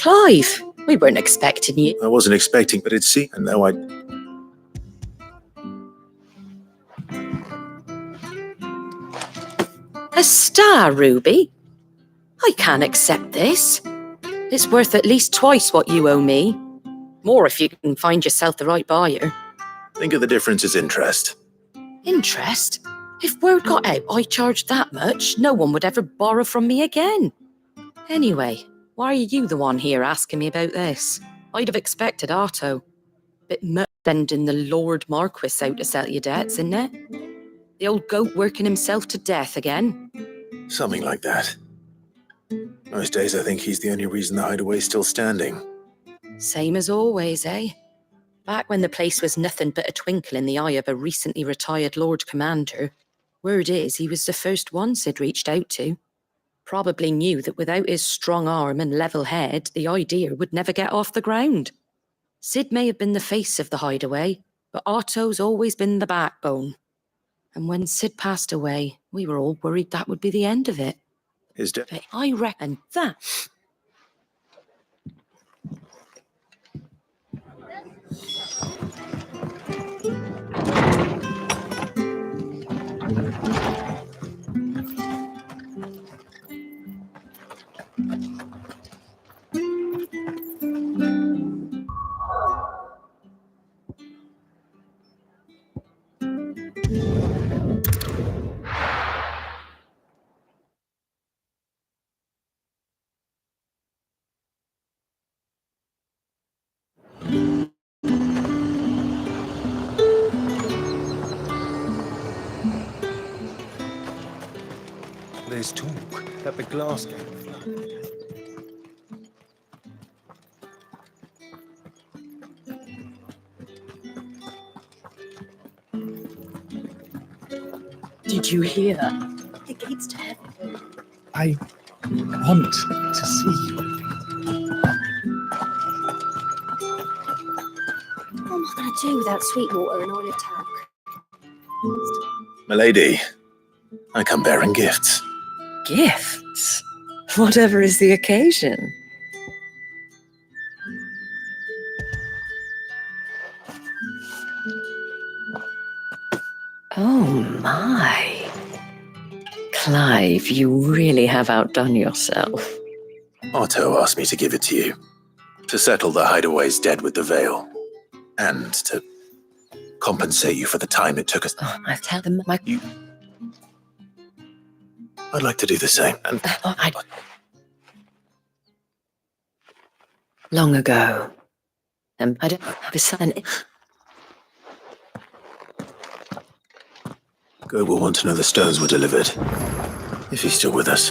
Clive, we weren't expecting you. I wasn't expecting, but it's see, and now I... A star, Ruby? I can't accept this. It's worth at least twice what you owe me. More if you can find yourself the right buyer. Think of the difference as interest. Interest? If word got out I charged that much, no one would ever borrow from me again. Anyway, why are you the one here asking me about this? I'd have expected Otto. Bit much sending the Lord Marquis out to settle your debts, isn't it? The old goat working himself to death again. Something like that. Most days I think he's the only reason the hideaway's still standing. Same as always, eh? Back when the place was nothing but a twinkle in the eye of a recently retired Lord Commander, word is he was the first one Sid reached out to. Probably knew that without his strong arm and level head, the idea would never get off the ground. Sid may have been the face of the hideaway, but Otto's always been the backbone. And when Sid passed away, we were all worried that would be the end of it. His death. But I reckon that... There's talk that the glass gate flooded. Did you hear? The gates to heaven. I want to see you. What am I going to do without Sweetwater and Olive Tuck? Milady, I come bearing gifts. Gifts? Whatever is the occasion. Oh my. Clive, you really have outdone yourself. Otto asked me to give it to you. To settle the hideaway's debt with the veil. And to compensate you for the time it took us. Oh, I tell them my... I'd like to do the same. And Long ago. I don't have a son. Go will want to know the stones were delivered. If he's still with us.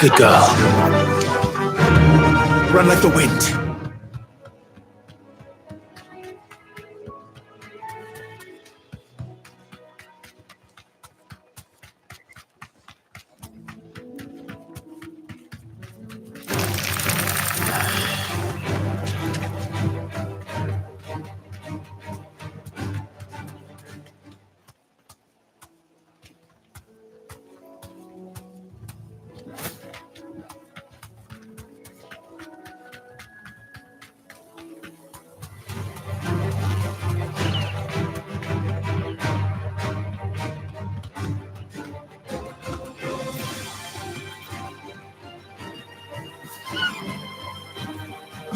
Good girl. Run like the wind.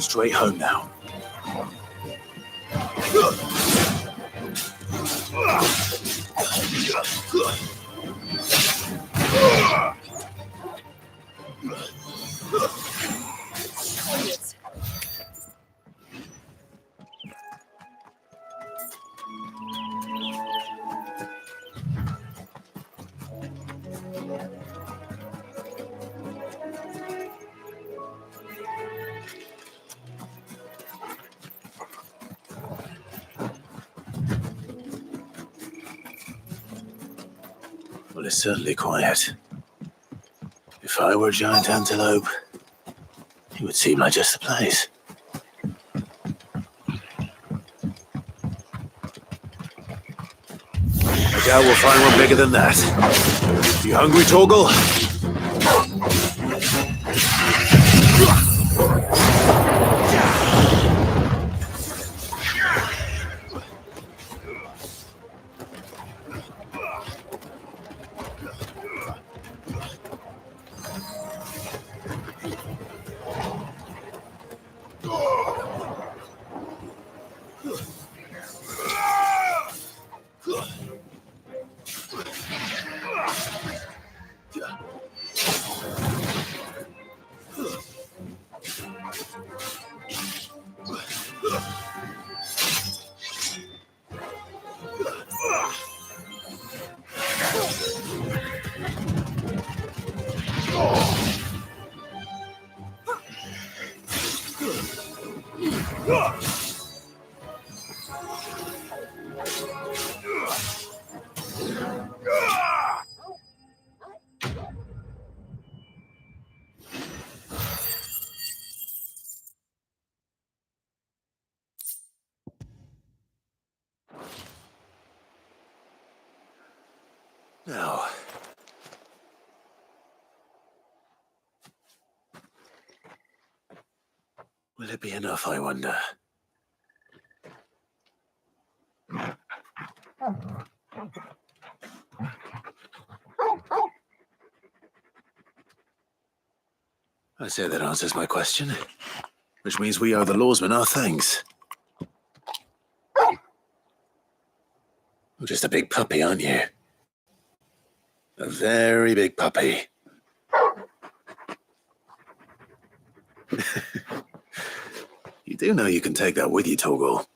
Straight home now. Well, it's certainly quiet. If I were a giant antelope, it would seem like just the place. I doubt we'll find one bigger than that. You hungry, Torgal? Now, will it be enough, I wonder? I say that answers my question, which means we owe the lawsmen our thanks. You're just a big puppy, aren't you? A very big puppy. You do know you can take that with you, Torgal.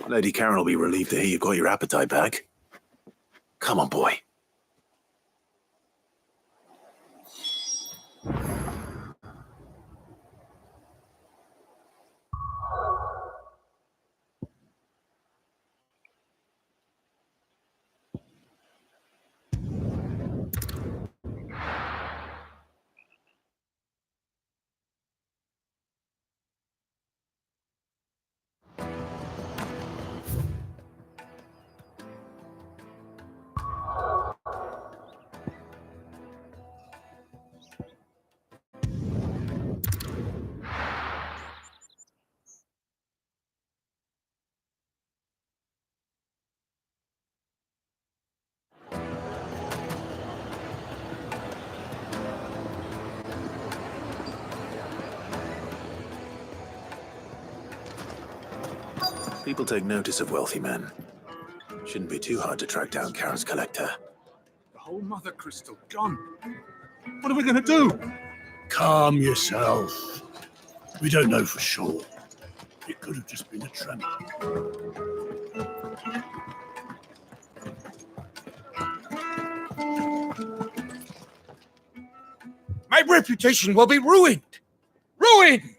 Lady Karen will be relieved to hear you've got your appetite back. Come on, boy. People take notice of wealthy men. Shouldn't be too hard to track down Karen's collector. The whole mother crystal gone. What are we going to do? Calm yourself. We don't know for sure. It could have just been a tremor. My reputation will be ruined! Ruined!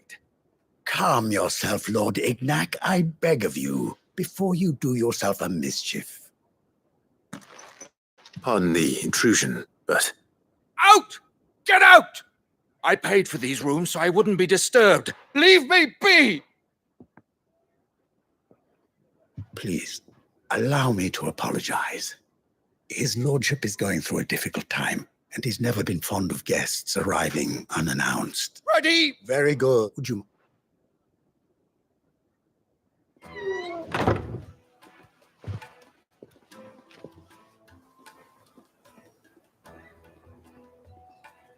Calm yourself, Lord Ignac, I beg of you, before you do yourself a mischief. Pardon the intrusion, but Out! Get out! I paid for these rooms so I wouldn't be disturbed. Leave me be! Please, allow me to apologize. His lordship is going through a difficult time, and he's never been fond of guests arriving unannounced. Ready! Very good. Would you...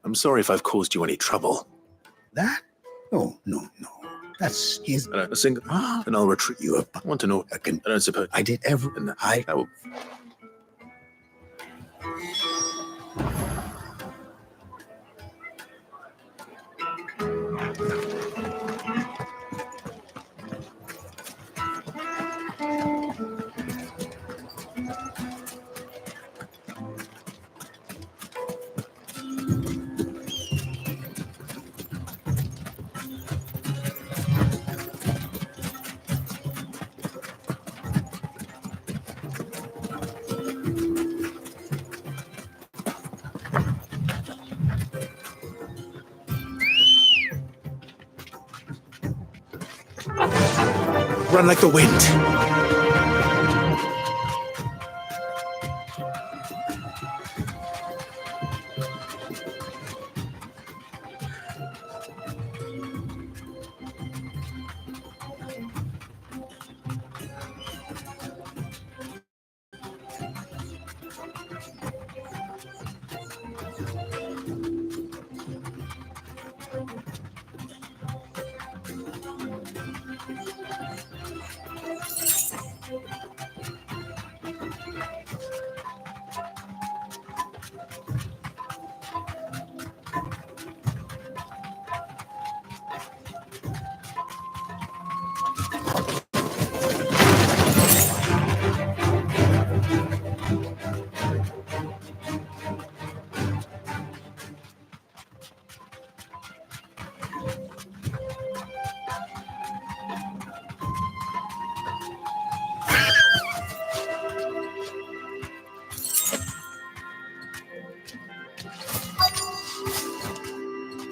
I'm sorry if I've caused you any trouble. That? Oh, no. That's his... A single... Ah, Then I'll retreat. you have... I want to know... I can... I don't suppose... I did every... I... That will... run like the wind.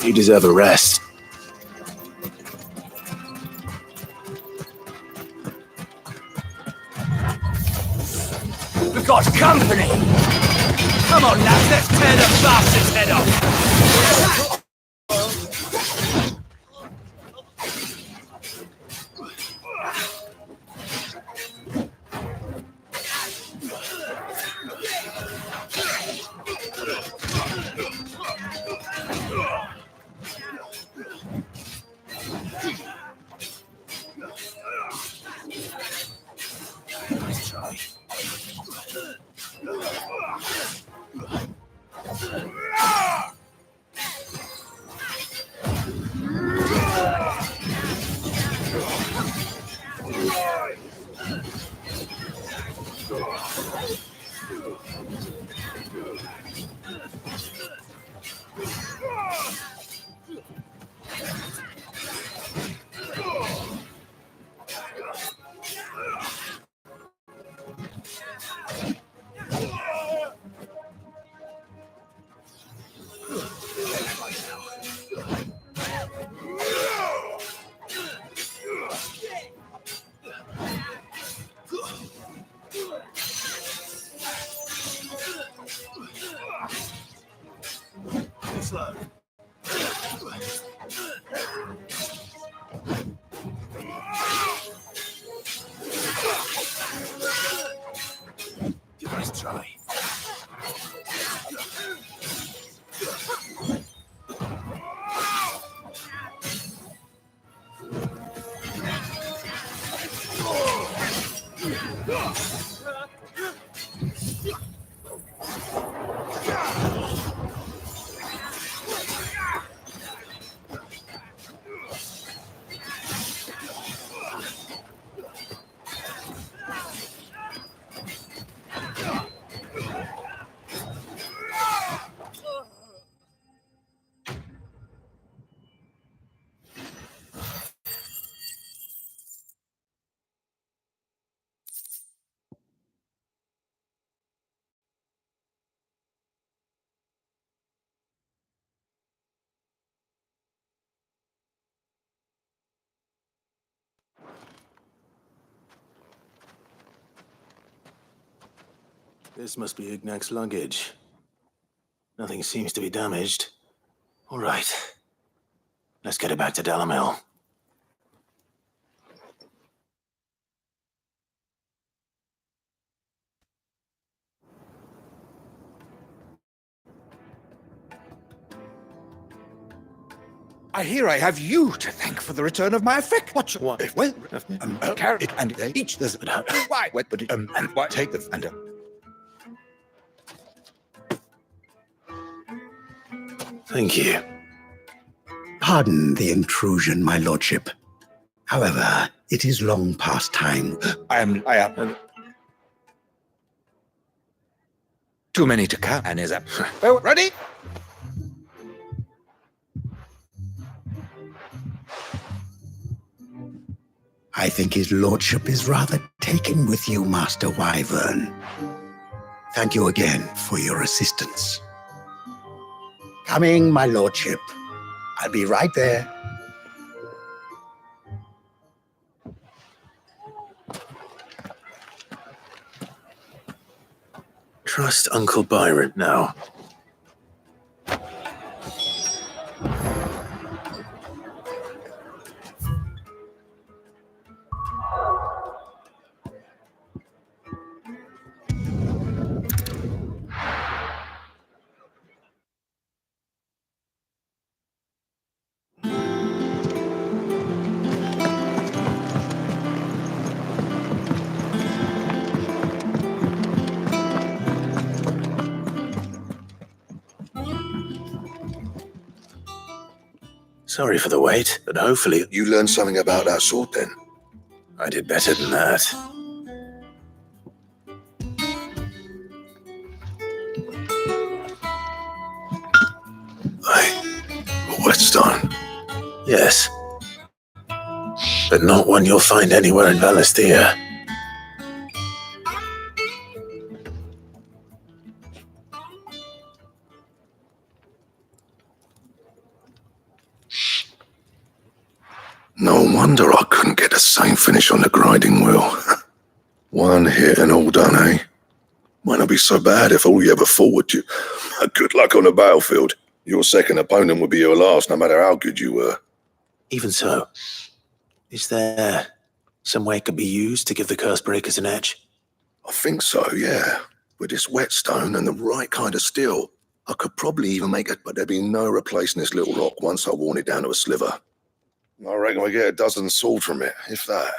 You deserve a rest. We've got company! Come on, lads, let's tear the bastard's head off! Nice try. This must be Ignac's luggage. Nothing seems to be damaged. All right. Let's get it back to Dalamil. I hear I have you to thank for the return of my effect. What? Well, Carrot. and each there's Why? what, but And why take the and Thank you. pardon the intrusion, my lordship. However, it is long past time. I am. Too many to count, and is up. Well, ready? I think his lordship is rather taken with you, Master Wyvern. Thank you again for your assistance. Coming, my lordship. I'll be right there. Trust Uncle Byron now. Sorry for the wait, but hopefully You learned something about that sword then? I did better than that. A whetstone. Yes. But not one you'll find anywhere in Valisthea. No wonder I couldn't get the same finish on the grinding wheel. One hit and all done, eh? Might not be so bad if all you ever fought with you. Good luck on the battlefield. Your second opponent would be your last, no matter how good you were. Even so, is there some way it could be used to give the curse breakers an edge? I think so, yeah. With this whetstone and the right kind of steel, I could probably even make it, but there'd be no replacing this little rock once I worn it down to a sliver. I reckon we get a dozen swords from it, if that.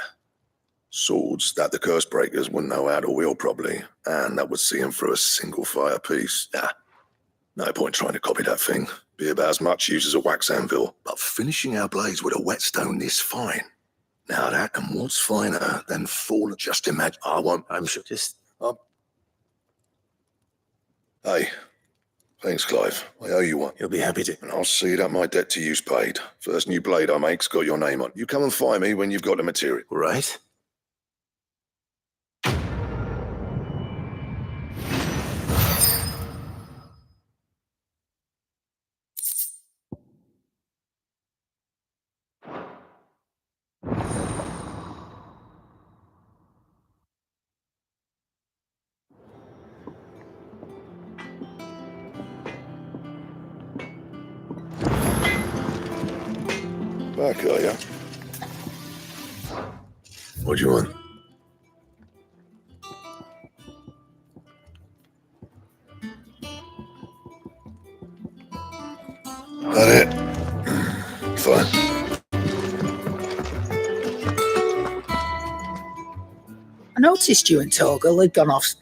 Swords that the curse breakers wouldn't know how to wield properly, and that would see them through a single fire piece. No point trying to copy that thing. Be about as much use as a wax anvil. But finishing our blades with a whetstone this fine. Now that, and what's finer than fall? Just imagine. I'm sure. Just Hey, thanks, Clive. I owe you one. you'll be happy to. And I'll see that my debt to you's paid. First new blade I make's got your name on. You come and find me when you've got the material. Right? Back, are ya? What do you want? That it? Fine. I noticed you and Torgal had gone off.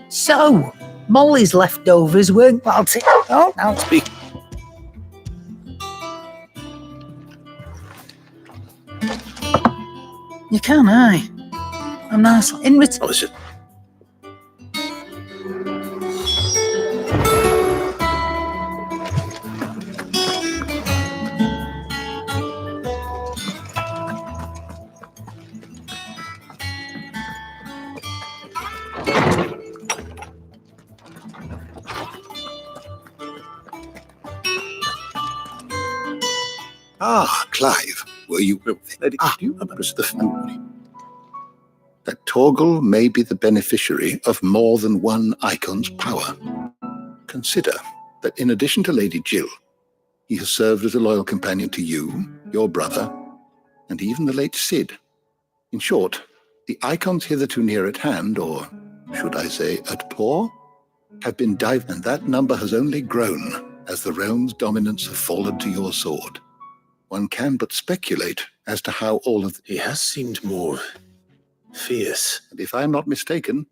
So, Molly's leftovers weren't party. Oh, now it's big. You can, aye. I'm nice. In return. Oh, is it? Ah, Clive, were you... It was the family. That Torgal may be the beneficiary of more than one icon's power. Consider that in addition to Lady Jill, he has served as a loyal companion to you, your brother, and even the late Cid. In short, the icons hitherto near at hand, or should I say at paw, have been dived, and that number has only grown as the realm's dominance have fallen to your sword. One can but speculate as to how all of... He has seemed more fierce. And if I am not mistaken,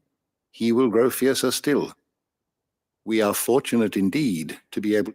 he will grow fiercer still. We are fortunate indeed to be able...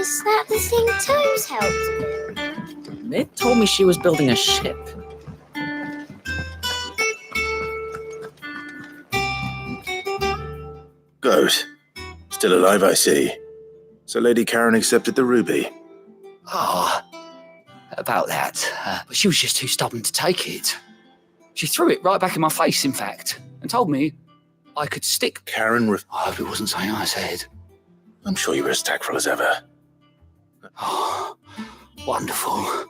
Is that the thing Toes helped? Mid told me she was building a ship. Good. Still alive, I see. So Lady Karen accepted the ruby. Ah, about that. But she was just too stubborn to take it. She threw it right back in my face, in fact, and told me I could stick. Karen I hope it wasn't something I said. I'm sure you were as tactful as ever. Oh, wonderful.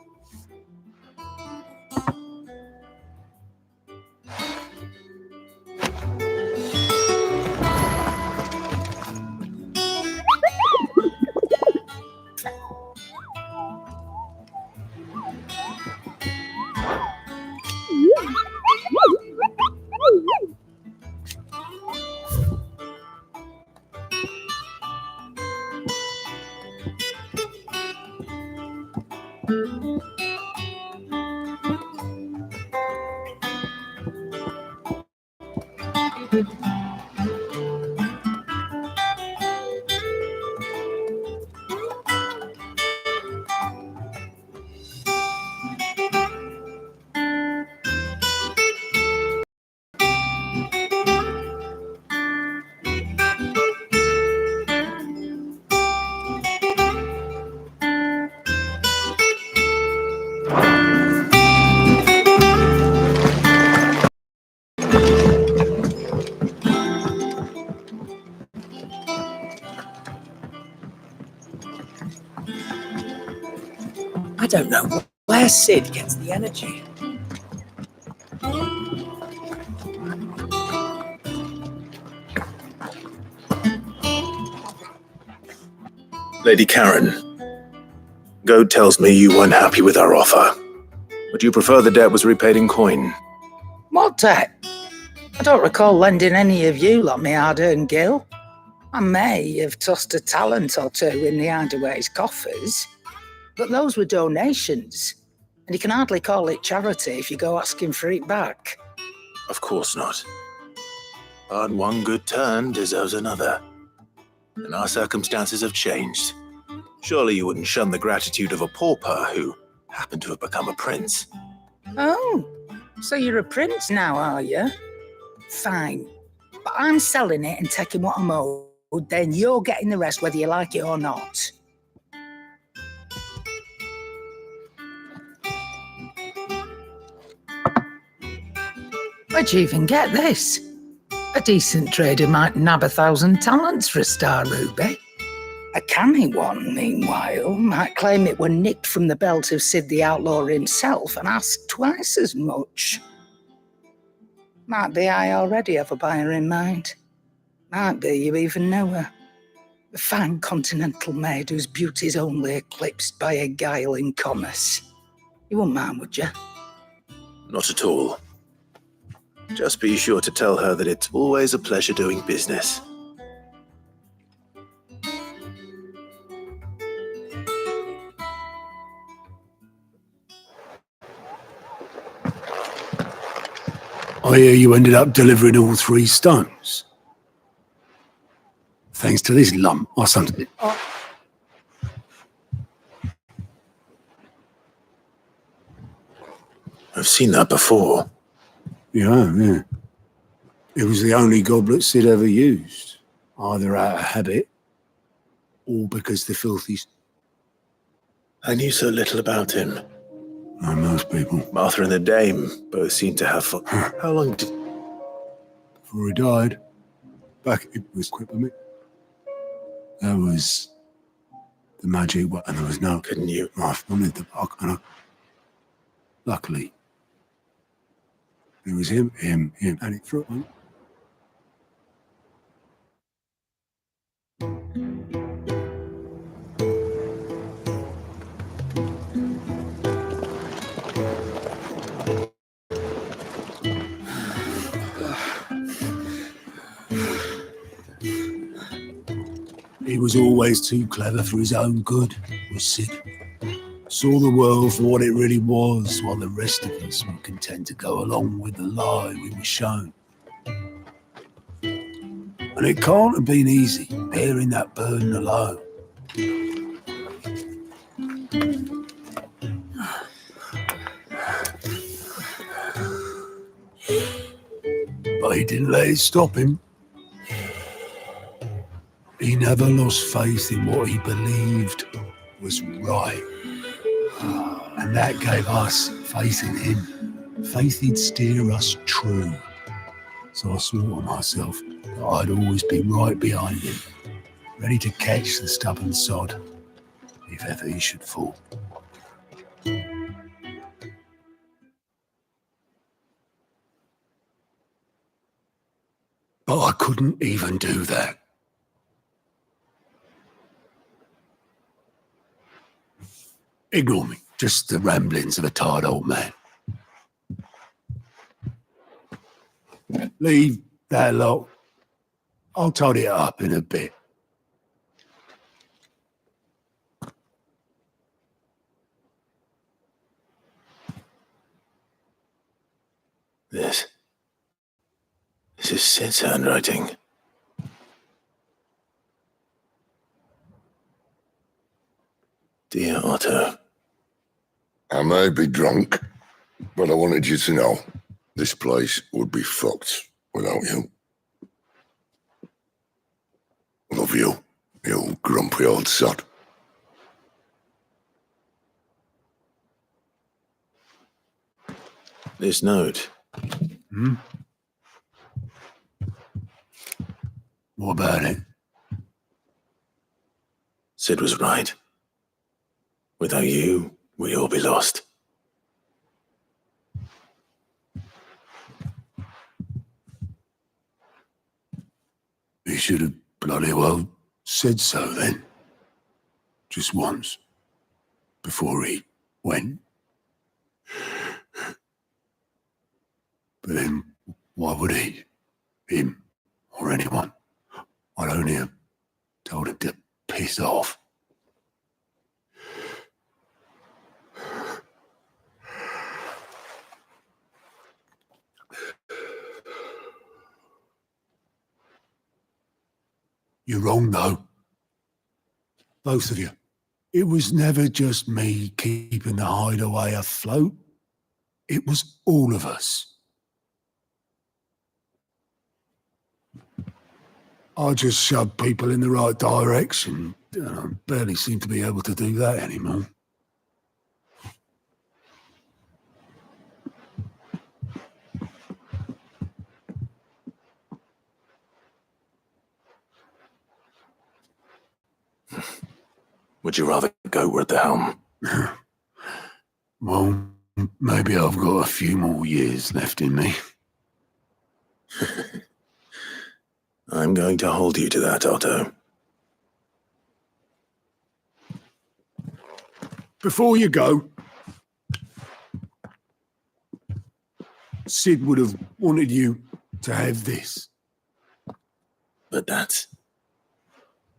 I don't know where Sid gets the energy. Lady Karen, Goad tells me you weren't happy with our offer. Would you prefer the debt was repaid in coin? What debt? I don't recall lending any of you like me hard-earned gil. I may have tossed a talent or two in the Hideaway's coffers, but those were donations, and you can hardly call it charity if you go asking for it back. Of course not. But one good turn deserves another. And our circumstances have changed. Surely you wouldn't shun the gratitude of a pauper who happened to have become a prince. Oh, so you're a prince now, are you? Fine. But I'm selling it and taking what I'm owed, then you're getting the rest whether you like it or not. Where'd you even get this? A decent trader might nab 1,000 talents for a star ruby. A canny one, meanwhile, might claim it were nicked from the belt of Sid the Outlaw himself and ask twice as much. Might be I already have a buyer in mind. Might be you even know her. A fine continental maid whose beauty's only eclipsed by a guile in commerce. You wouldn't mind, would you? Not at all. Just be sure to tell her that it's always a pleasure doing business. I hear you ended up delivering all 3 stones. Thanks to this lump or something. I've seen that before. Yeah. It was the only goblet Sid ever used, either out of habit or because the filthy... I knew so little about him. Like most people. Martha and the Dame both seem to have... How long did... Before he died, back it was quick with me. That was the magic one, and there was no... Couldn't you? I wanted the buck, and luckily, it was him, and he threw it. He was always too clever for his own good, was Sid. Saw the world for what it really was, while the rest of us were content to go along with the lie we were shown. And it can't have been easy, bearing that burden alone. But he didn't let it stop him. He never lost faith in what he believed was right. And that gave us faith in him. Faith he'd steer us true. So I swore to myself that I'd always be right behind him, ready to catch the stubborn sod if ever he should fall. But I couldn't even do that. Ignore me, just the ramblings of a tired old man. Leave that lot. I'll tidy it up in a bit. This is Sid's handwriting. Dear Otto, I may be drunk, but I wanted you to know this place would be fucked without you. Love you, you grumpy old sod. This note. What about it? Sid was right. Without you, we'd all be lost. He should have bloody well said so then. Just once. Before he went. But then, why would he? Him, or anyone? I'd only have told him to piss off. You're wrong, though. Both of you. It was never just me keeping the hideaway afloat. It was all of us. I just shoved people in the right direction. I barely seem to be able to do that anymore. Would you rather go at the helm? Well, maybe I've got a few more years left in me. I'm going to hold you to that, Otto. Before you go, Sid would have wanted you to have this. But that's...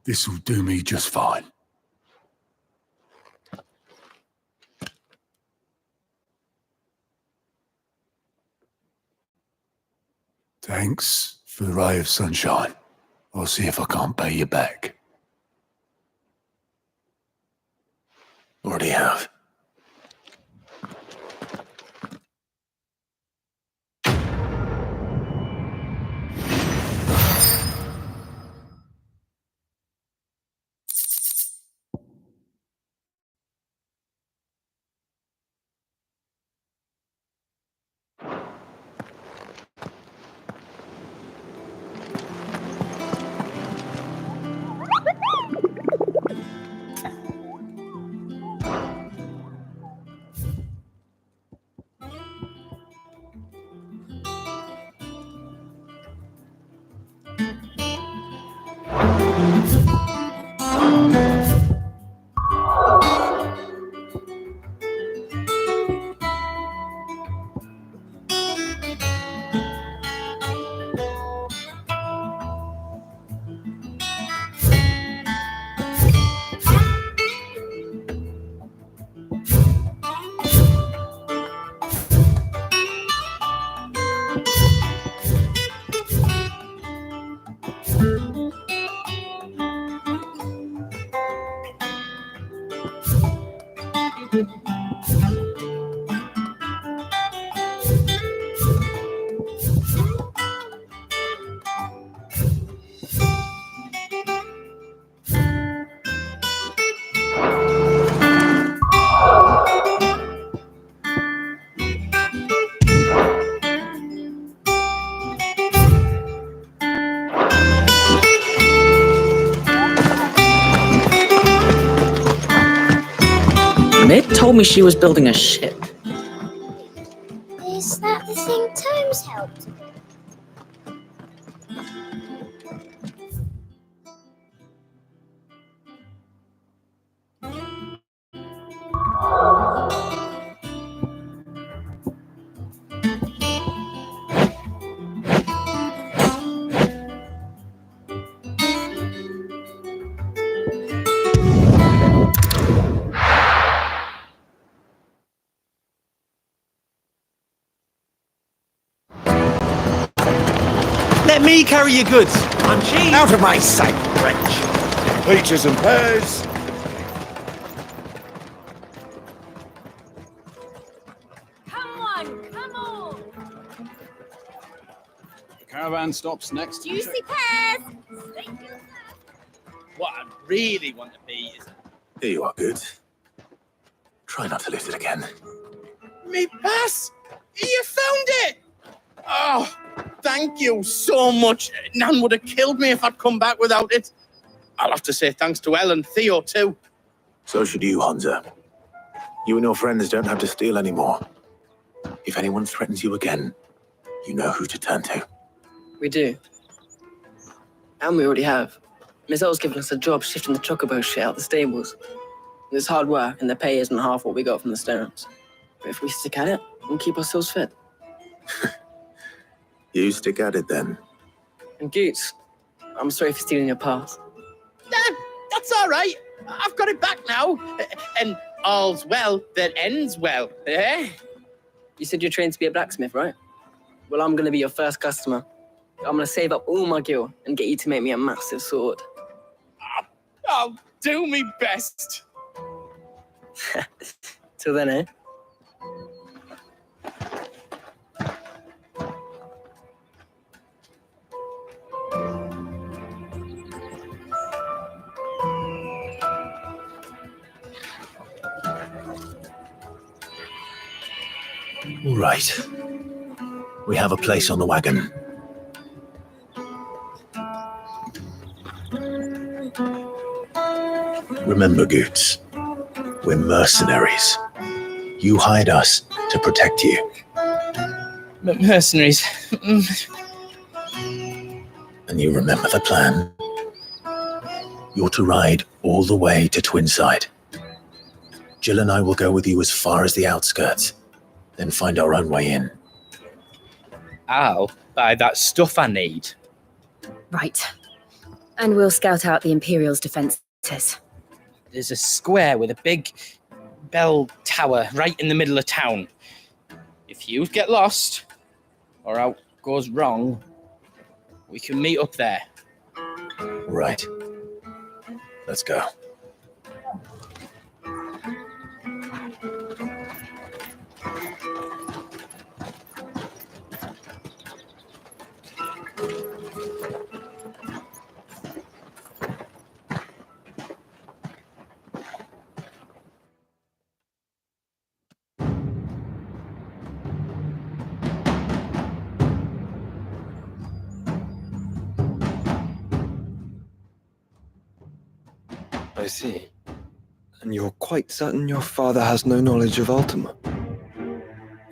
This'll do me just fine. Thanks for the ray of sunshine. I'll see if I can't pay you back. Already have. Mid told me she was building a ship. Is that the thing Tomes helped with? Let me carry your goods. I'm cheap. Out of my sight, wretch. Peaches and pears. Come on! The caravan stops next. Juicy pears! What I really want to be is... Here you are, good. Try not to lose it again. Me pass! You found it! Oh, thank you so much. Nan would have killed me if I'd come back without it. I'll have to say thanks to Elle and Theo, too. So should you, Hansa. You and your friends don't have to steal anymore. If anyone threatens you again, you know who to turn to. We do. And we already have. Miss L's given us a job shifting the chocobo shit out the stables. It's hard work, and the pay isn't half what we got from the Stones. But if we stick at it, we'll keep ourselves fit. You stick at it then. And Goots, I'm sorry for stealing your pass. That's all right. I've got it back now. And all's well that ends well, eh? You said you're trained to be a blacksmith, right? Well, I'm going to be your first customer. I'm going to save up all my gil and get you to make me a massive sword. I'll do me best. Till then, eh? All right. We have a place on the wagon. Remember, Goots, we're mercenaries. You hired us to protect you. Mercenaries. And you remember the plan? You're to ride all the way to Twinside. Jill and I will go with you as far as the outskirts, then find our own way in. I'll buy that stuff I need. Right. And we'll scout out the Imperial's defences. There's a square with a big bell tower right in the middle of town. If you get lost, or out goes wrong, we can meet up there. Right. Let's go. I see. And you're quite certain your father has no knowledge of Ultima?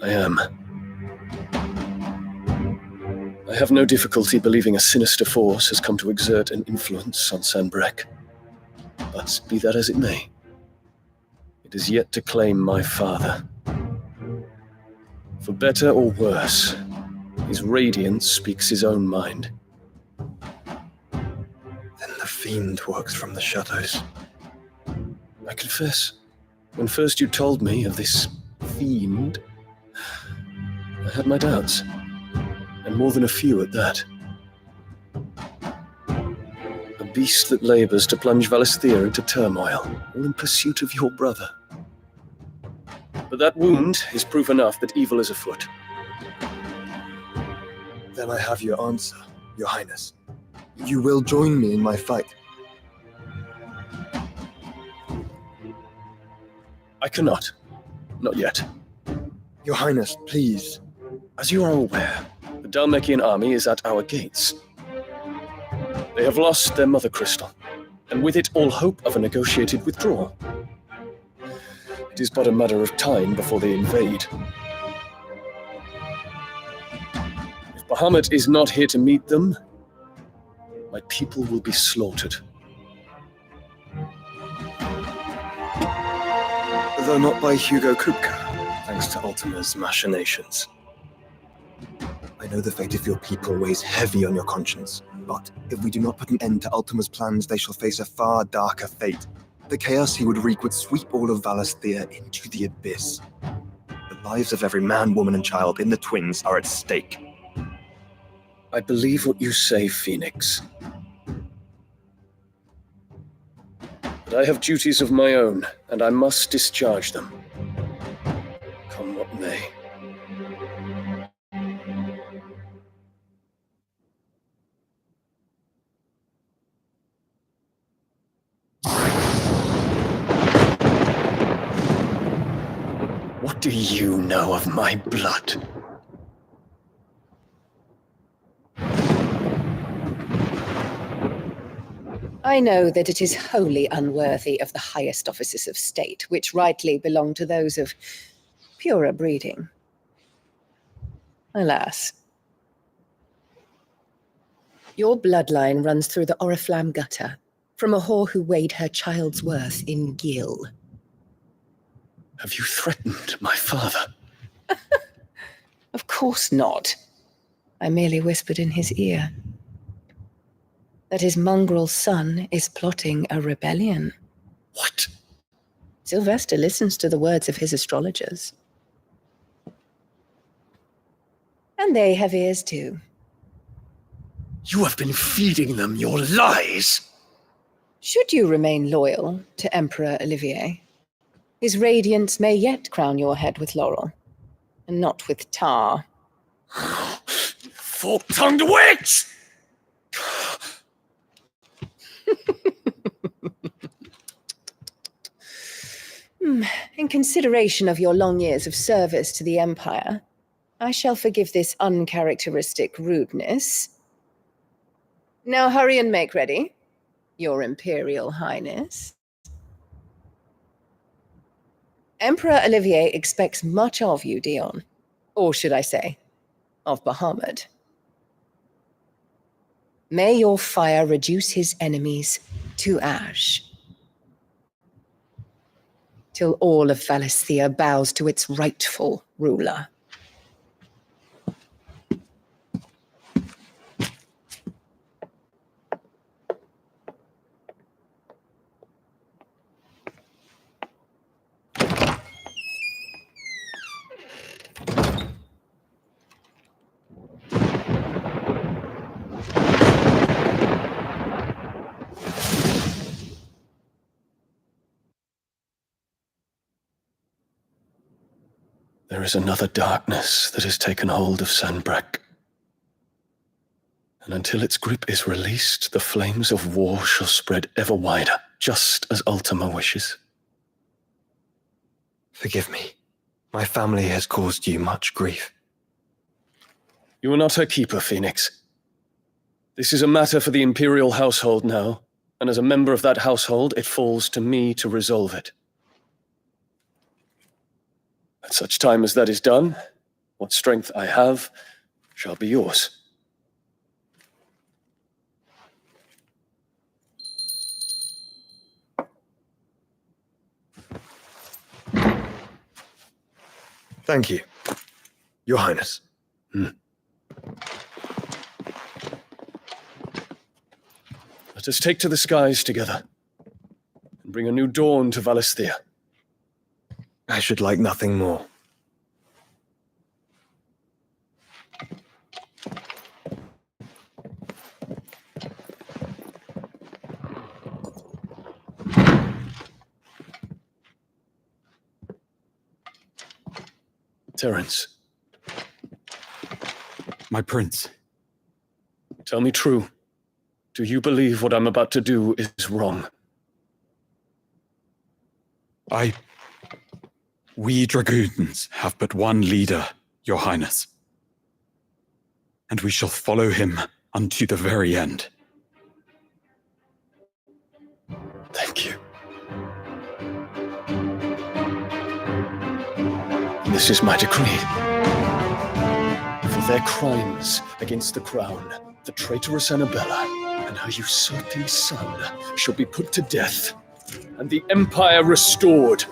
I am. I have no difficulty believing a sinister force has come to exert an influence on Sanbreque. But be that as it may, it is yet to claim my father. For better or worse, his radiance speaks his own mind. Then the fiend works from the shadows. I confess, when first you told me of this fiend, I had my doubts, and more than a few at that. A beast that labors to plunge Valisthea into turmoil, all in pursuit of your brother. But that wound is proof enough that evil is afoot. Then I have your answer, Your Highness. You will join me in my fight. I cannot. Not yet. Your Highness, please. As you are aware, the Dhalmekian army is at our gates. They have lost their mother crystal, and with it all hope of a negotiated withdrawal. It is but a matter of time before they invade. If Bahamut is not here to meet them, my people will be slaughtered. Though not by Hugo Kupka, thanks to Ultima's machinations. I know the fate of your people weighs heavy on your conscience, but if we do not put an end to Ultima's plans, they shall face a far darker fate. The chaos he would wreak would sweep all of Valisthea into the abyss. The lives of every man, woman, and child in the Twins are at stake. I believe what you say, Phoenix. But I have duties of my own, and I must discharge them. Come what may. What do you know of my blood? I know that it is wholly unworthy of the highest offices of state, which rightly belong to those of purer breeding. Alas. Your bloodline runs through the Oriflamme gutter, from a whore who weighed her child's worth in gil. Have you threatened my father? Of course not. I merely whispered in his ear that his mongrel son is plotting a rebellion. What? Sylvester listens to the words of his astrologers. And they have ears too. You have been feeding them your lies! Should you remain loyal to Emperor Olivier, his radiance may yet crown your head with laurel, and not with tar. Fork-tongued witch! In consideration of your long years of service to the Empire, I shall forgive this uncharacteristic rudeness. Now hurry and make ready, Your Imperial Highness. Emperor Olivier expects much of you, Dion. Or should I say, of Bahamut. May your fire reduce his enemies to ash, till all of Valisthea bows to its rightful ruler. There is another darkness that has taken hold of Sanbreque. And until its grip is released, the flames of war shall spread ever wider, just as Ultima wishes. Forgive me. My family has caused you much grief. You are not her keeper, Phoenix. This is a matter for the Imperial household now, and as a member of that household, it falls to me to resolve it. At such time as that is done, what strength I have shall be yours. Thank you, Your Highness. Let us take to the skies together and bring a new dawn to Valisthea. I should like nothing more. Terence. My prince. Tell me true. Do you believe what I'm about to do is wrong? We dragoons have but one leader, Your Highness. And we shall follow him unto the very end. Thank you. this is my decree. For their crimes against the crown, the traitorous Annabella and her usurping son shall be put to death, and the Empire restored.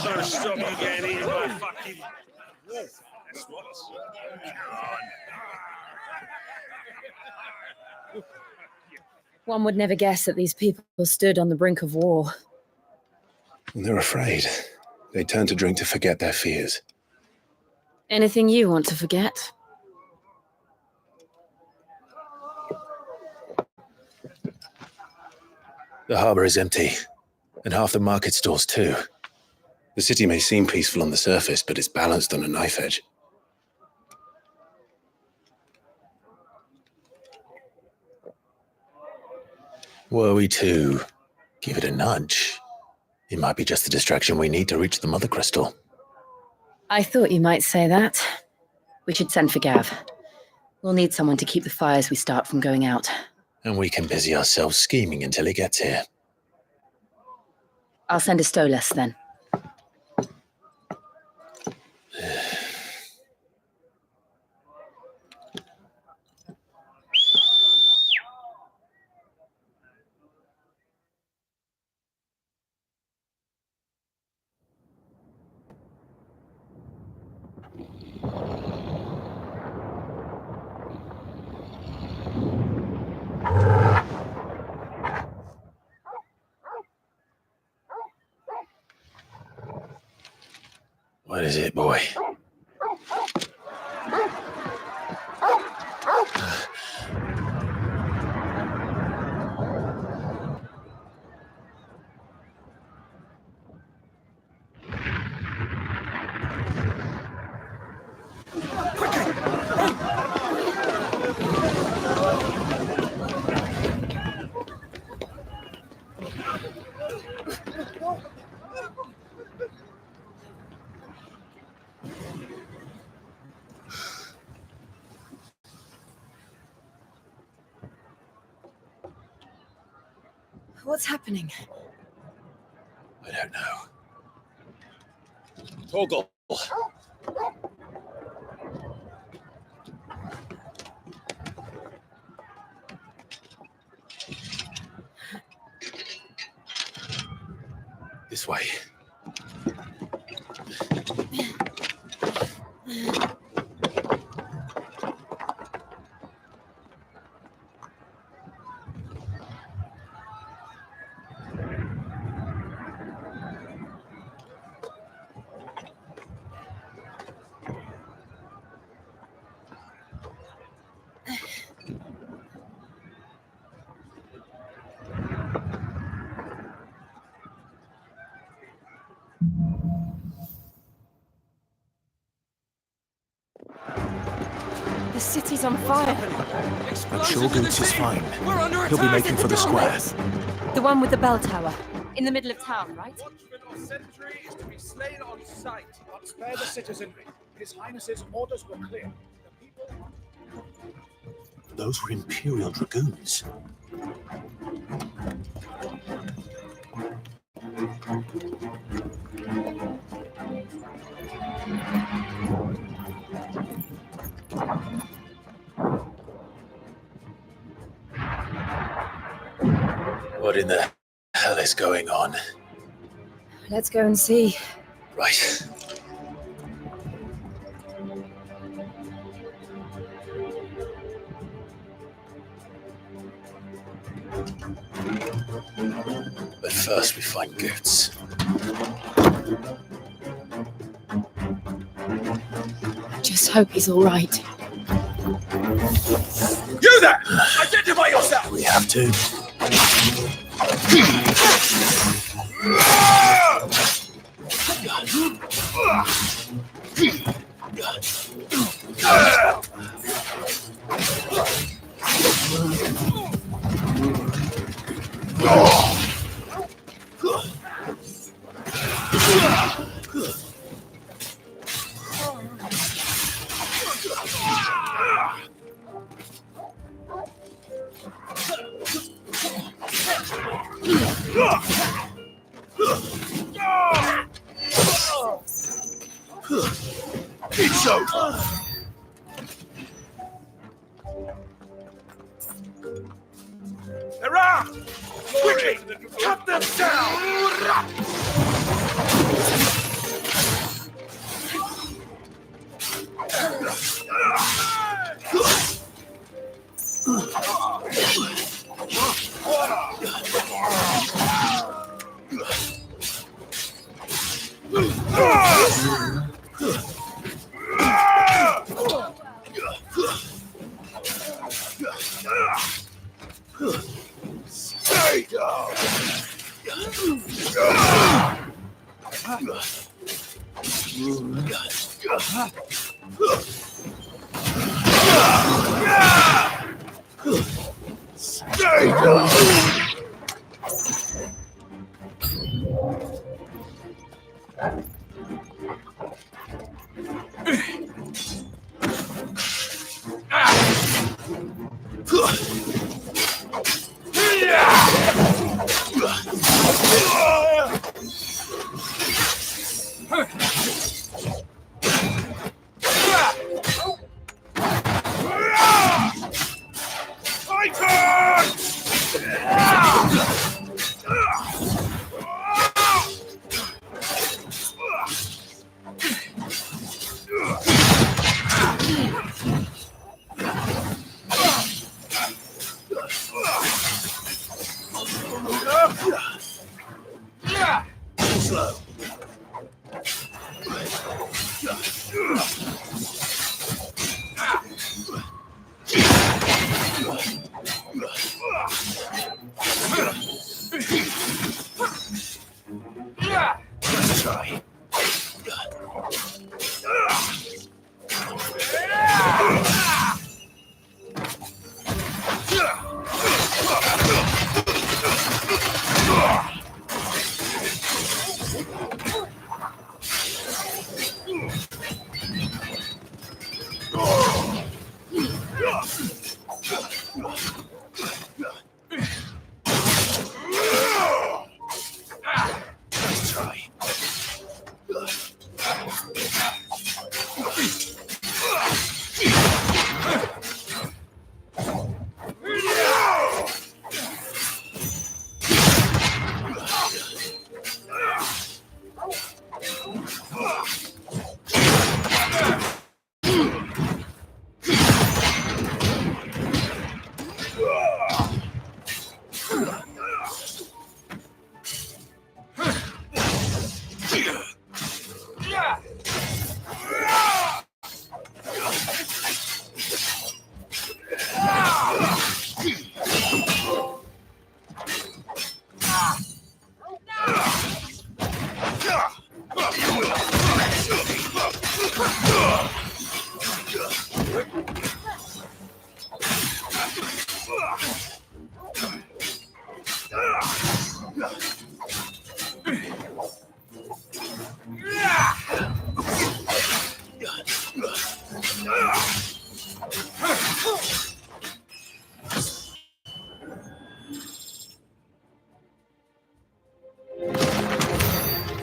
So stop you getting eaten by fucking wolf. That's what. One would never guess that these people stood on the brink of war. They're afraid. They turn to drink to forget their fears. Anything you want to forget? The harbour is empty, and half the market stalls too. The city may seem peaceful on the surface, but it's balanced on a knife edge. Were we to give it a nudge, it might be just the distraction we need to reach the Mother Crystal. I thought you might say that. We should send for Gav. We'll need someone to keep the fires we start from going out. And we can busy ourselves scheming until he gets here. I'll send a Stolas then. What is it, boy? What's happening? I don't know. Torgal. This way. The city's on fire. I'm sure Goots is fine. He'll be making for the square. The one with the bell tower. In the middle of town, right? Watchman or sentry is to be slain on sight. But spare the citizenry. His Highness's orders were clear. The people... Those were Imperial Dragoons. What in the hell is going on? Let's go and see. Right. But first we find Goots. Just hope he's all right. You there! Identify yourself! We have to. It's over. Hurrah! Quickly! Cut them down! Stay down. Stay down. Slow. Let's try. Let's try.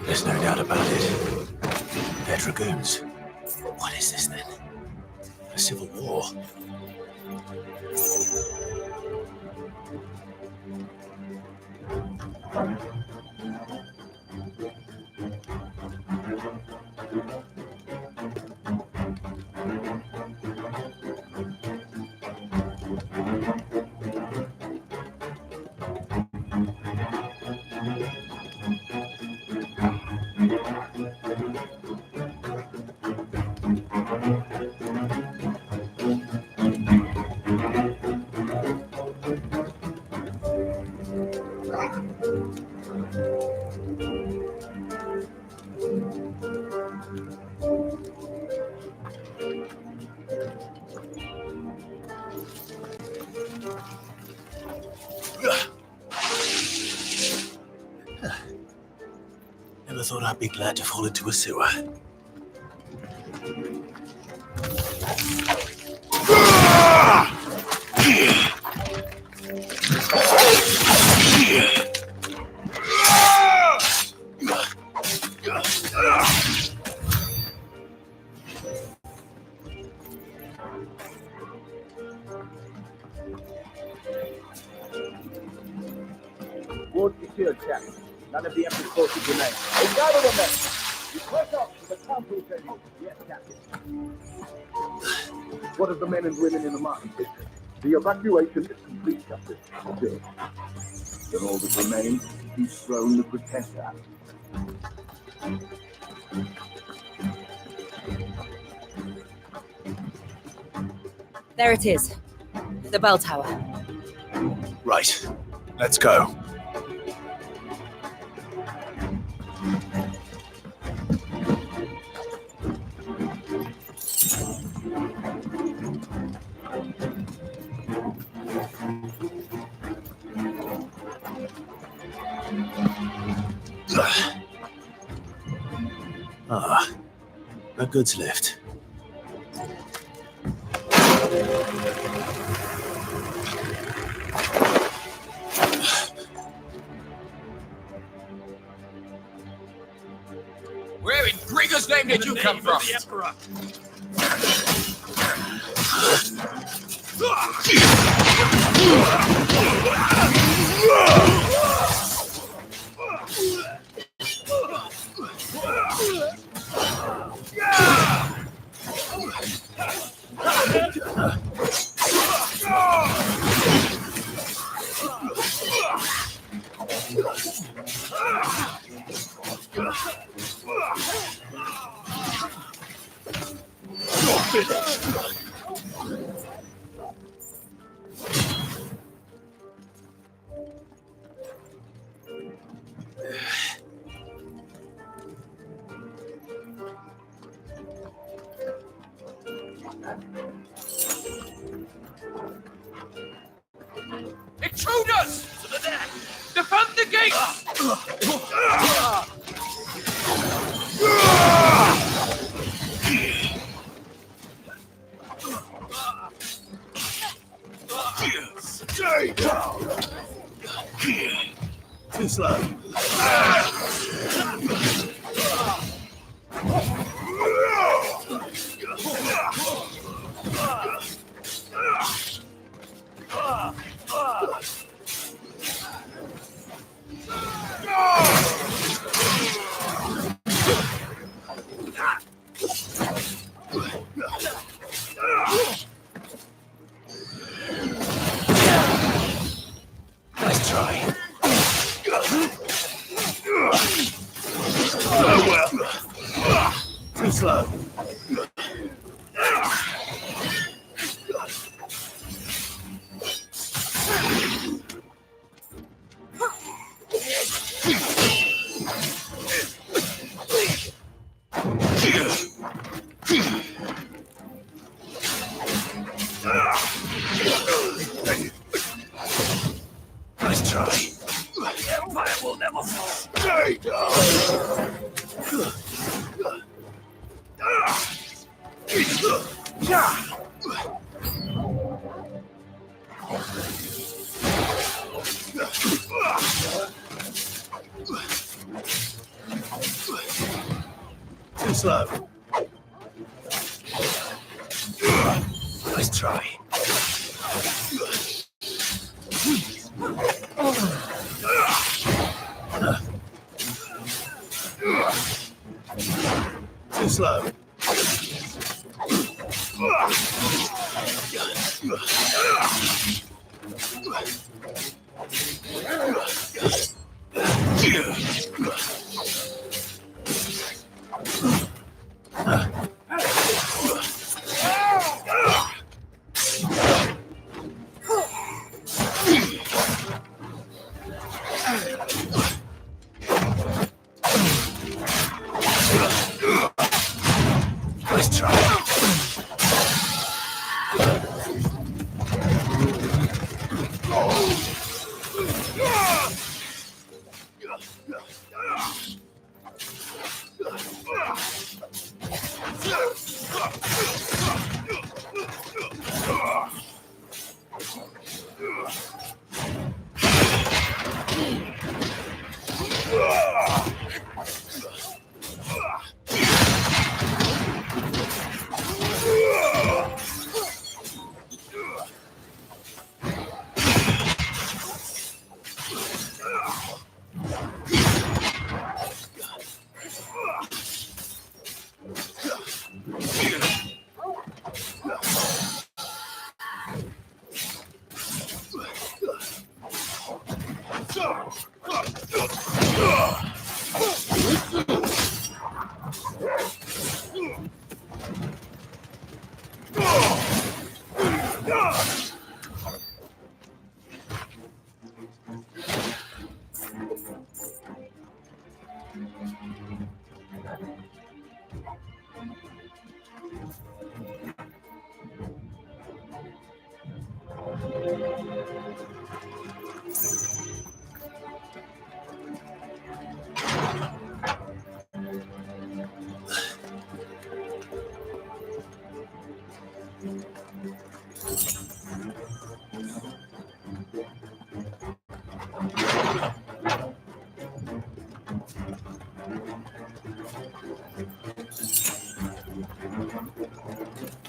There's no doubt about it. They're dragoons. What is this then? A civil war? thought I'd be glad to fall into a sewer. Ward secured, Captain. None of the empty forces remain. Gather the men. Report up to the council table. Yes, Captain. What of the men and women in the market district? The evacuation is complete, Captain. Good. Then all that remains is to dethrone the Pretender. There it is. The bell tower. Right. Let's go. Ah, a goods lift. Where in Gregor's name did you come from? Intruders! Defend the gate! Stay down! Too slow. Nice try. Oh well. Too slow. Nice try. The Empire will never fall. Stay down. Too slow. Nice try. Too slow. Nice try.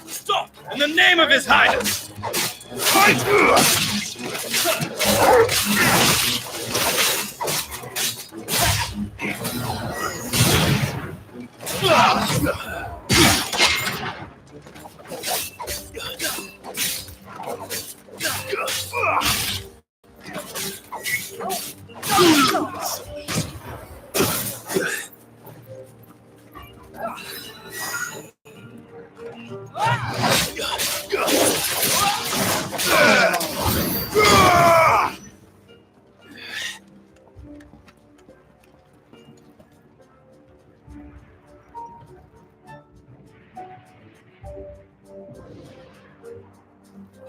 Stop! In the name of His Highness!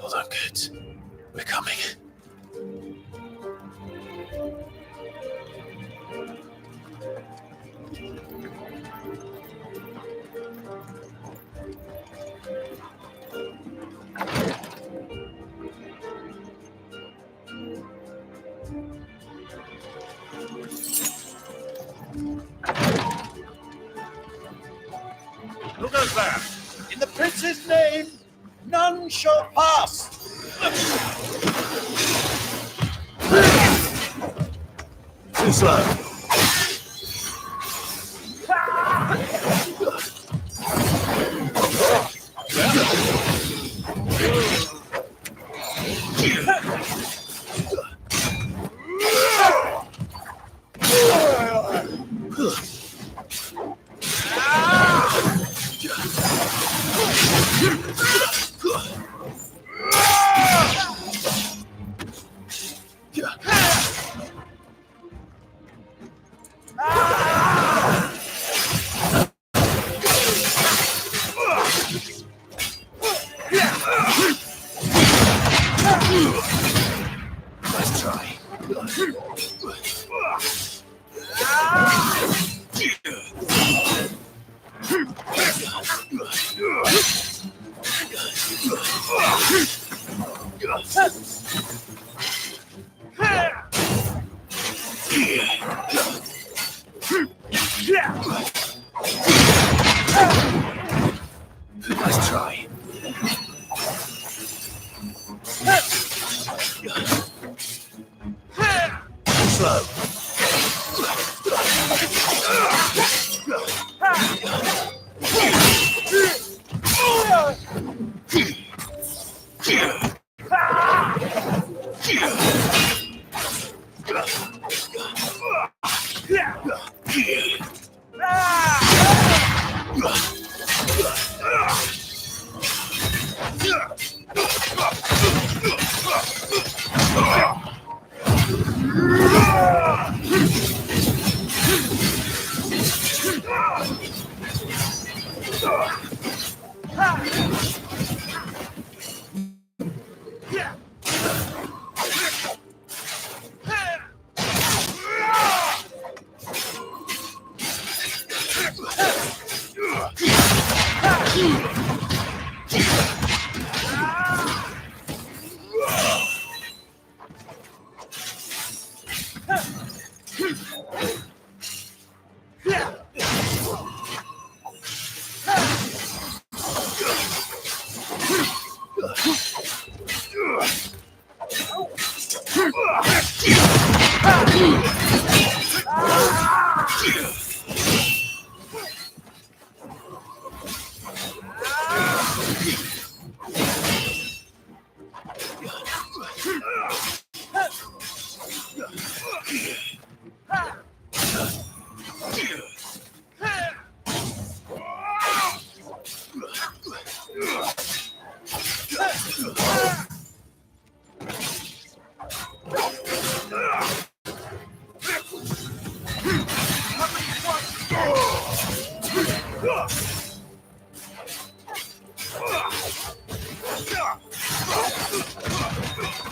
Hold on, kids. We're coming. Look at that! In the prince's name, none shall pass! Too slow. Nice try. Nice try. Slow.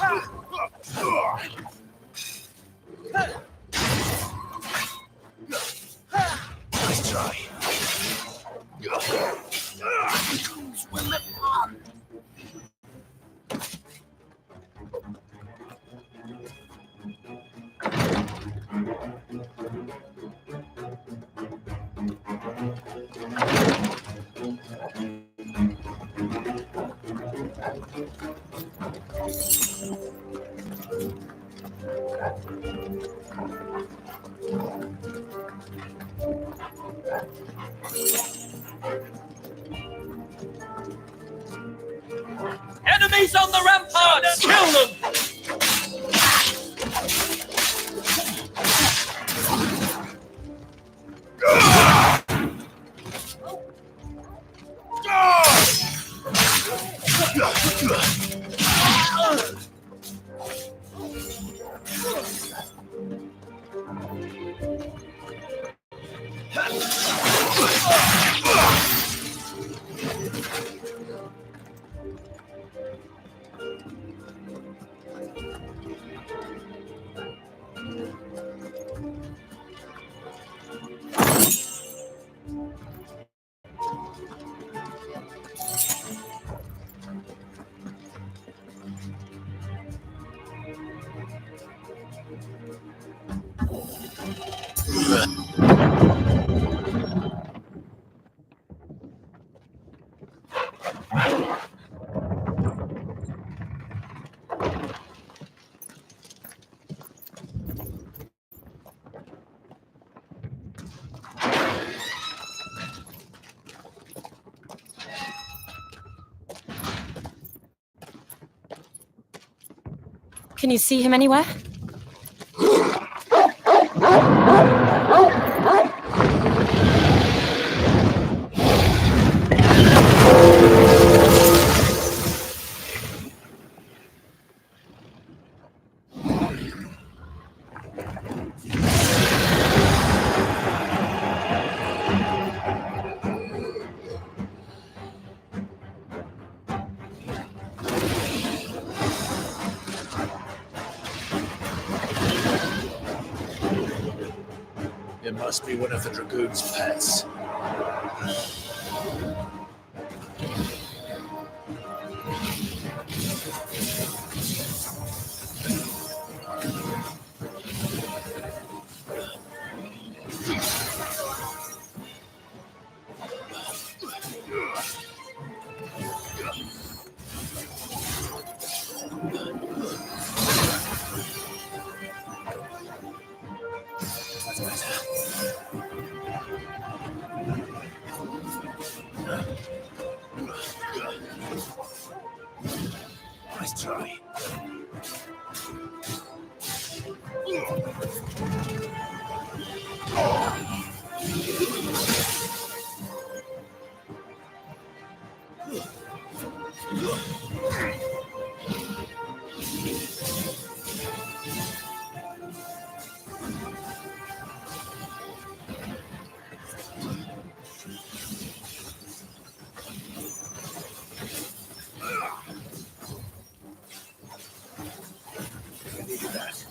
Nice try. Enemies on the ramparts! Kill them! Can you see him anywhere? It must be one of the Dragoon's pets. That's better. Nice try. I needed that.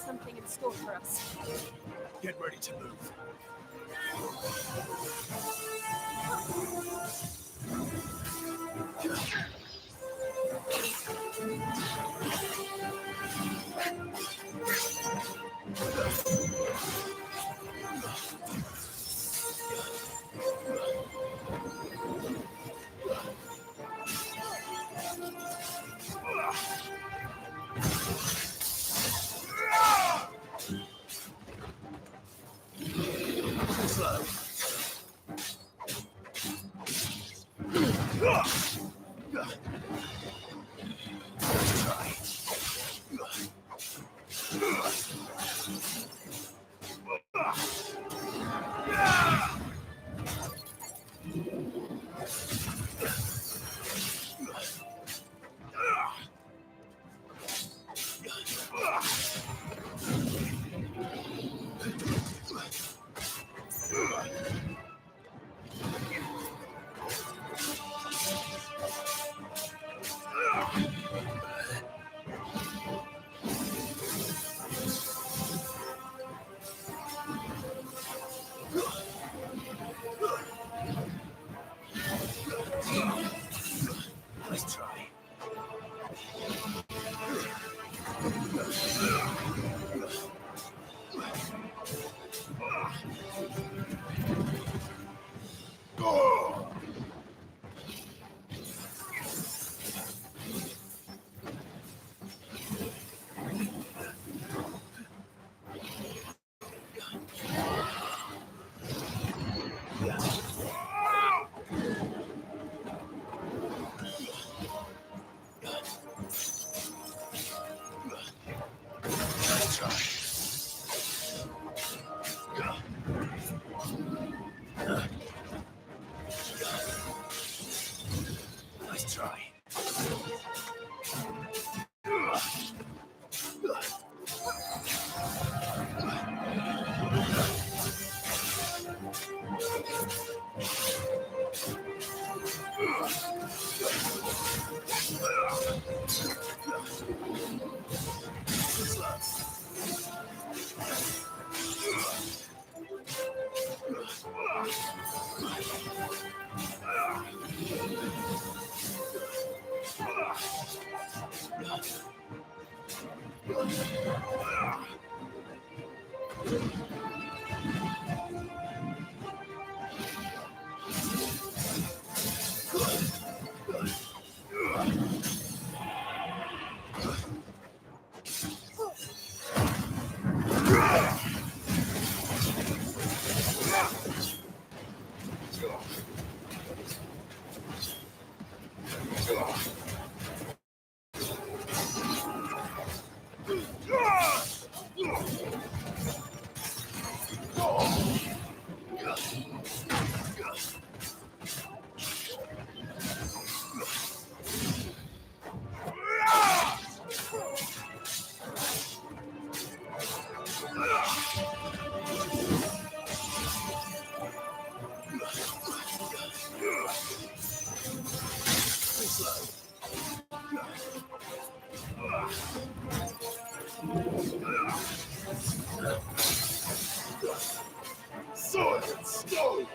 something in store for us. Get ready to move. Nice try. Nice try. Sword and stone!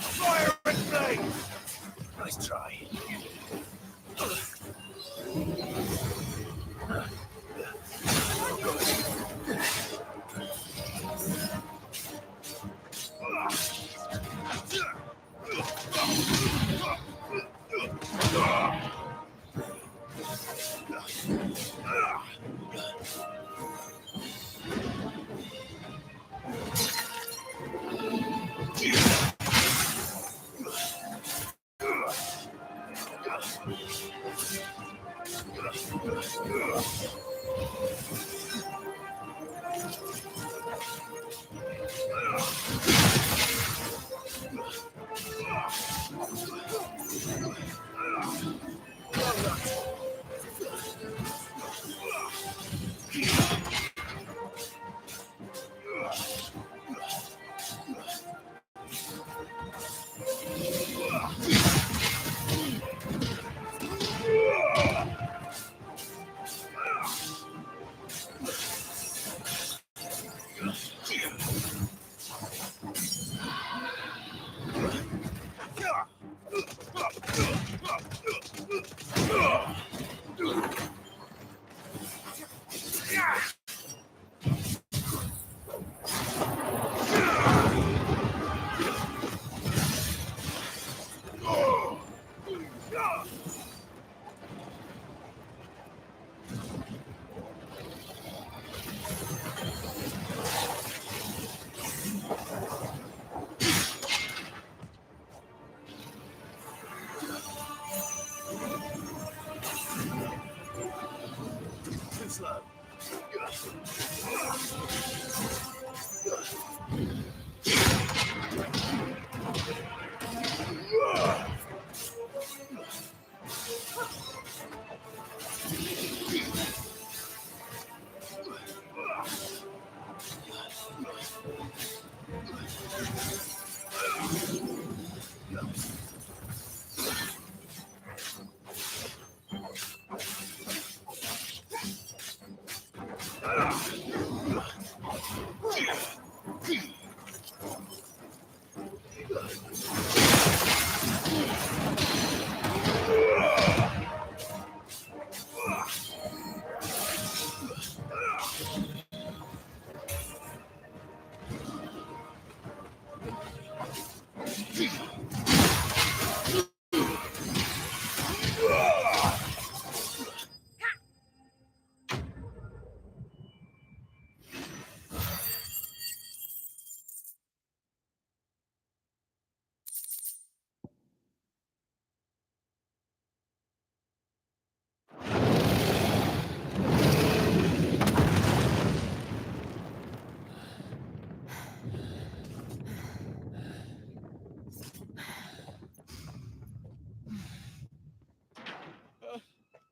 Fire and flame! Nice try.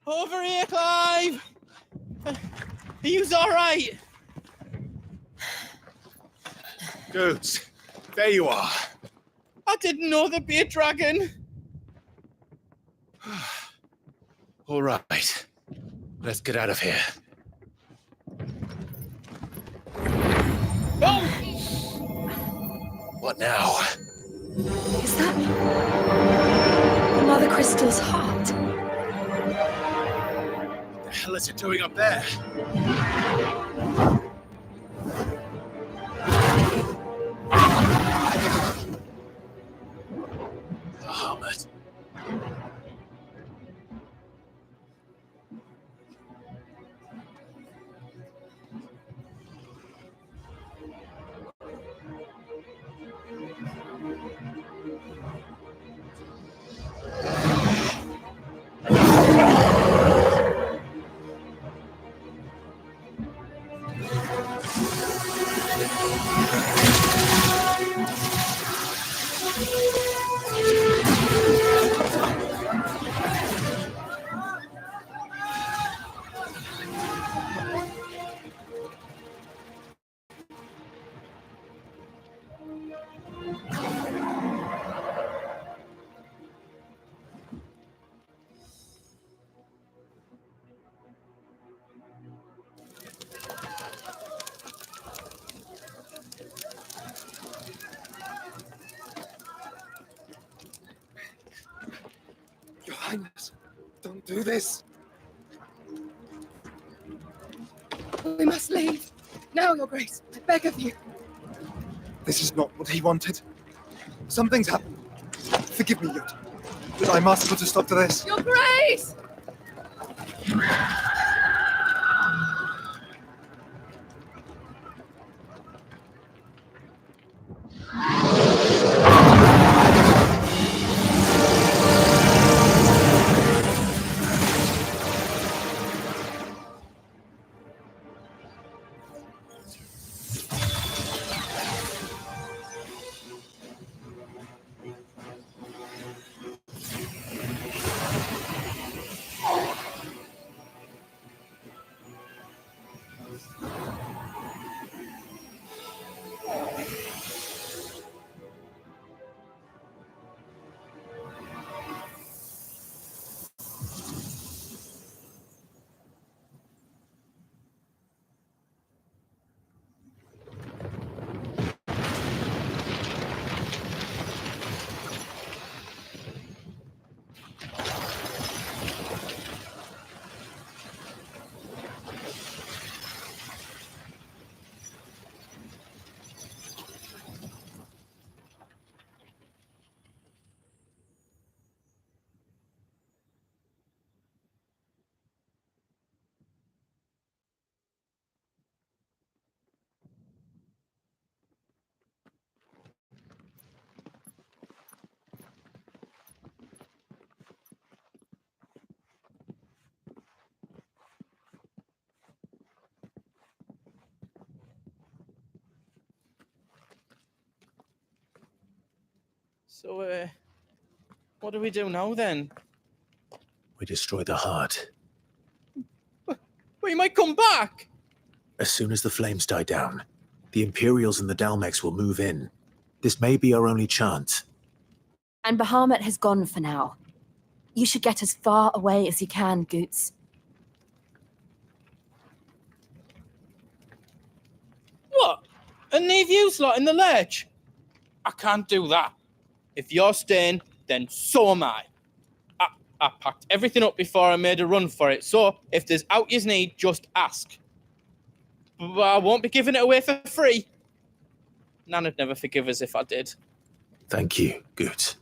Over here, Clive! Are you alright? Goods, there you are. I didn't know there'd be a dragon. All right. Let's get out of here. Oh! What now? Is that Mother Crystal's heart? What the hell is it doing up there? The hermit. Your Highness, don't do this. We must leave. Now, Your Grace, I beg of you. This is not what he wanted. Something's happened. Forgive me, Yod, but I must put a stop to this. Your Grace! So, what do we do now then? We destroy the heart. Well, you might come back. As soon as the flames die down, the Imperials and the Dalmex will move in. This may be our only chance. And Bahamut has gone for now. You should get as far away as you can, Goots. What? And leave you lot in the lurch? I can't do that. If you're staying, then so am I. I packed everything up before I made a run for it, so if there's out you need, just ask. But I won't be giving it away for free. Nana'd never forgive us if I did. Thank you, Goots.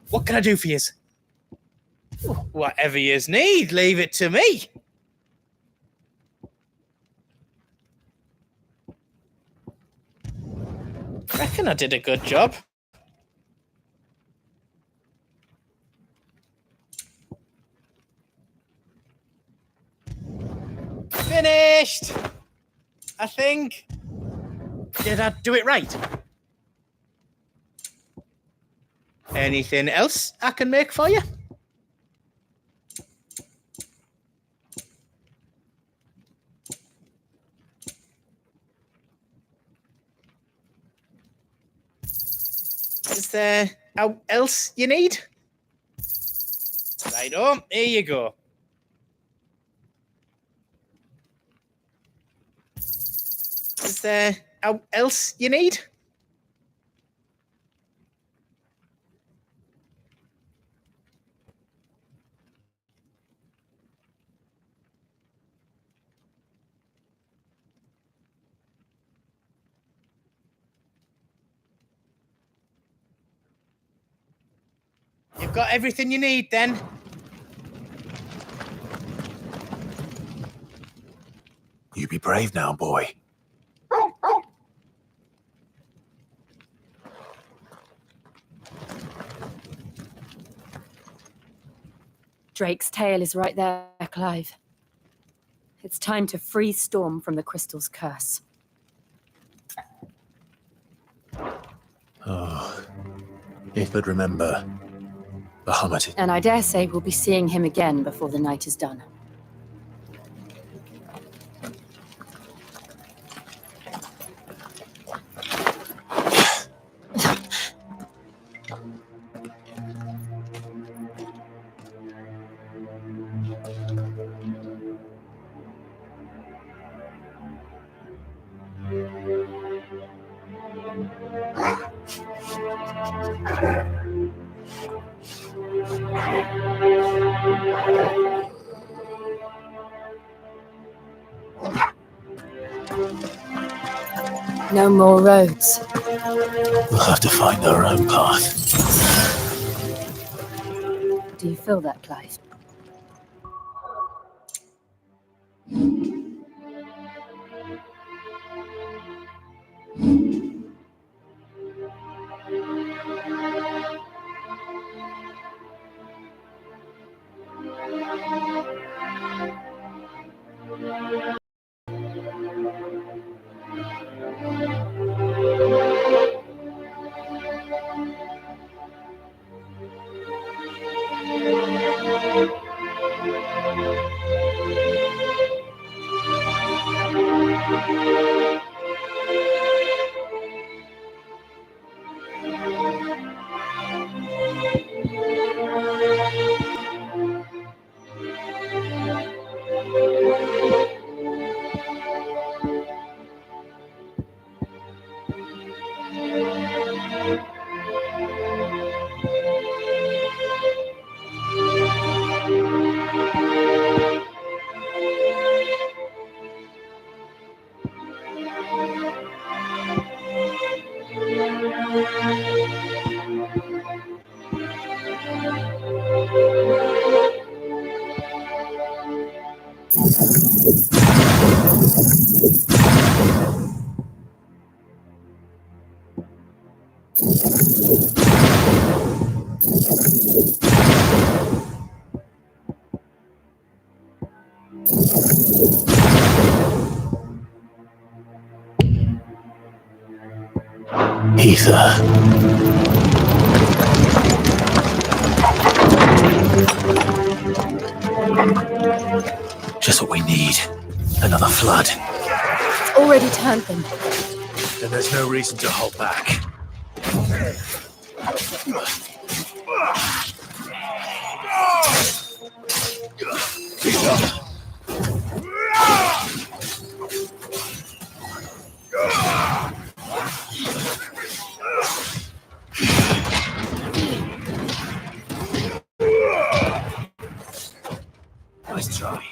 What can I do for yous? Whatever yous need, leave it to me. Reckon I did a good job. Finished! I think. Did I do it right? Anything else I can make for you? Is there out else you need? Right on, here you go. Is there out else you need? You've got everything you need then. You be brave now, boy. Drake's tail is right there, Clive. It's time to free Storm from the Crystal's curse. Oh, if I'd remember. Bahamut. And I dare say we'll be seeing him again before the night is done. No more roads. We'll have to find our own path. Do you feel that, Clive? Ether. Just what we need. Another flood. It's already turned them. Then there's no reason to hold back. Nice try.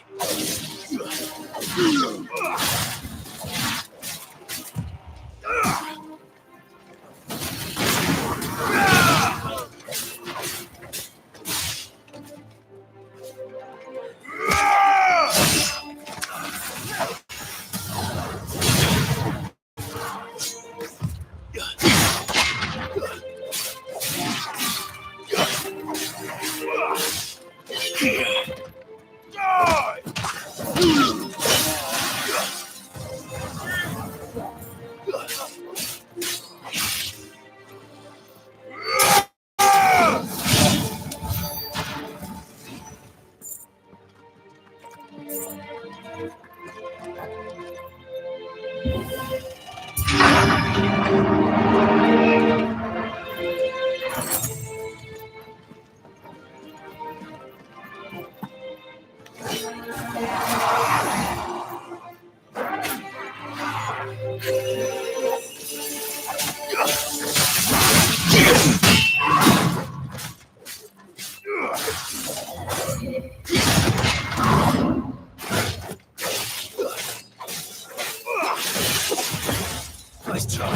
Nice try.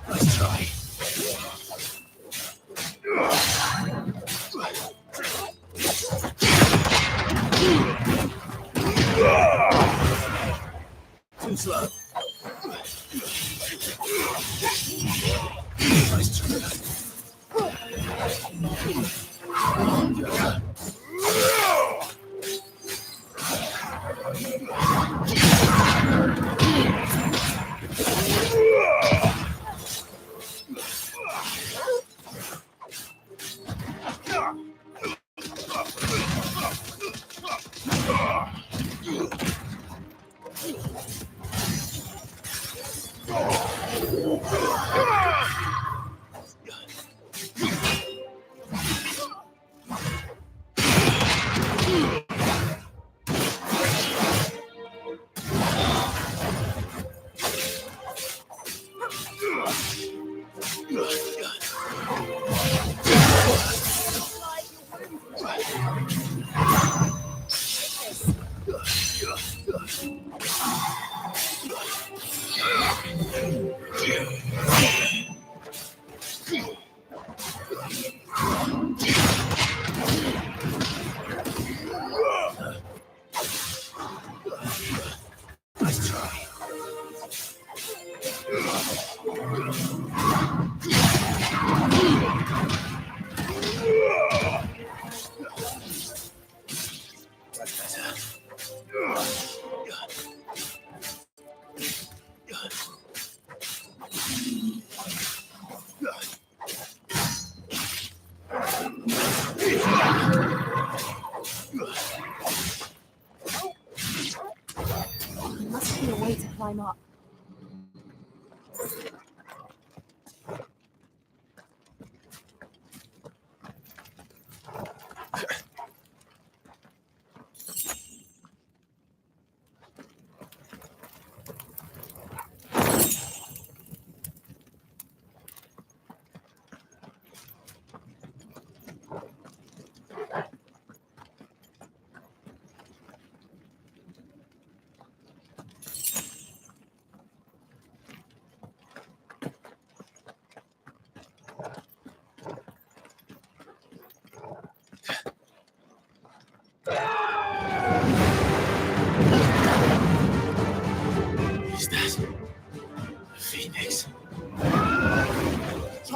Nice try. Too slow. Nice try. Nice try. That's better. There must be a way to climb up.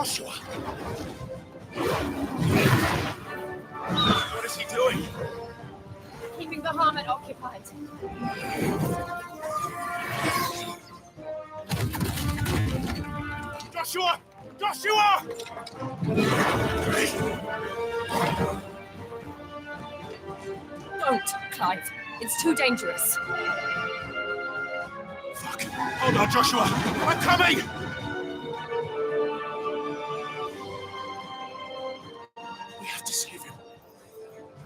Joshua! What is he doing? Keeping Bahamut occupied. Joshua! Joshua! Don't, Clive. It's too dangerous. Fuck. Hold on, Joshua! I'm coming! We have to save him.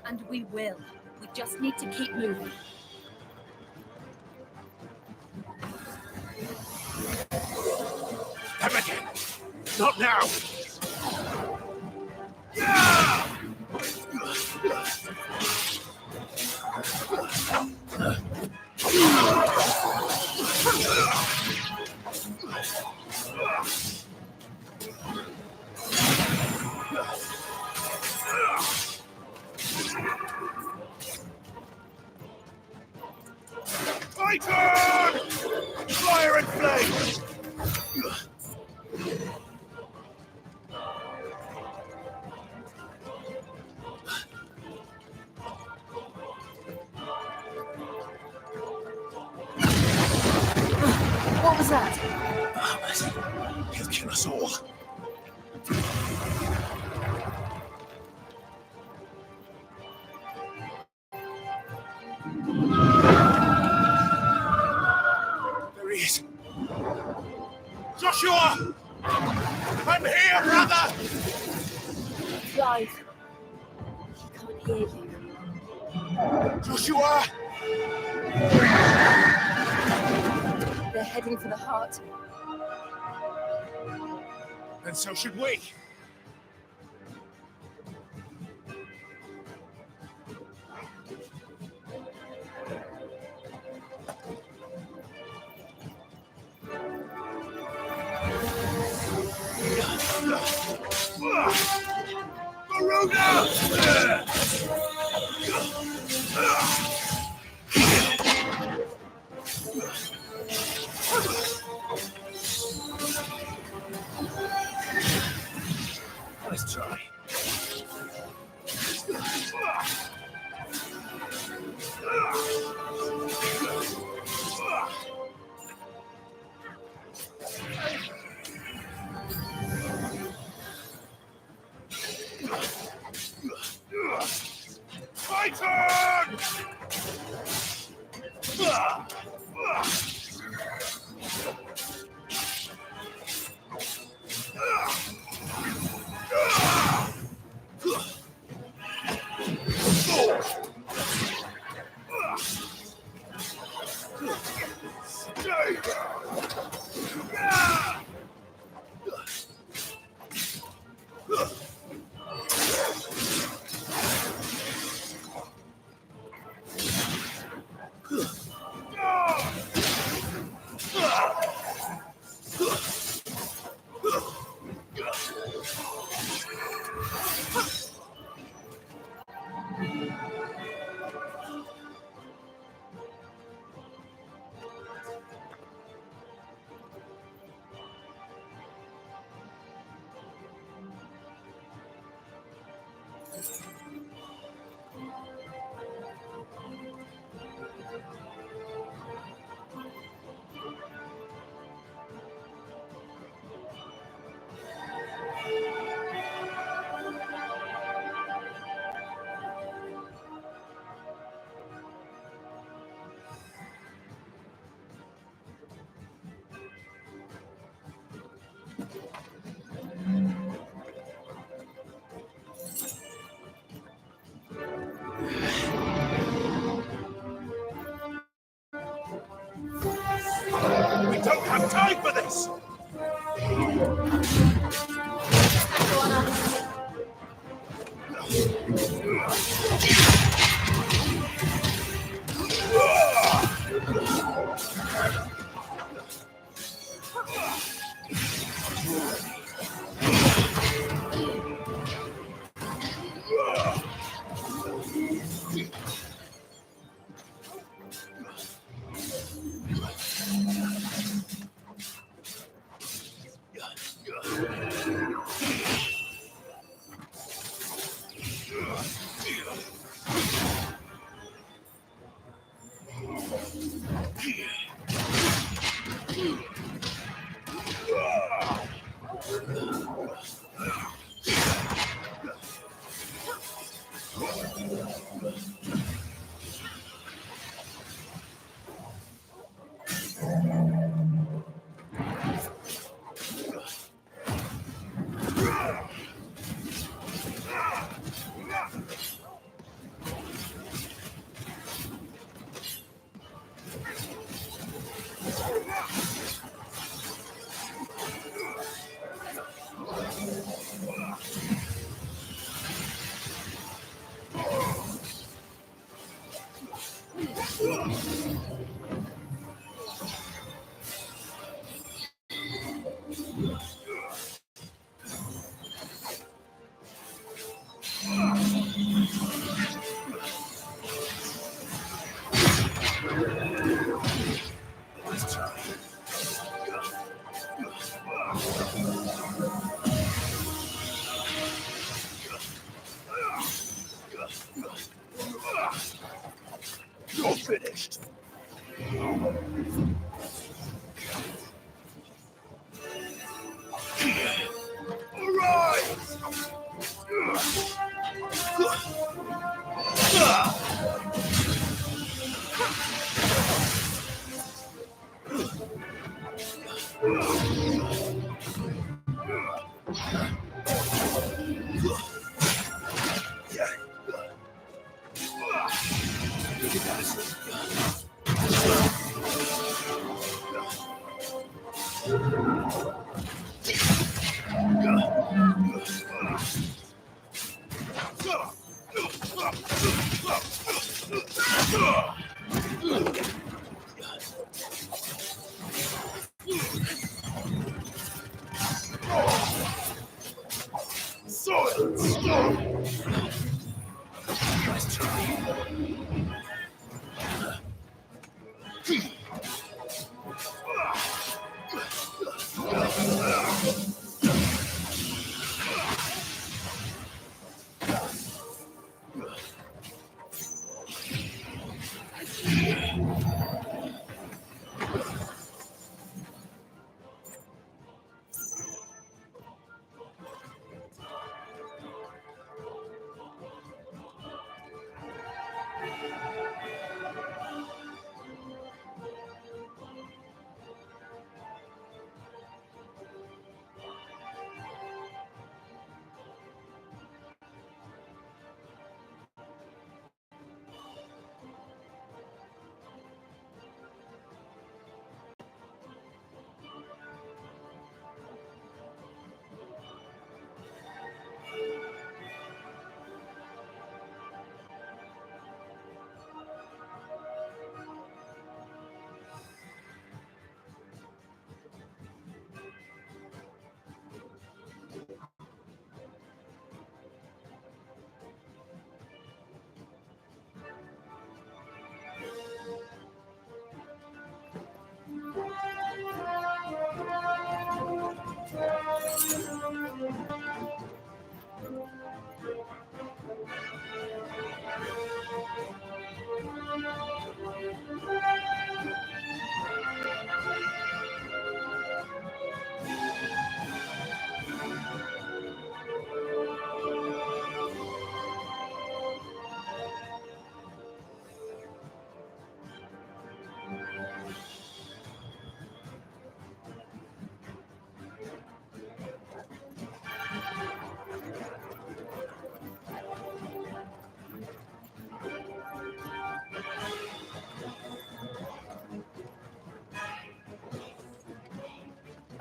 And we will. We just need to keep moving. Them again! Not now! Yeah! Titan! Fire and flame! What was that? He'll kill us all. There he is. Joshua! I'm here, brother! Clive. He can't hear you. Joshua! They're heading for the heart. And so should we. Let's try. Titan! We don't have time for this! You're finished. All right.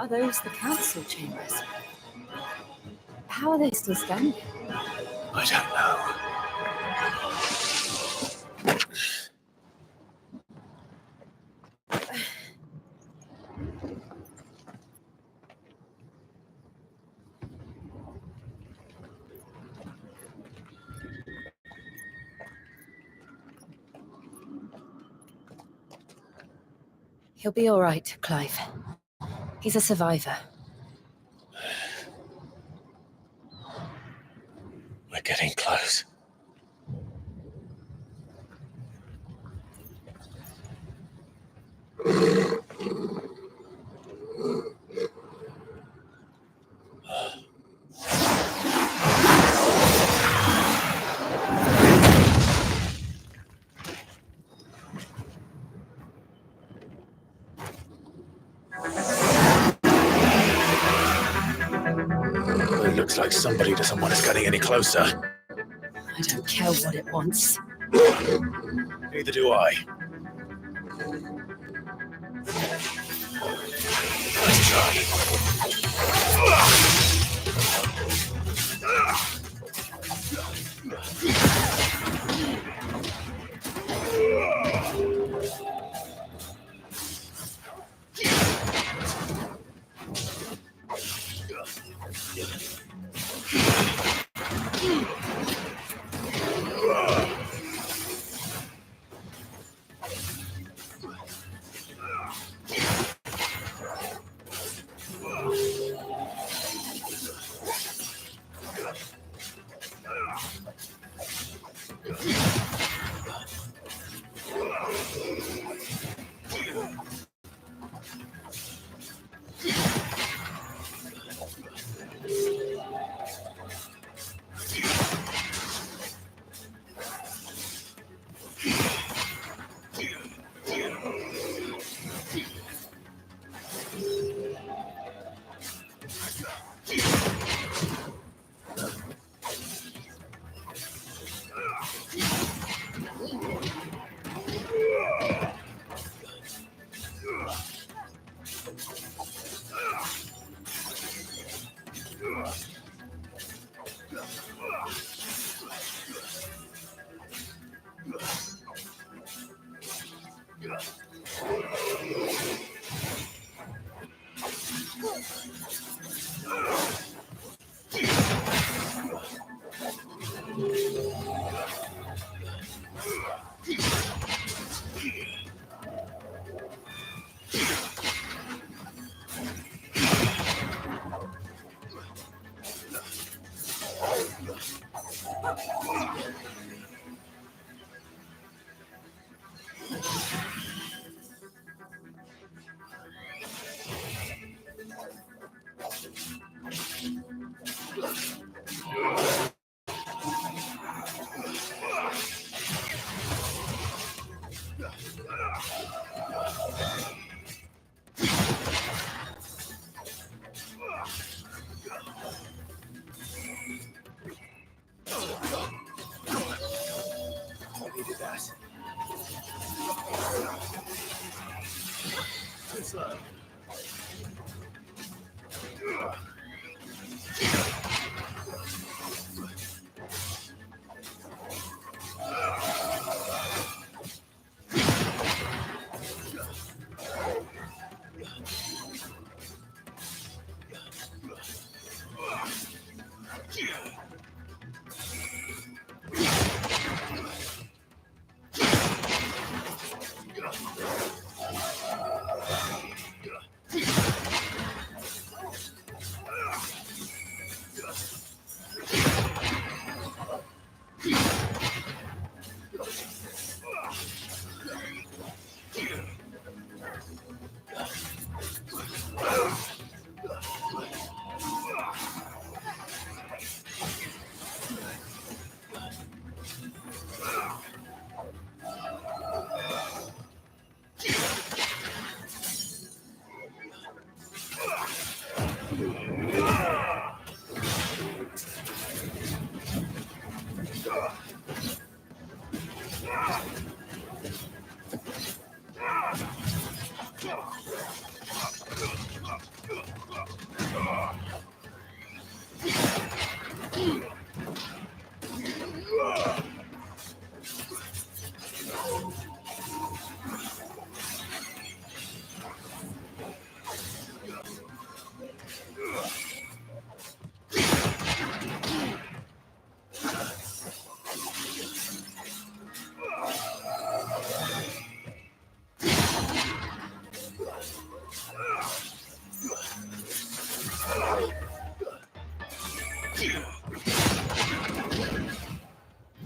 Are those the council chambers? How are they still standing? I don't know. He'll be all right, Clive. He's a survivor. We're getting close. Looks like somebody doesn't want us getting any closer. I don't care what it wants. Neither do I.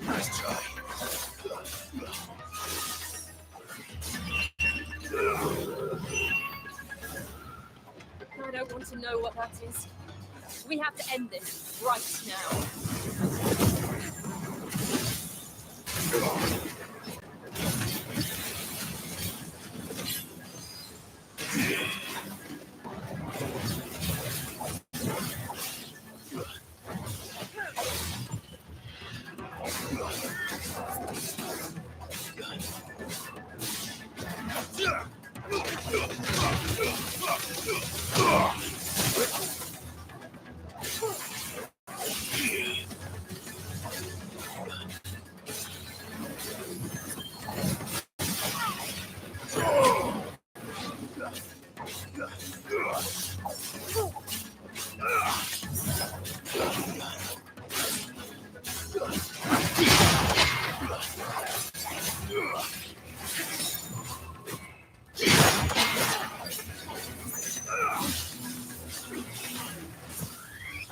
Nice try. I don't want to know what that is. We have to end this right now.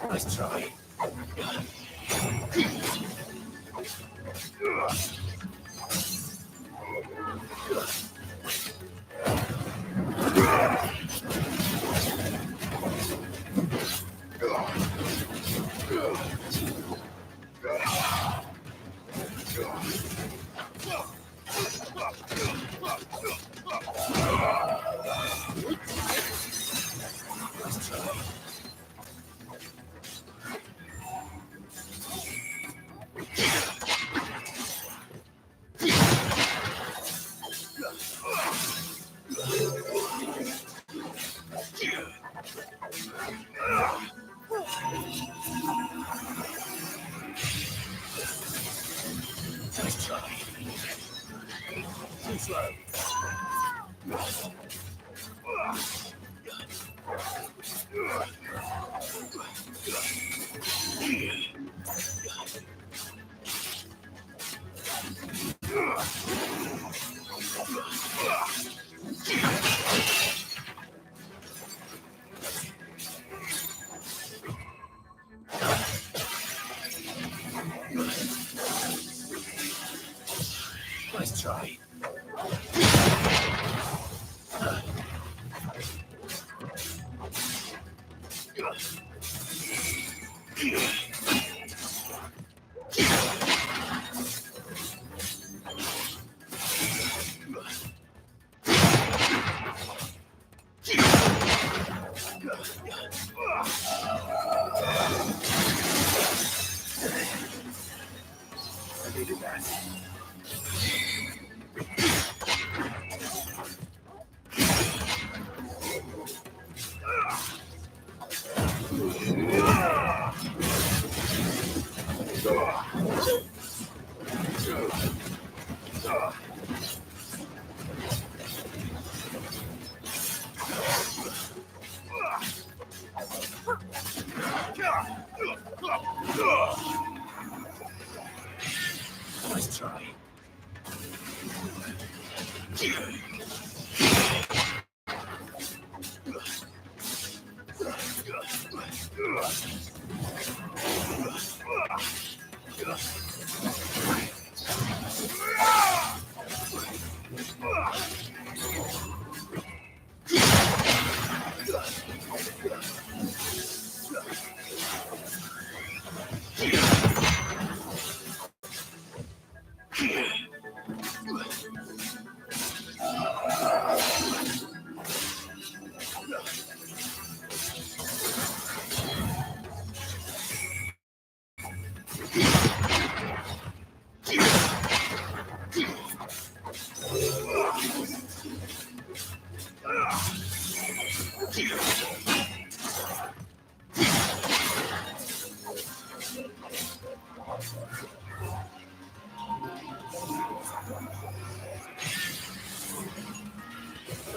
Nice try. Nice try. Too slow. Nice try. I needed that. Nice try.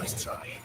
Nice try.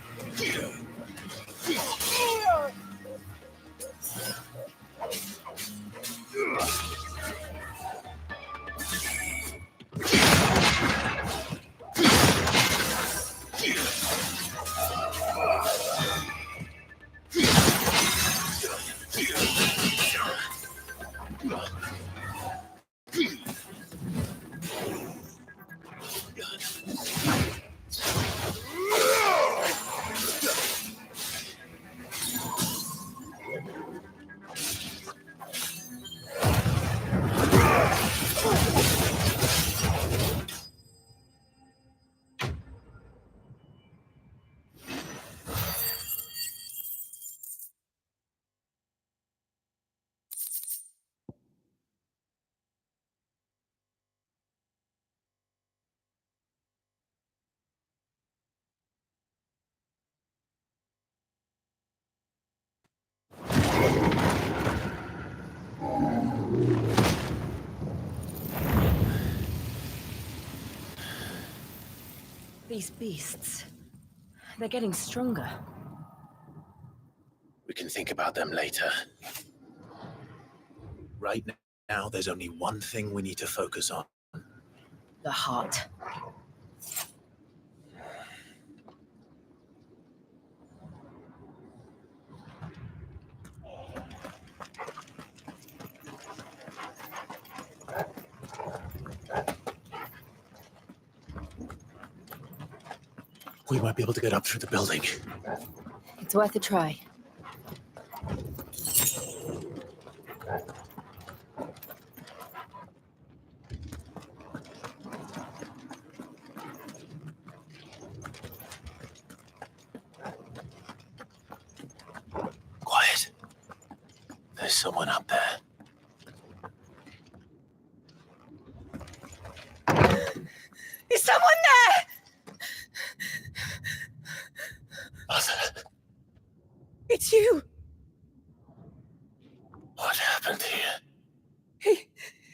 These beasts, they're getting stronger. We can think about them later. Right Now there's only one thing we need to focus on. The heart. We might be able to get up through the building. It's worth a try. Quiet. There's someone up there. Is someone there? Mother, It's you. what happened here?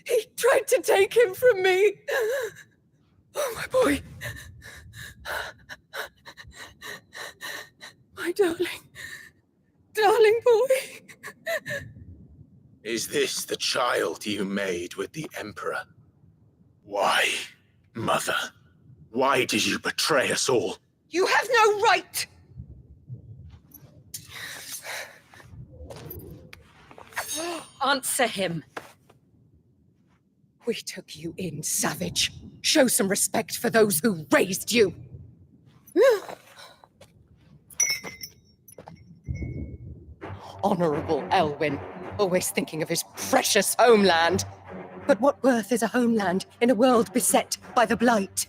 He tried to take him from me. Oh, my boy. My darling boy. Is this the child you made with the Emperor? Why, Mother? Why did you betray us all? You have no right. Answer him. We took you in, savage. Show some respect for those who raised you. Honorable Elwyn, always thinking of his precious homeland. But what worth is a homeland in a world beset by the Blight?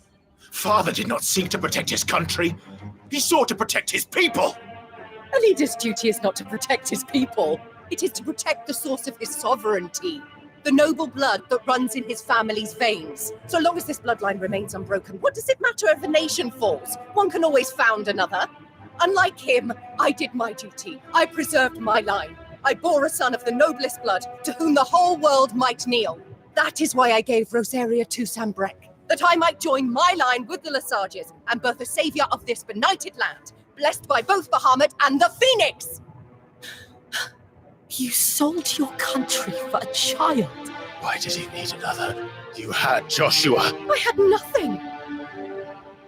Father did not seek to protect his country. He sought to protect his people. A leader's duty is not to protect his people. It is to protect the source of his sovereignty. The noble blood that runs in his family's veins. So long as this bloodline remains unbroken, what does it matter if a nation falls? One can always found another. Unlike him, I did my duty. I preserved my line. I bore a son of the noblest blood, to whom the whole world might kneel. That is why I gave Rosaria to Sanbreque, that I might join my line with the Lesages and birth a savior of this benighted land, blessed by both Bahamut and the Phoenix! You sold your country for a child. Why did he need another? You had Joshua. I had nothing.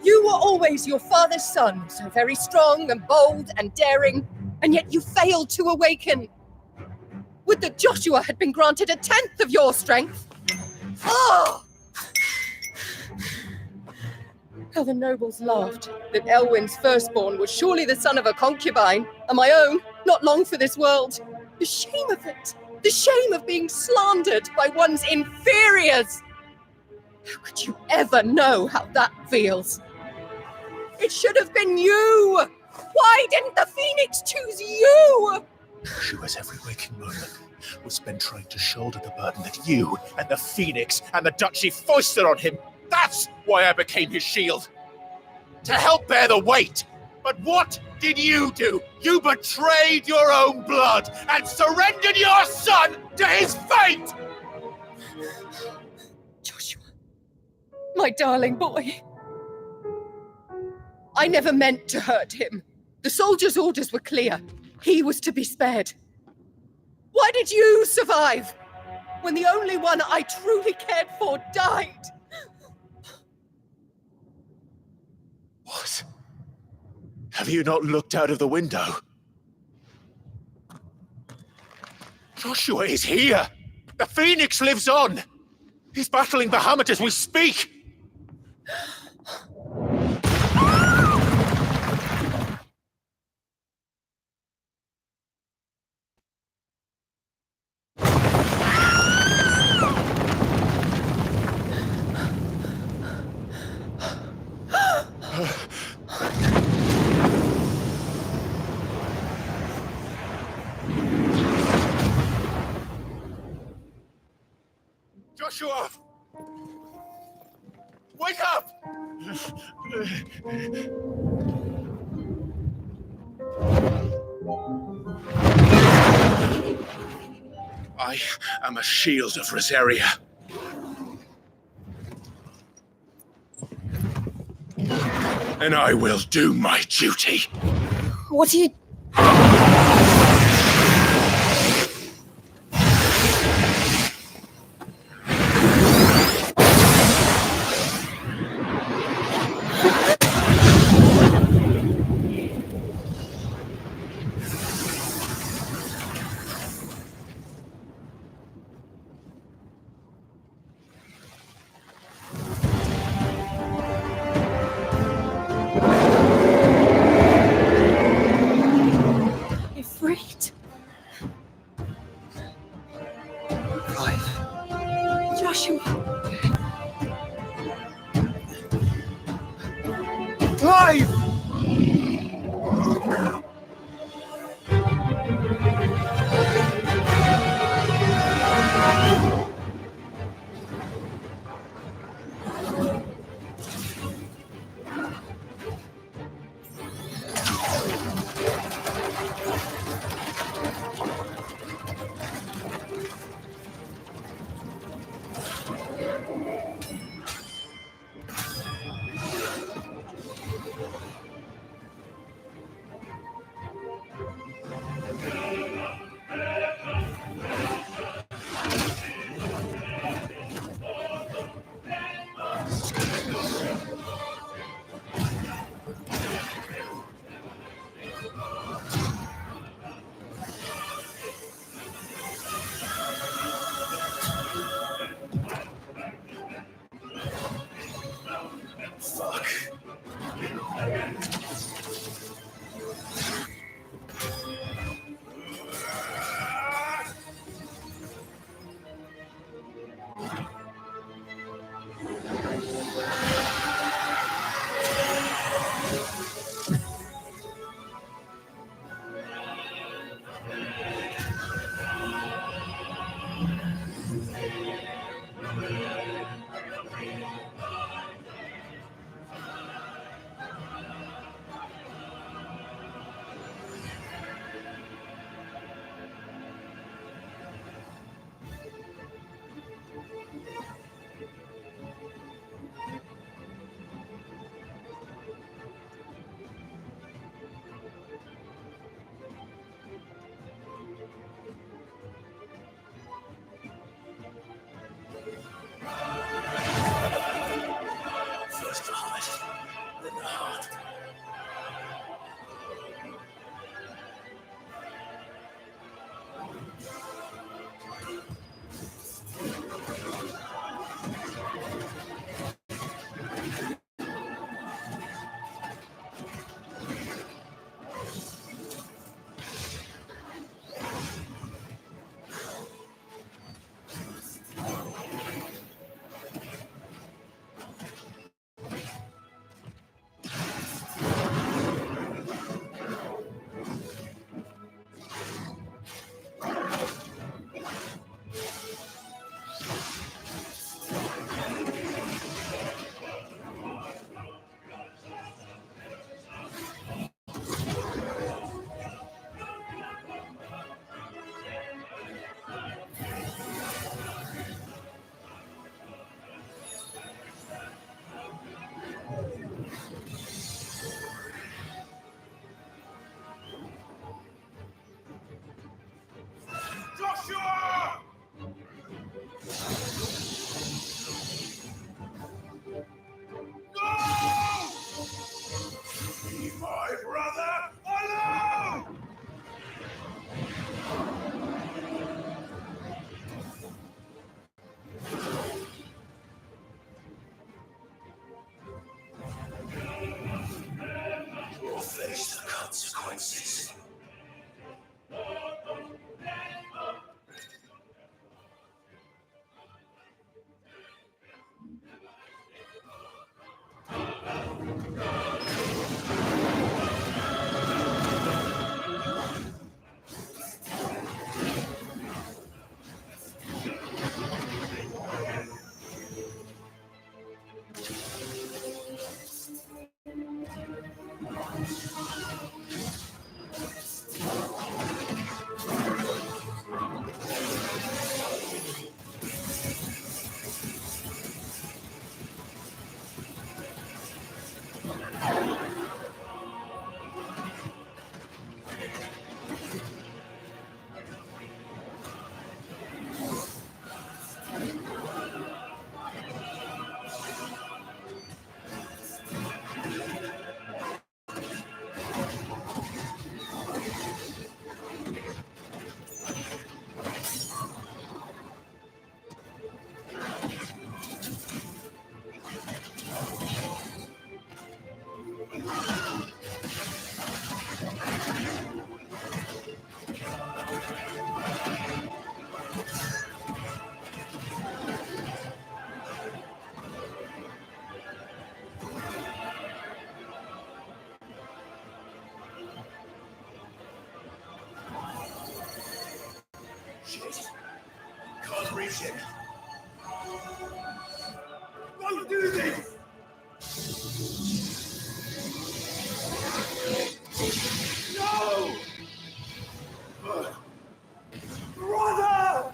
You were always your father's son, so very strong and bold and daring, and yet you failed to awaken. Would that Joshua had been granted 1/10 of your strength. Oh! How the nobles laughed that Elwyn's firstborn was surely the son of a concubine, and my own, not long for this world. The shame of it! The shame of being slandered by one's inferiors! How could you ever know how that feels? It should have been you! Why didn't the Phoenix choose you? Joshua's every waking moment was spent trying to shoulder the burden that you and the Phoenix and the Duchy foisted on him. That's why I became his shield. To help bear the weight. But what did you do? You betrayed your own blood and surrendered your son to his fate! Joshua, my darling boy. I never meant to hurt him. The soldiers' orders were clear. He was to be spared. Why did you survive when the only one I truly cared for died? What? Have you not looked out of the window? Joshua is here! The Phoenix lives on! He's battling Bahamut as we speak! Joshua! Wake up! I am a shield of Rosaria. And I will do my duty. What are you... Joshua! Clive! First the heart, then the heart. Joshua! No! Leave my brother alone! You'll face the consequences. mission! Don't do this! No! Brother!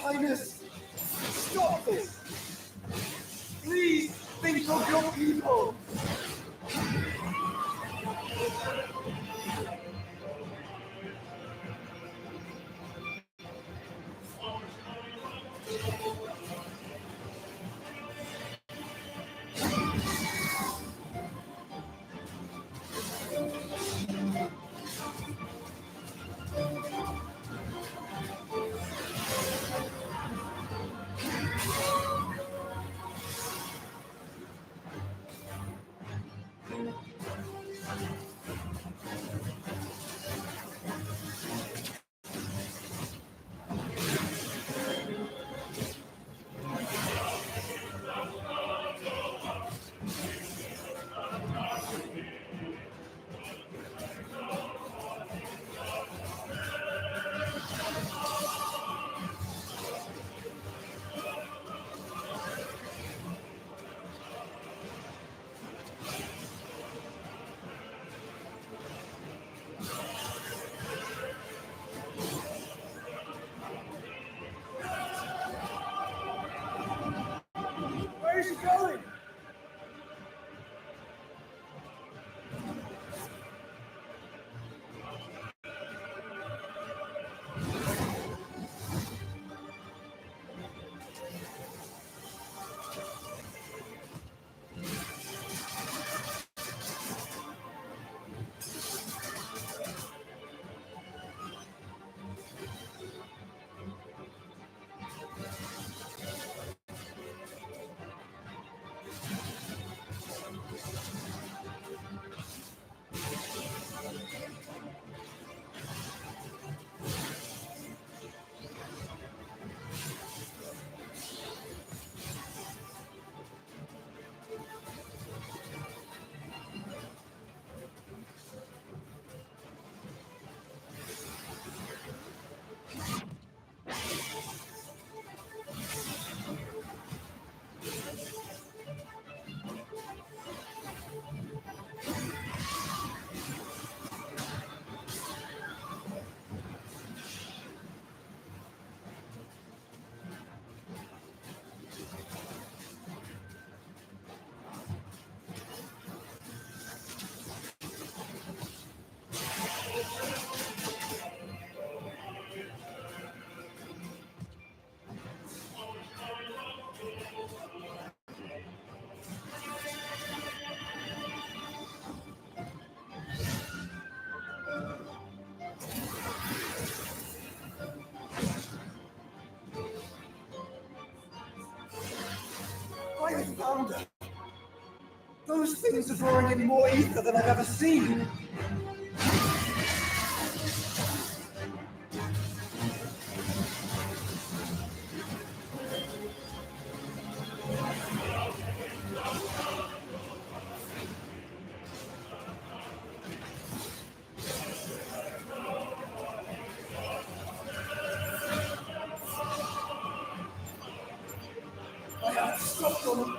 Highness, stop this! Please think of your people! Where is he going? I have found her. Those things are drawing in more ether than I've ever seen. I have to stop them.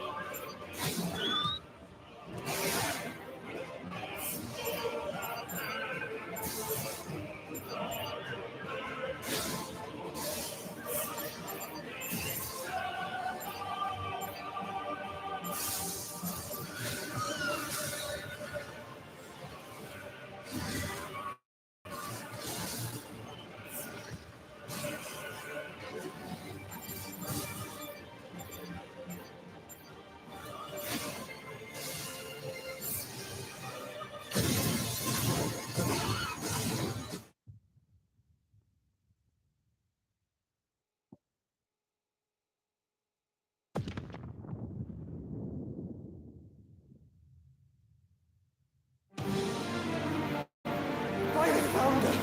I have found her.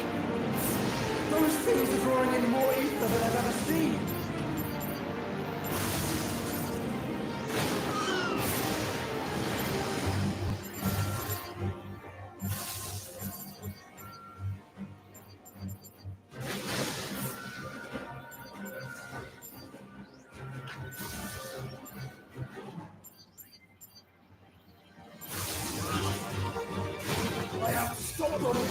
Those things are drawing in more ether than I've ever seen. I have to stop them.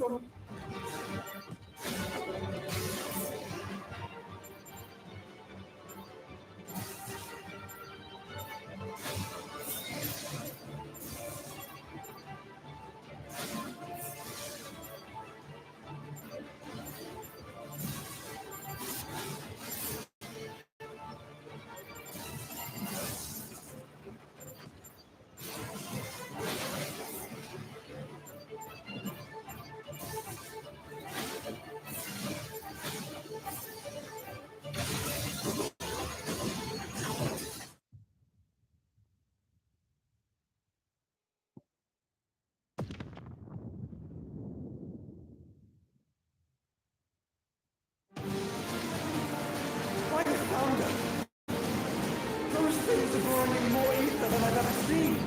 By the founder! Those things are drawing in more ether than I've ever seen!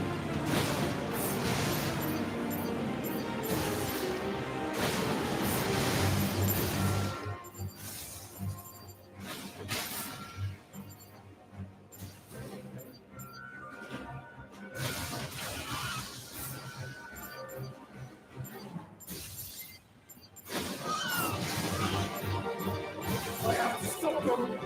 I have to stop them!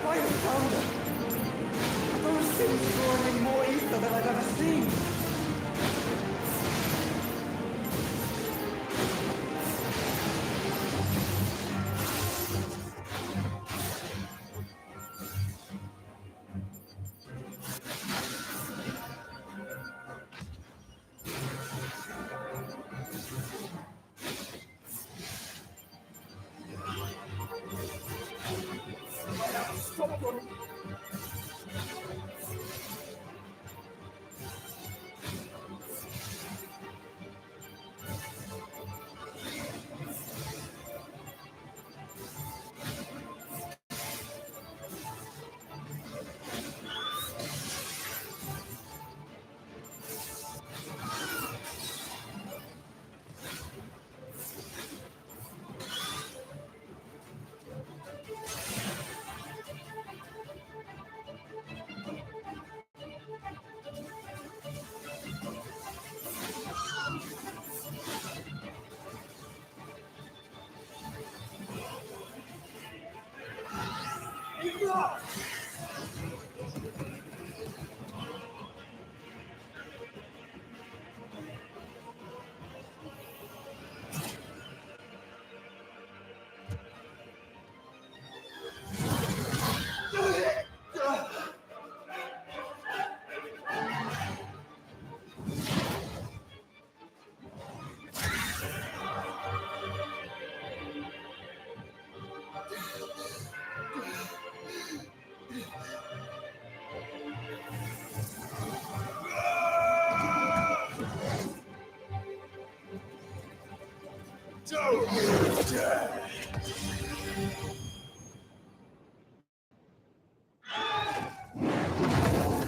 By the founder! Those things are drawing in more ether than I've ever seen! I have to stop them!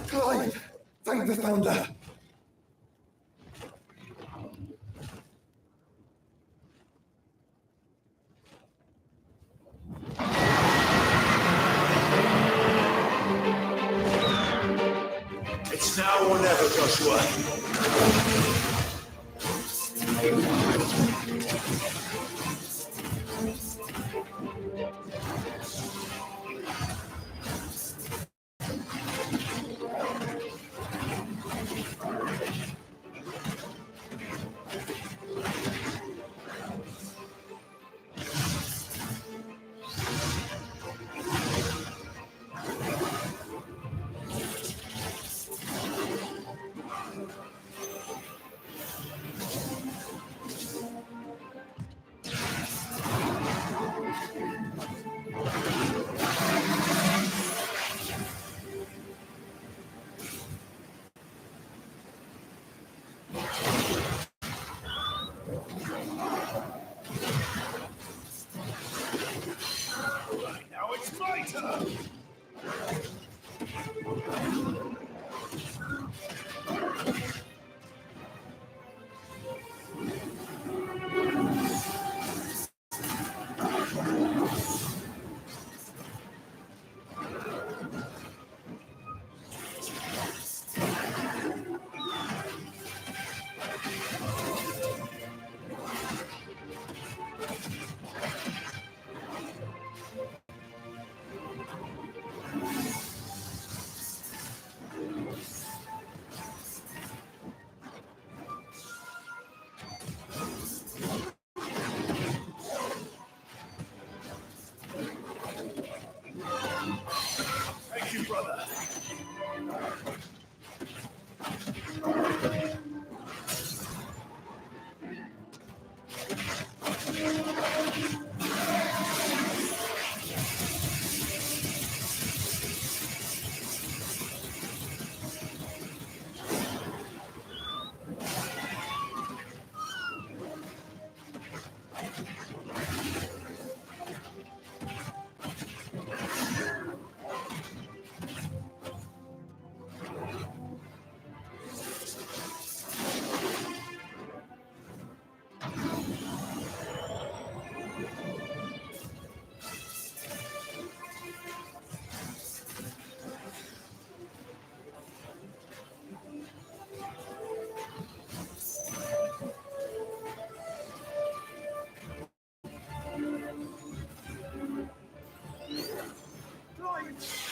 Clive! Thank the founder! It's now or never, Joshua. Thank you, brother.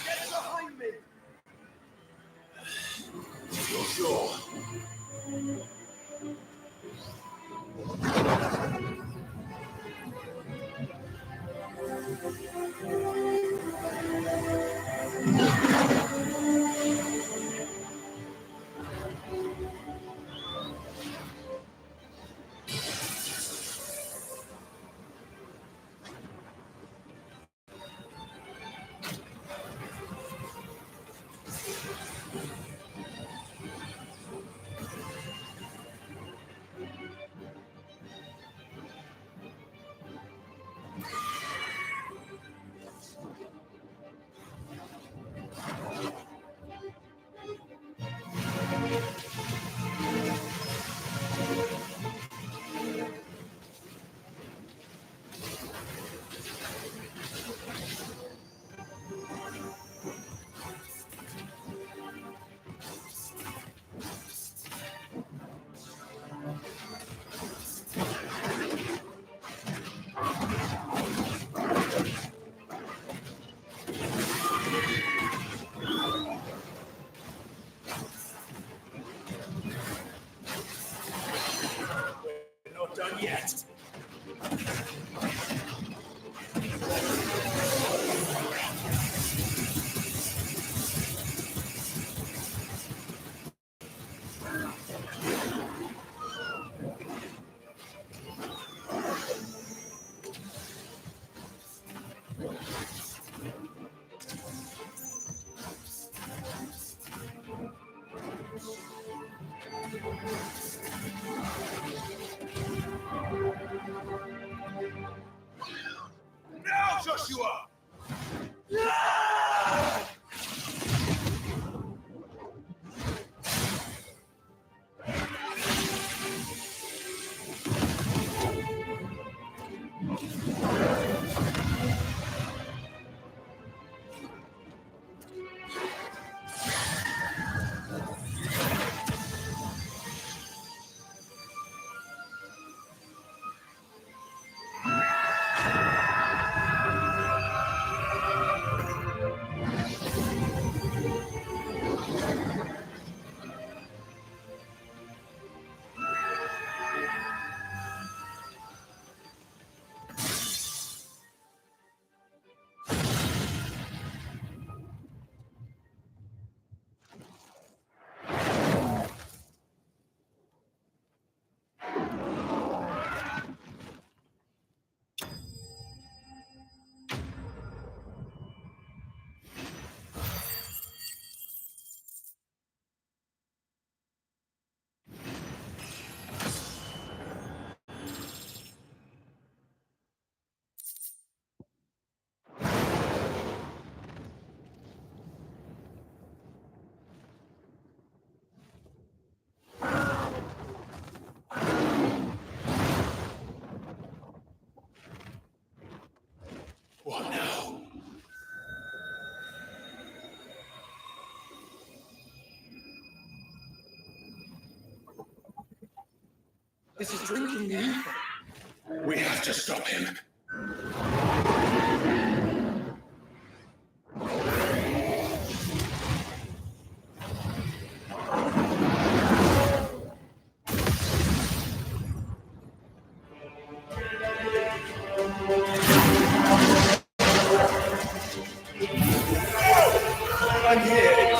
Get behind me! You're sure? Not done yet. Now, Joshua! What now? This is drinking you. We have to stop him. I'm here.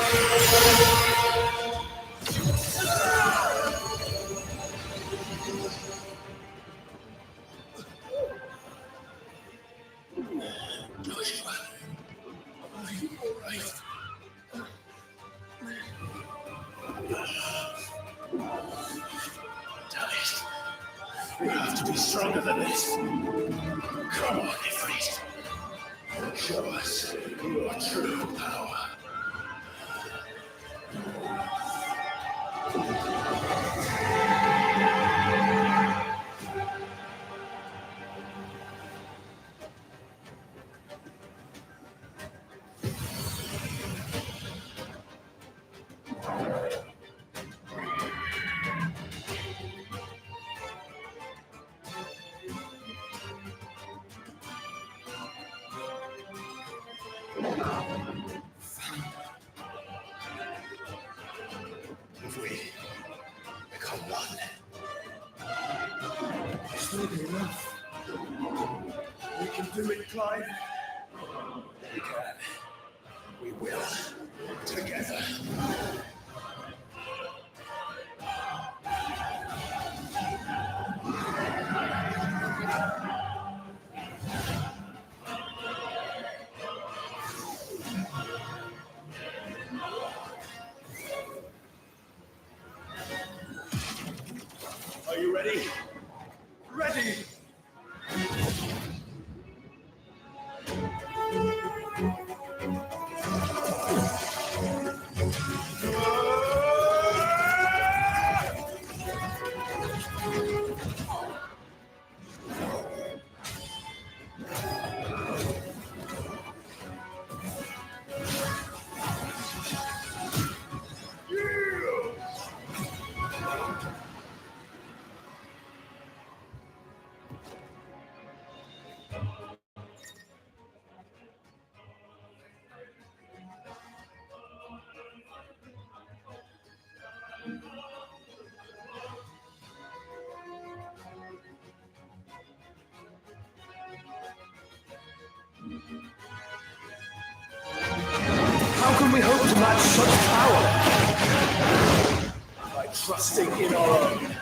Joshua, are you all right? Dallas, you have to be stronger than this. Come on, Ifrit. Show us your true power. If we become one, This may be enough. We can do it, Clive. we can. We will. Together. Are you ready? Ready! How can we hope to match such power? By trusting in our own.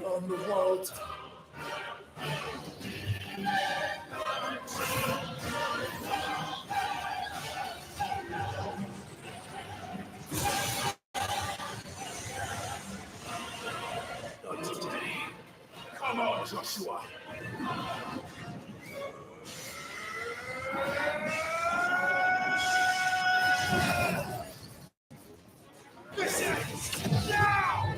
On the world. Not today. Come on, Joshua. This is now!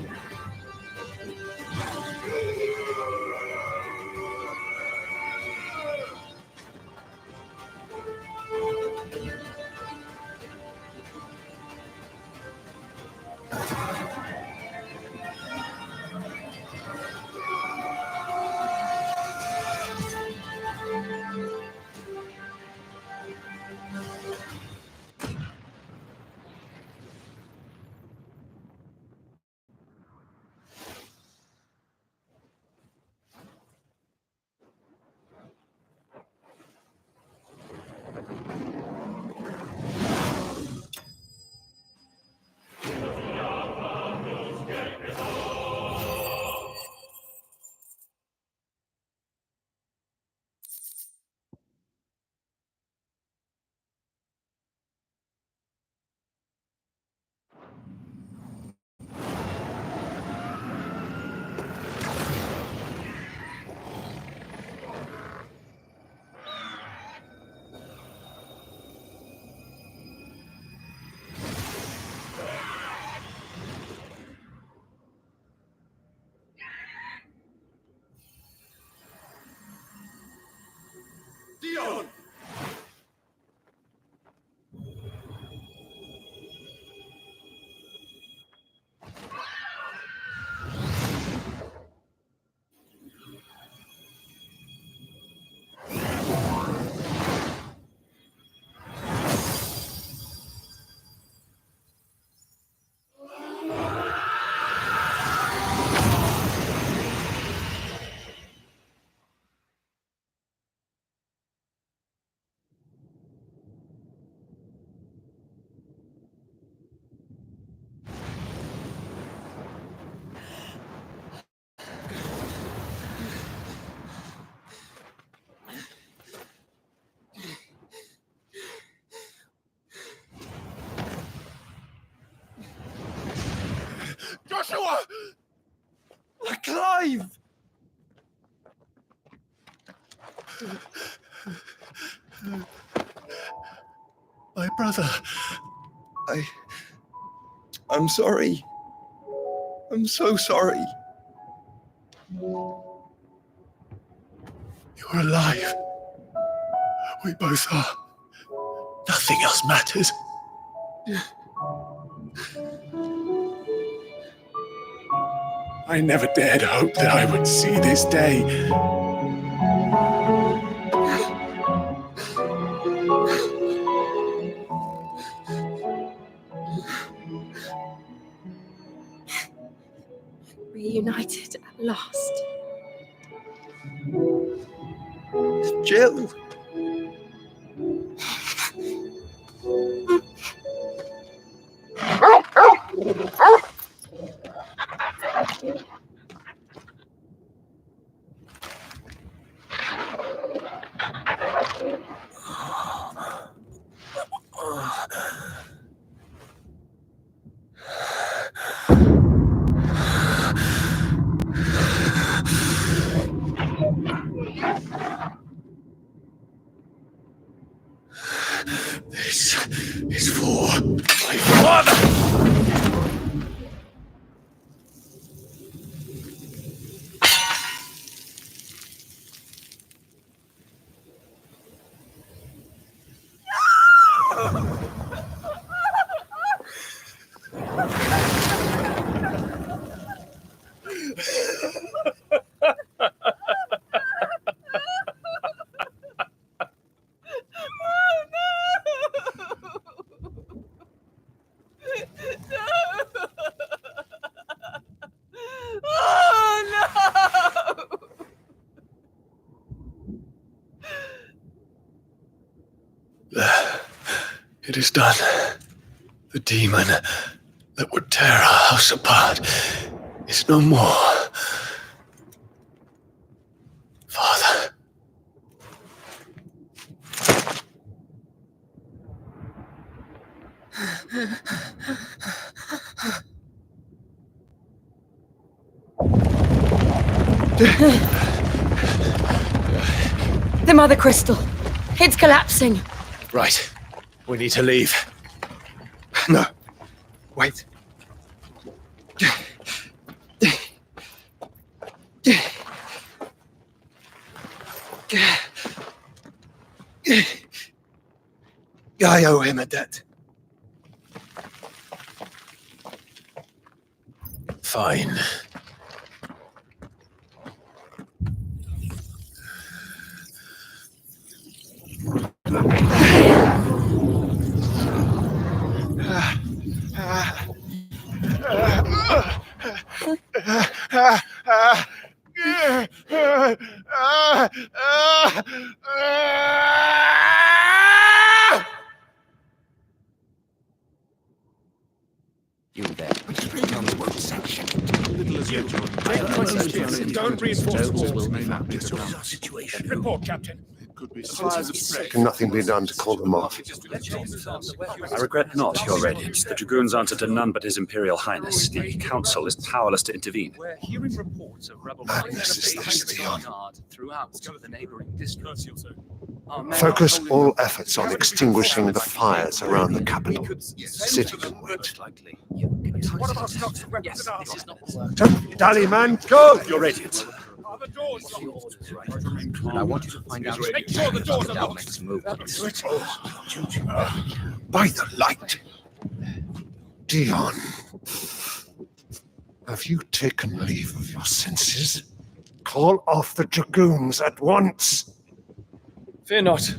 Joshua! Clive! My brother. I'm sorry. I'm so sorry. You're alive. We both are. Nothing else matters. I never dared hope that I would see this day. Reunited at last. Jill. This is for my father! It is done. The demon that would tear our house apart is no more. Father. The Mother Crystal. It's collapsing. Right. We need to leave. No. Wait. I owe him a debt. Fine. You there. Little as yet, Jordan. Don't reinforce the walls. Situation. Report, Captain. Can nothing be done to call them off? I regret not, Your Radiance. The Dragoons answer to none but His Imperial Highness. The Council is powerless to intervene. We're hearing reports of rebel Madness is this, Dion. throughout the neighboring districts. Focus all efforts on extinguishing the fires around the capital. Sit and wait. What about Scouts? Yes, this is not Don't dally, man. Go! Your Radiance. Are the doors And I want you to find out Make sure the doors are our locked. next move. By the light. Dion, have you taken leave of your senses? Call off the Dragoons at once. Fear not.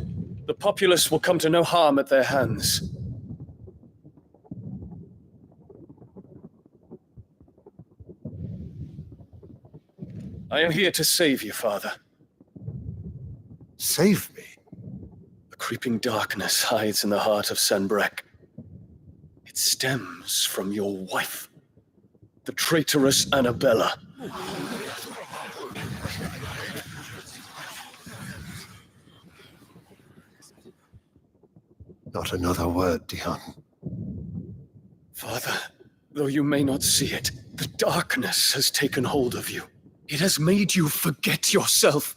The populace will come to no harm at their hands. I am here to save you, Father. Save me? The creeping darkness hides in the heart of Sanbreque. It stems from your wife, the traitorous Annabella. Not another word, Dion. Father, though you may not see it, The darkness has taken hold of you. It has made you forget yourself.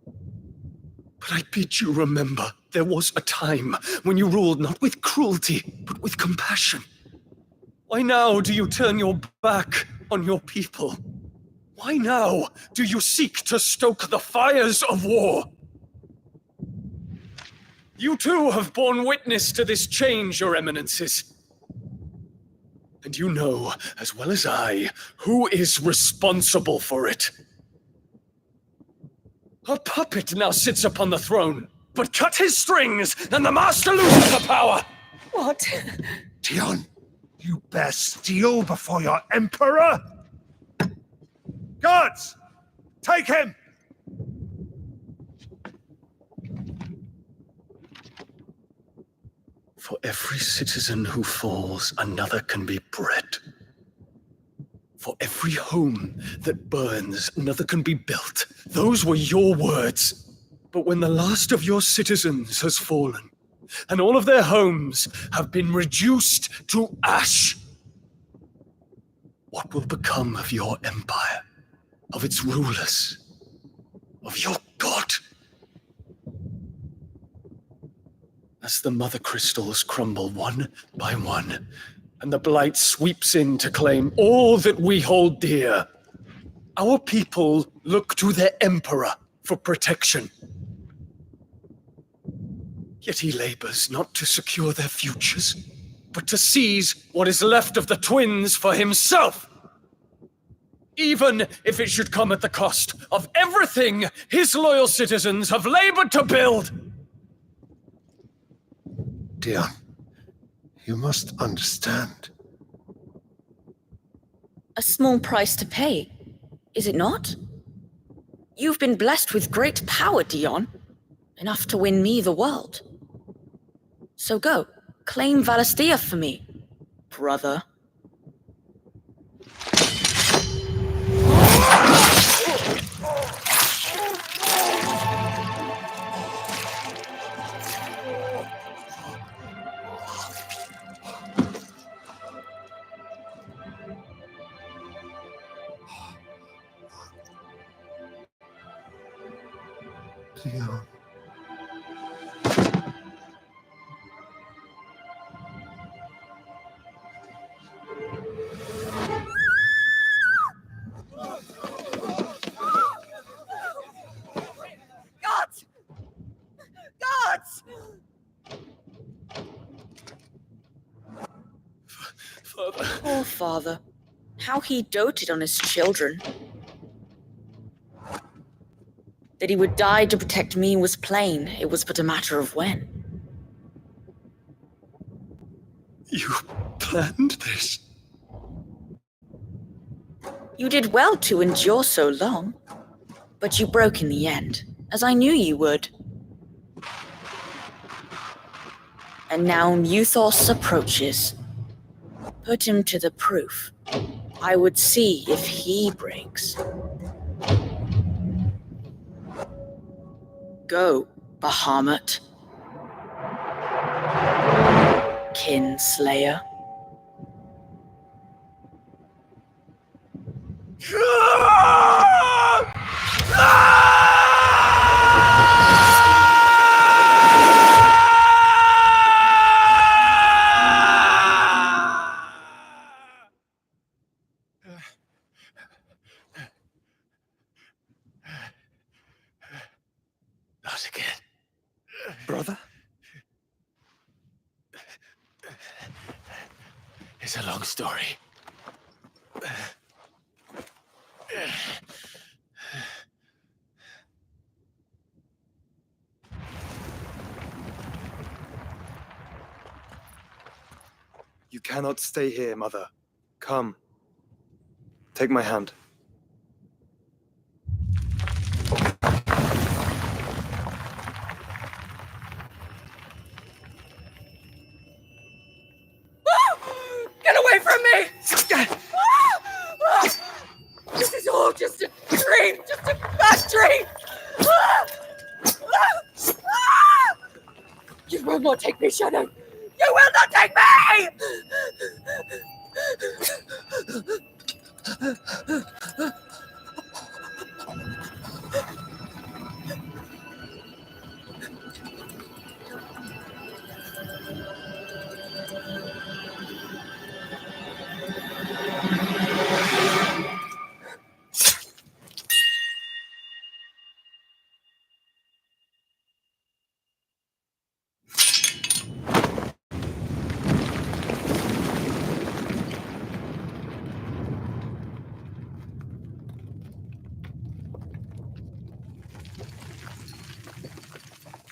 But I bid you remember, there was a time when you ruled not with cruelty, but with compassion. Why now do you turn your back on your people? Why now do you seek to stoke the fires of war? You too have borne witness to this change, your eminences. And you know, as well as I, who is responsible for it. A puppet now sits upon the throne, but cut his strings, and the master loses the power! What? Dion, you bear steel before your emperor? Guards! Take him! For every citizen who falls, another can be bred. For every home that burns, another can be built. Those were your words. But when the last of your citizens has fallen, and all of their homes have been reduced to ash, what will become of your empire, of its rulers, of your god? As the mother crystals crumble one by one, and the blight sweeps in to claim all that we hold dear, our people look to their emperor for protection. Yet he labors not to secure their futures, but to seize what is left of the twins for himself. Even if it should come at the cost of everything his loyal citizens have labored to build. Dion, you must understand. A small price to pay, is it not? You've been blessed with great power, Dion. Enough to win me the world. So go, claim Valisthea for me, brother. Dion. Gods! Gods! Father. Poor father. How he doted on his children. That he would die to protect me was plain. It was but a matter of when. You planned this? You did well to endure so long. But you broke in the end, as I knew you would. And now Muthos approaches. Put him to the proof. I would see if he breaks. Go, Bahamut. Kinslayer. Not again. Brother? It's a long story. You cannot stay here, Mother. Come. Take my hand. Get away from me! This is all just a dream, just a bad dream! You will not take me, Shadow! You will not take me!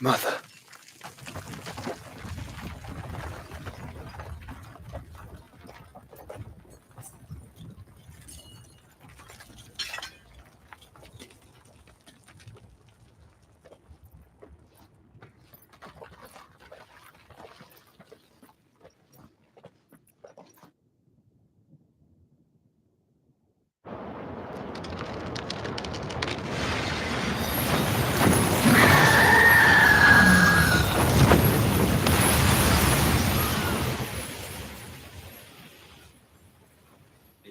Mother.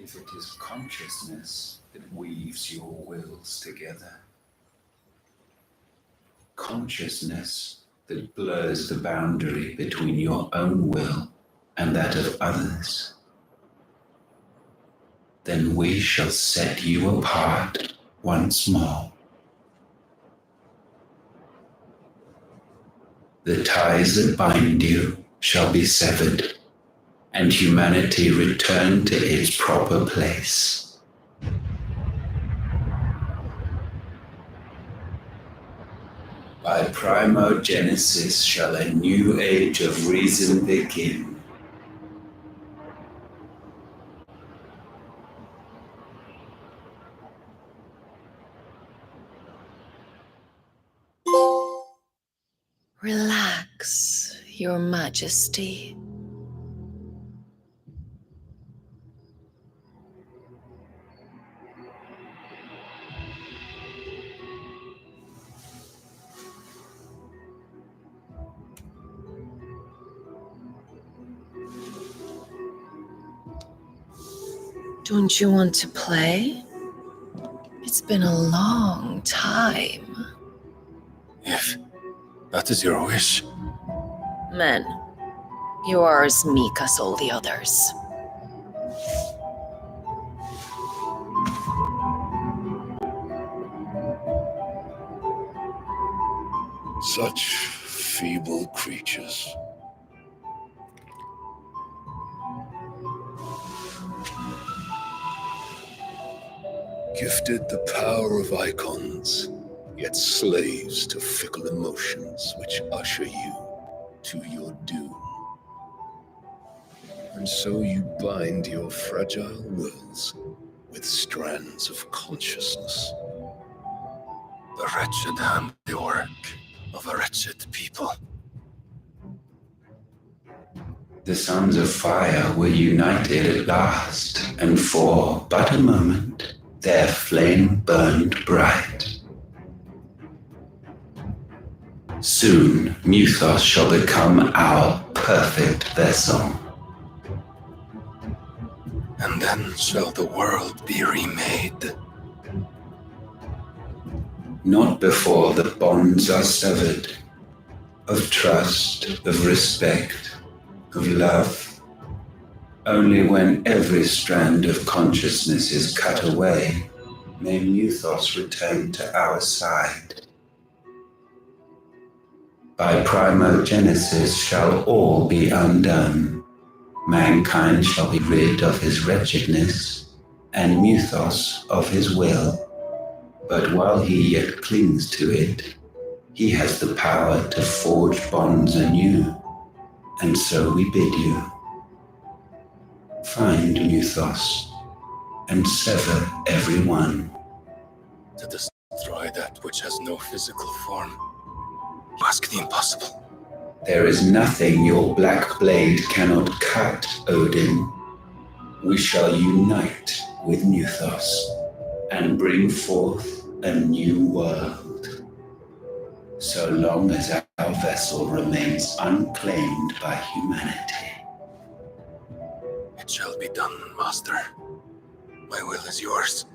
If it is consciousness that weaves your wills together, consciousness that blurs the boundary between your own will and that of others, then we shall set you apart once more. The ties that bind you shall be severed, and humanity return to its proper place. By primogenesis shall a new age of reason begin. Relax, Your Majesty. Don't you want to play? It's been a long time. If that is your wish. Men, you are as meek as all the others. Such feeble creatures. Gifted the power of icons, yet slaves to fickle emotions which usher you to your doom. And so you bind your fragile wills with strands of consciousness. The wretched handiwork of a wretched people. The sons of fire were united at last, and for but a moment their flame burned bright. Soon Muthos shall become our perfect vessel. And then shall the world be remade. Not before the bonds are severed, of trust, of respect, of love. Only when every strand of consciousness is cut away, may Muthos return to our side. By primogenesis shall all be undone. Mankind shall be rid of his wretchedness, and Muthos of his will. But while he yet clings to it, he has the power to forge bonds anew, and so we bid you. Find Muthos, and sever every one. To destroy that which has no physical form. You ask the impossible. There is nothing your black blade cannot cut, Odin. We shall unite with Muthos, and bring forth a new world. So long as our vessel remains unclaimed by humanity. It shall be done, Master. My will is yours.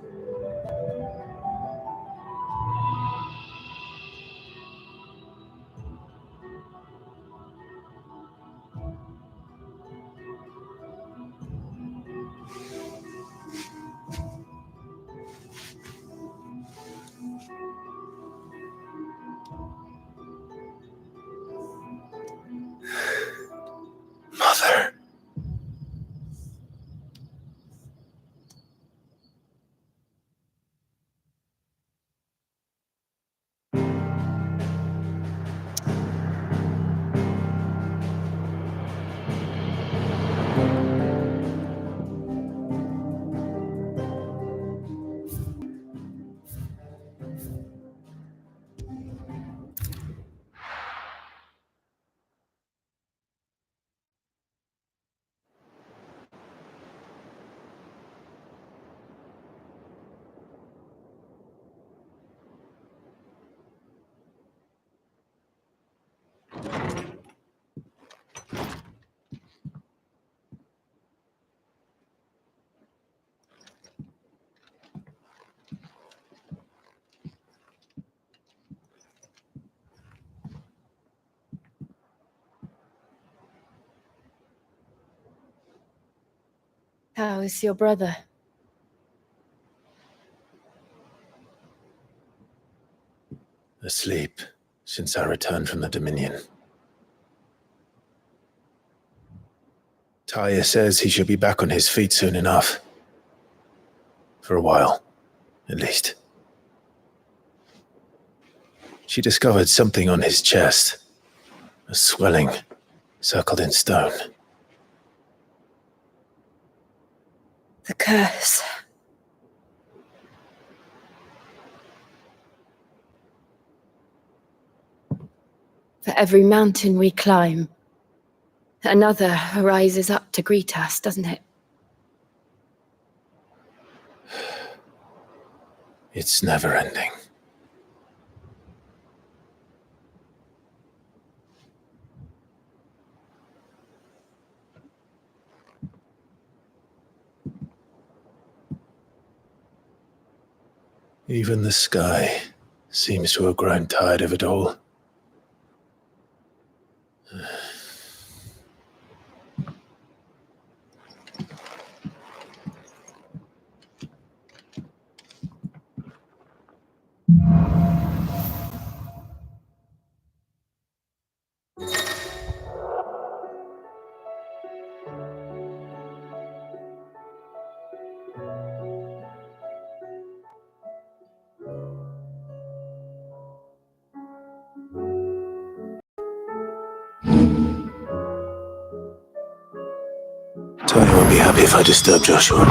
Mother. How is your brother? Asleep since I returned from the Dominion. Taya says he should be back on his feet soon enough. For a while, at least. She discovered something on his chest. A swelling, circled in stone. The curse. For every mountain we climb, another rises up to greet us, doesn't it? It's never ending. Even the sky seems to have grown tired of it all. Tony won't be happy if I disturb Joshua.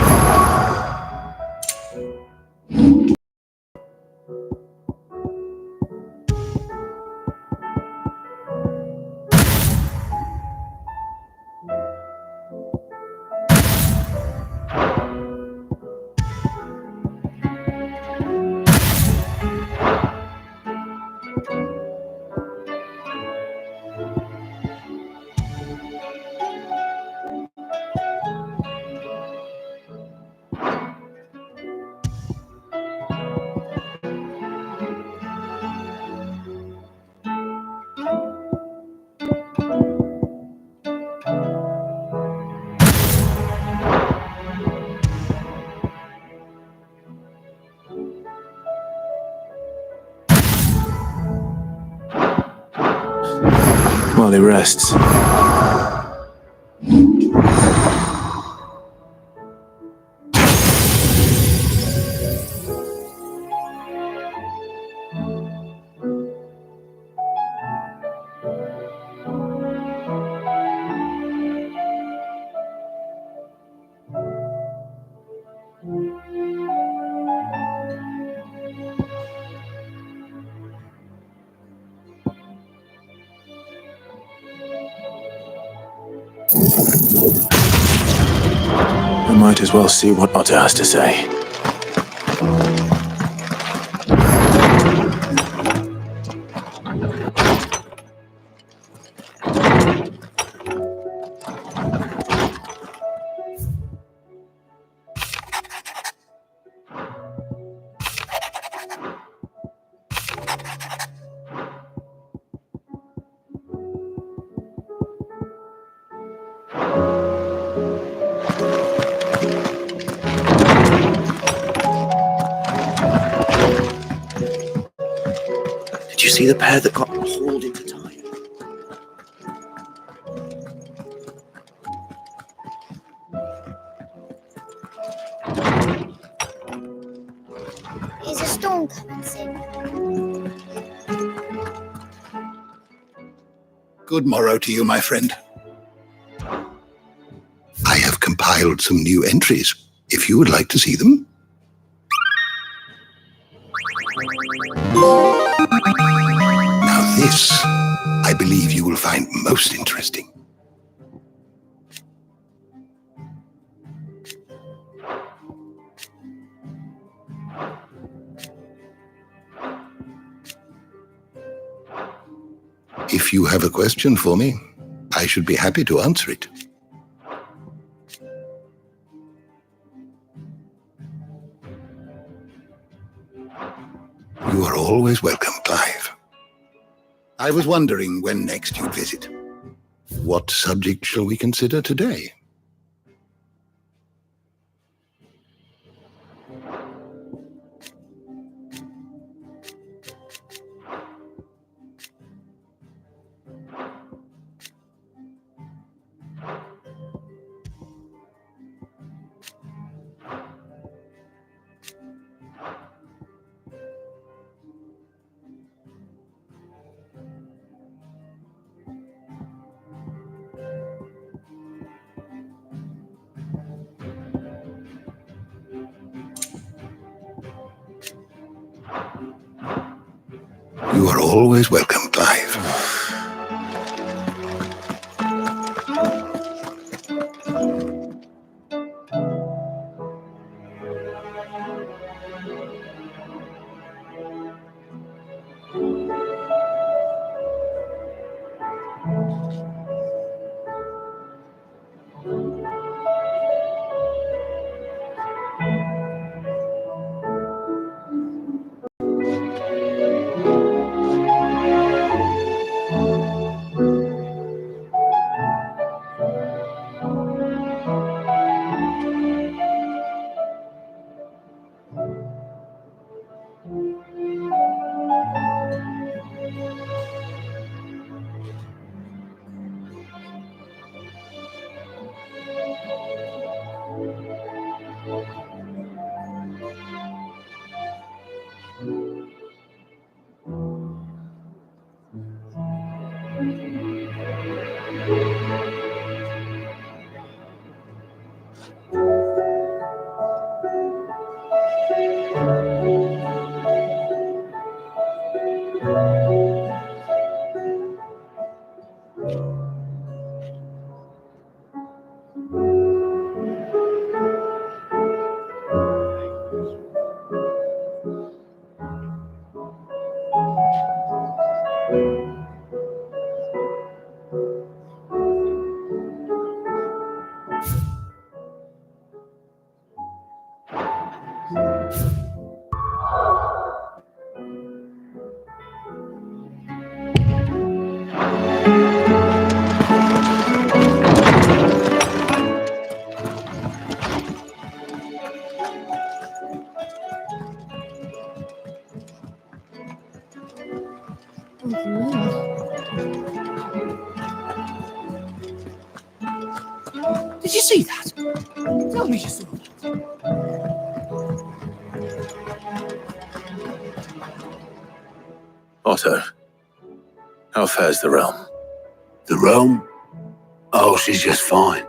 While he rests. I might as well see what Otter has to say. see the pair that got hauled into time? Is a storm coming soon? Good morrow to you, my friend. I have compiled some new entries, if you would like to see them. Now this, I believe you will find most interesting. If you have a question for me, I should be happy to answer it. You are always welcome, Clive. I was wondering when next you'd visit. What subject shall we consider today? You are always welcome, Clive. Did you see that? Tell me you saw that. Otto, how fares the realm? The realm? Oh, she's just fine.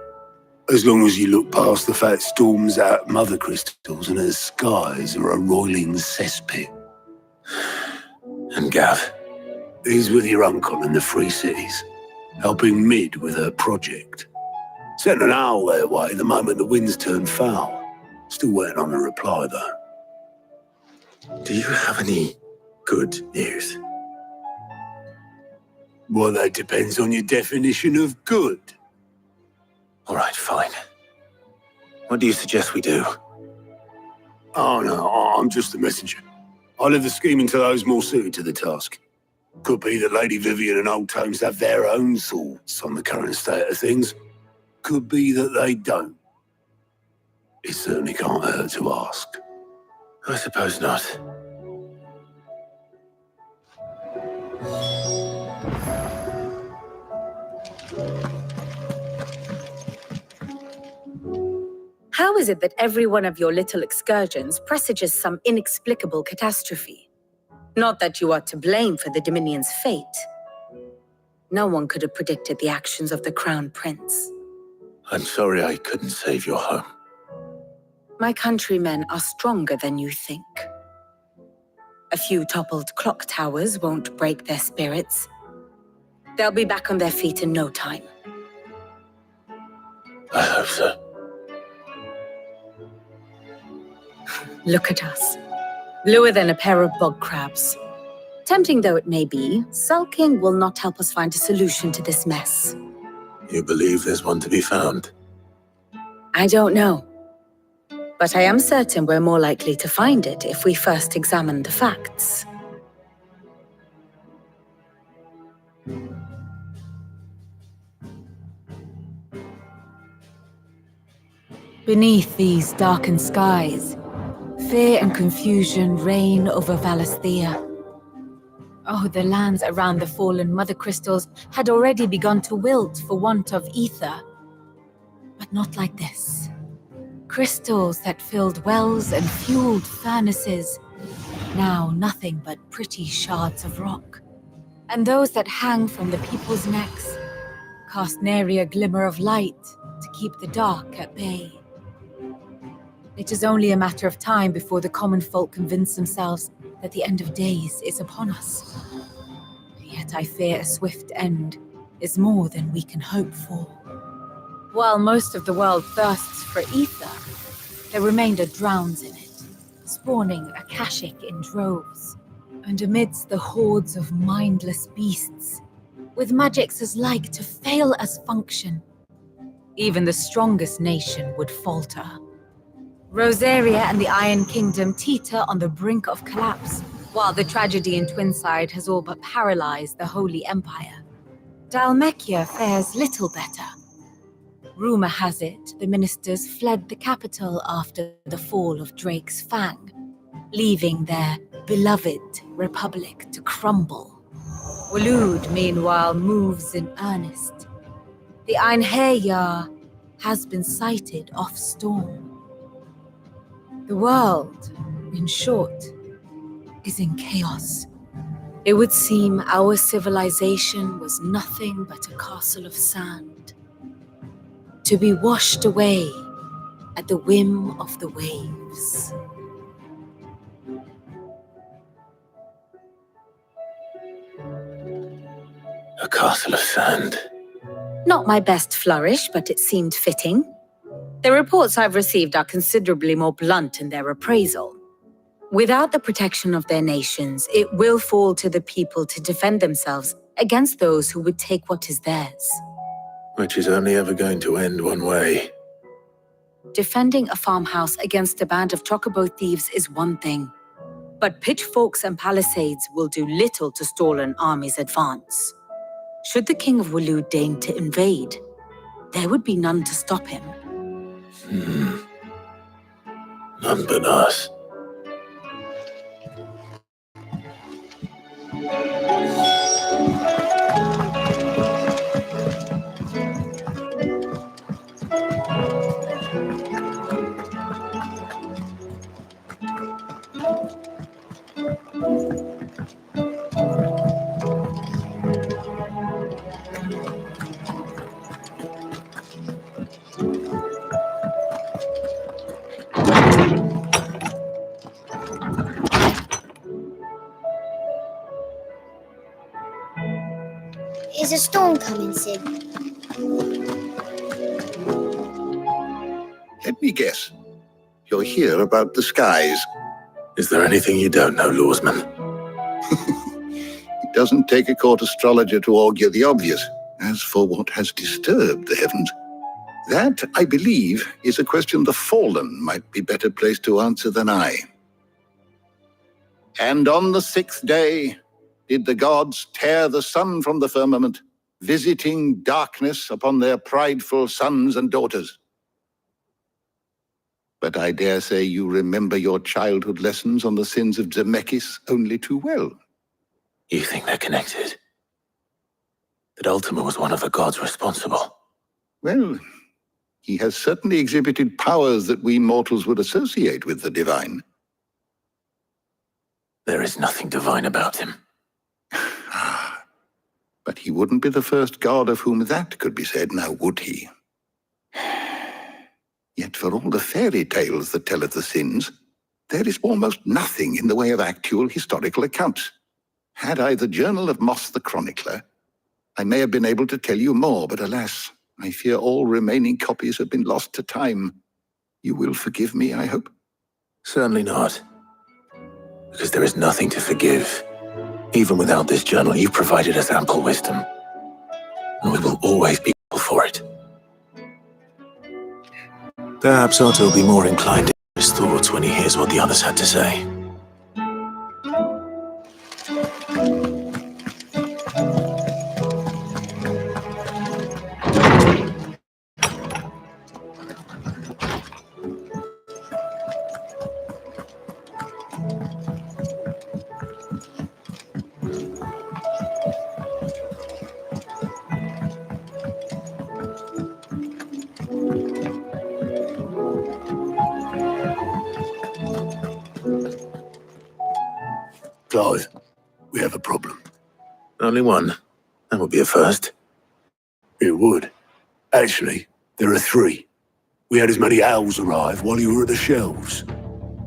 As long as you look past the fat storms out mother crystals and her skies are a roiling cesspit. And Gav? He's with your uncle in the Free Cities, helping Mid with her project. Sent an owl their way the moment the winds turned foul. Still waiting on a reply, though. Do you have any good news? Well, that depends on your definition of good. All right, fine. What do you suggest we do? Oh, no, I'm just the messenger. I'll leave the scheming to those more suited to the task. Could be that Lady Vivian and Old Tomes have their own thoughts on the current state of things. Could be that they don't. It certainly can't hurt to ask. I suppose not. How is it that every one of your little excursions presages some inexplicable catastrophe? Not that you are to blame for the Dominion's fate. No one could have predicted the actions of the Crown Prince. I'm sorry I couldn't save your home. My countrymen are stronger than you think. A few toppled clock towers won't break their spirits. They'll be back on their feet in no time. I hope so. Look at us. Bluer than a pair of bog crabs. Tempting though it may be, sulking will not help us find a solution to this mess. You believe there's one to be found? I don't know. But I am certain we're more likely to find it if we first examine the facts. Beneath these darkened skies, fear and confusion reign over Valisthea. Oh, the lands around the fallen Mother Crystals had already begun to wilt for want of ether. But not like this. Crystals that filled wells and fueled furnaces, now nothing but pretty shards of rock. And those that hang from the people's necks cast nary a glimmer of light to keep the dark at bay. It is only a matter of time before the common folk convince themselves that the end of days is upon us. Yet I fear a swift end is more than we can hope for. While most of the world thirsts for ether, the remainder drowns in it, spawning Akashic in droves. And amidst the hordes of mindless beasts, with magics as like to fail as function, even the strongest nation would falter. Rosaria and the Iron Kingdom teeter on the brink of collapse, while the tragedy in Twinside has all but paralyzed the Holy Empire. Dhalmekia fares little better. Rumor has it the ministers fled the capital after the fall of Drake's Fang, leaving their beloved republic to crumble. Waloed, meanwhile, moves in earnest. The Einherjar has been sighted off Storm. The world, in short, is in chaos. It would seem our civilization was nothing but a castle of sand, to be washed away at the whim of the waves. A castle of sand. Not my best flourish, but it seemed fitting. The reports I've received are considerably more blunt in their appraisal. Without the protection of their nations, it will fall to the people to defend themselves against those who would take what is theirs. Which is only ever going to end one way. Defending a farmhouse against a band of chocobo thieves is one thing, but pitchforks and palisades will do little to stall an army's advance. Should the King of Waloed deign to invade, there would be none to stop him. None but us. Is a storm coming, Sid? Let me guess. You're here about the skies. Is there anything you don't know, Lawsman? It doesn't take a court astrologer to augur the obvious. As for what has disturbed the heavens, that, I believe, is a question the Fallen might be better placed to answer than I. And on the 6th day did the gods tear the sun from the firmament, visiting darkness upon their prideful sons and daughters. But I dare say you remember your childhood lessons on the sins of Zemeckis only too well. You think they're connected? That Ultima was one of the gods responsible? Well, He has certainly exhibited powers that we mortals would associate with the divine. There is nothing divine about him. But he wouldn't be the first god of whom that could be said, now would he? Yet for all the fairy tales that tell of the sins, there is almost nothing in the way of actual historical accounts. Had I the Journal of Moss the Chronicler, I may have been able to tell you more, but alas, I fear all remaining copies have been lost to time. You will forgive me, I hope? Certainly not. Because there is nothing to forgive. Even without this journal, you've provided us ample wisdom. And we will always be grateful for it. Perhaps Otto will be more inclined to his thoughts when he hears what the others had to say. Clive, we have a problem. Only one. That would be a first. It would. Actually, there are three. We had as many owls arrive while you were at the shelves.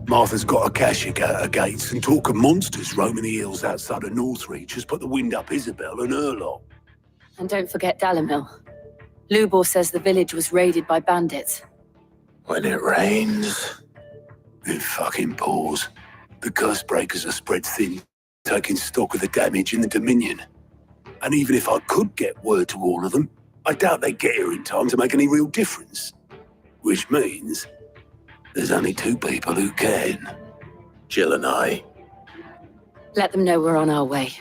Martha's got a Kashik at her gates, and talk of monsters roaming the hills outside of Northreach has put the wind up Isabel and her lot. And don't forget Dalimil. Lubor says the village was raided by bandits. When it rains... It fucking pours. The curse breakers are spread thin, taking stock of the damage in the Dominion. And even if I could get word to all of them, I doubt they'd get here in time to make any real difference. Which means there's only two people who can. Jill and I. Let them know we're on our way.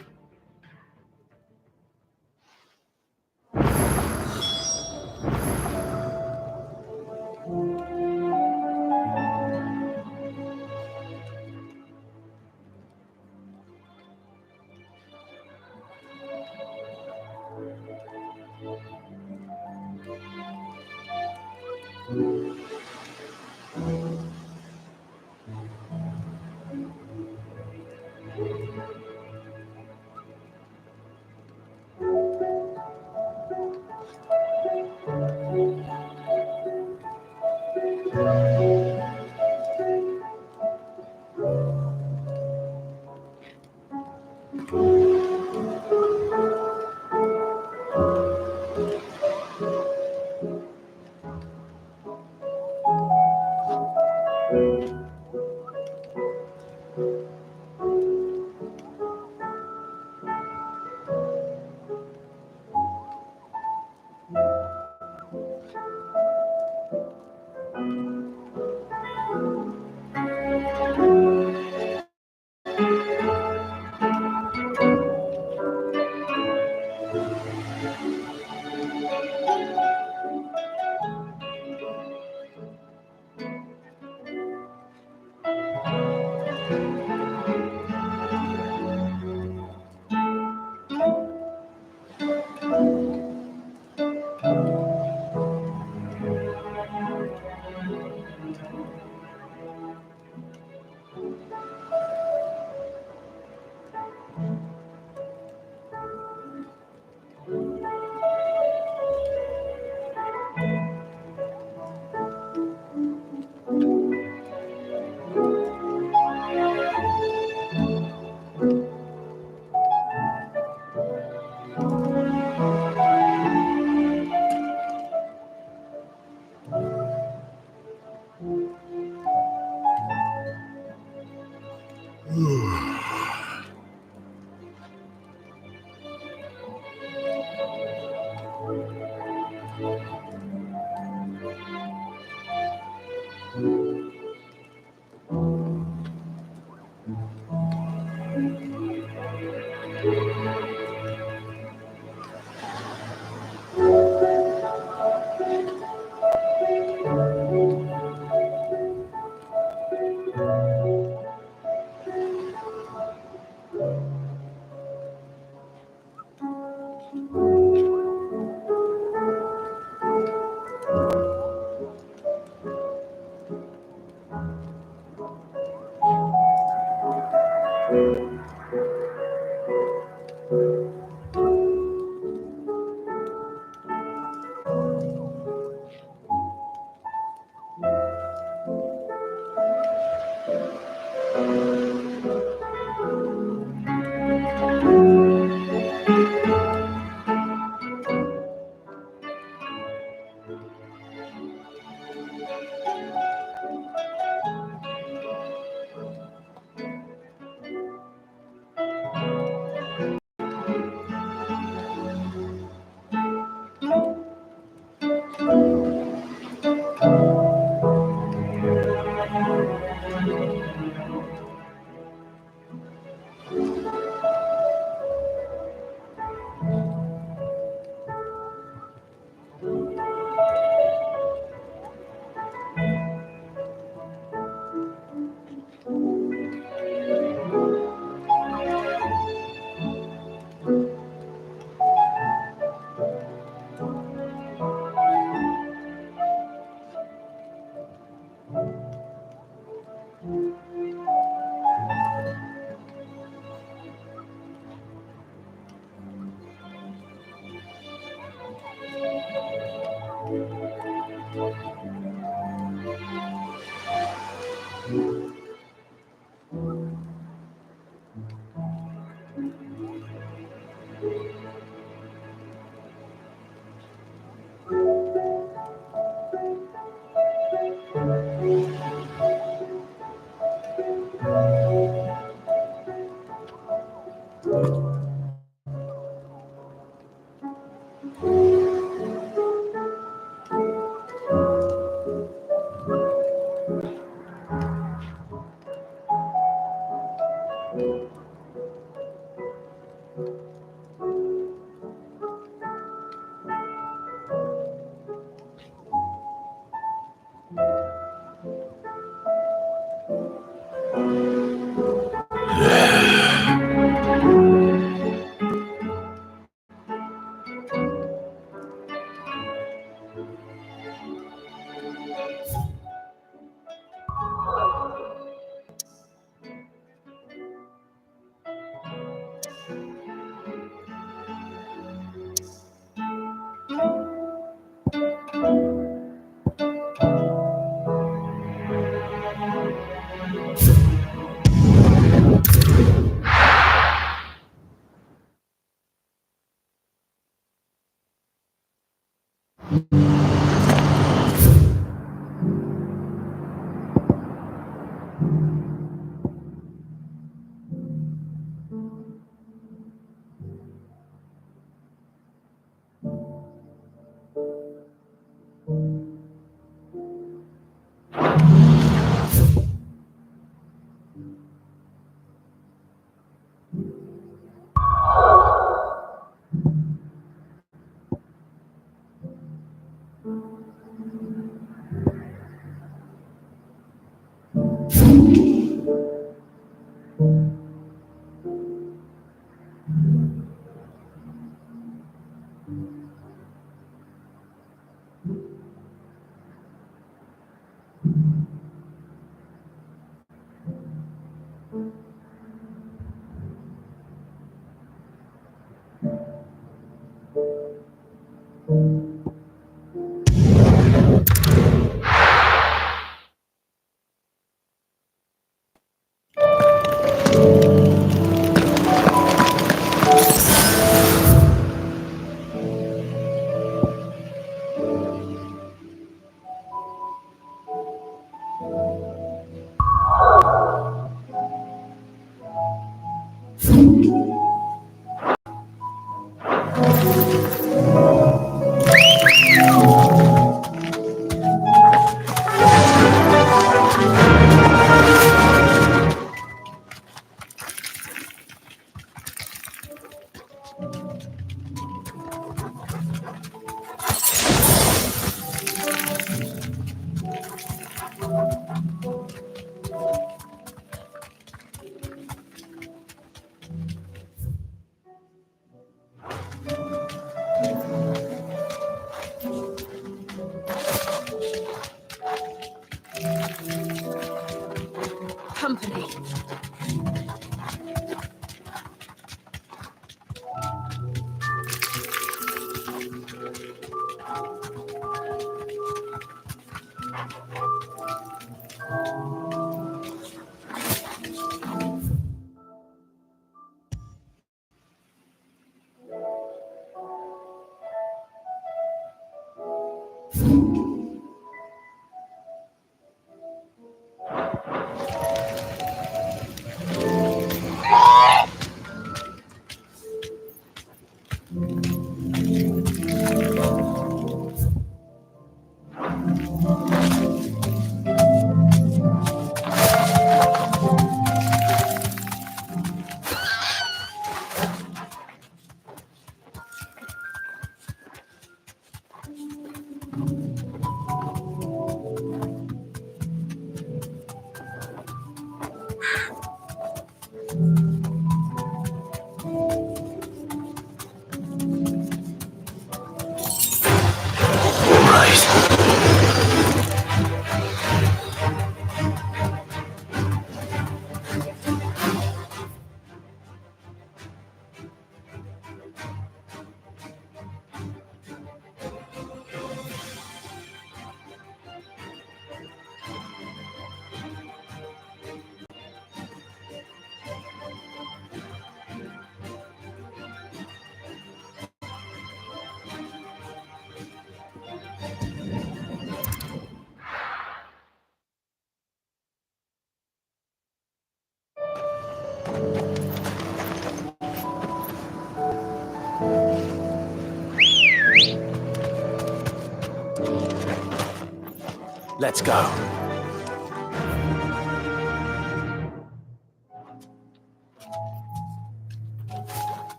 Let's go.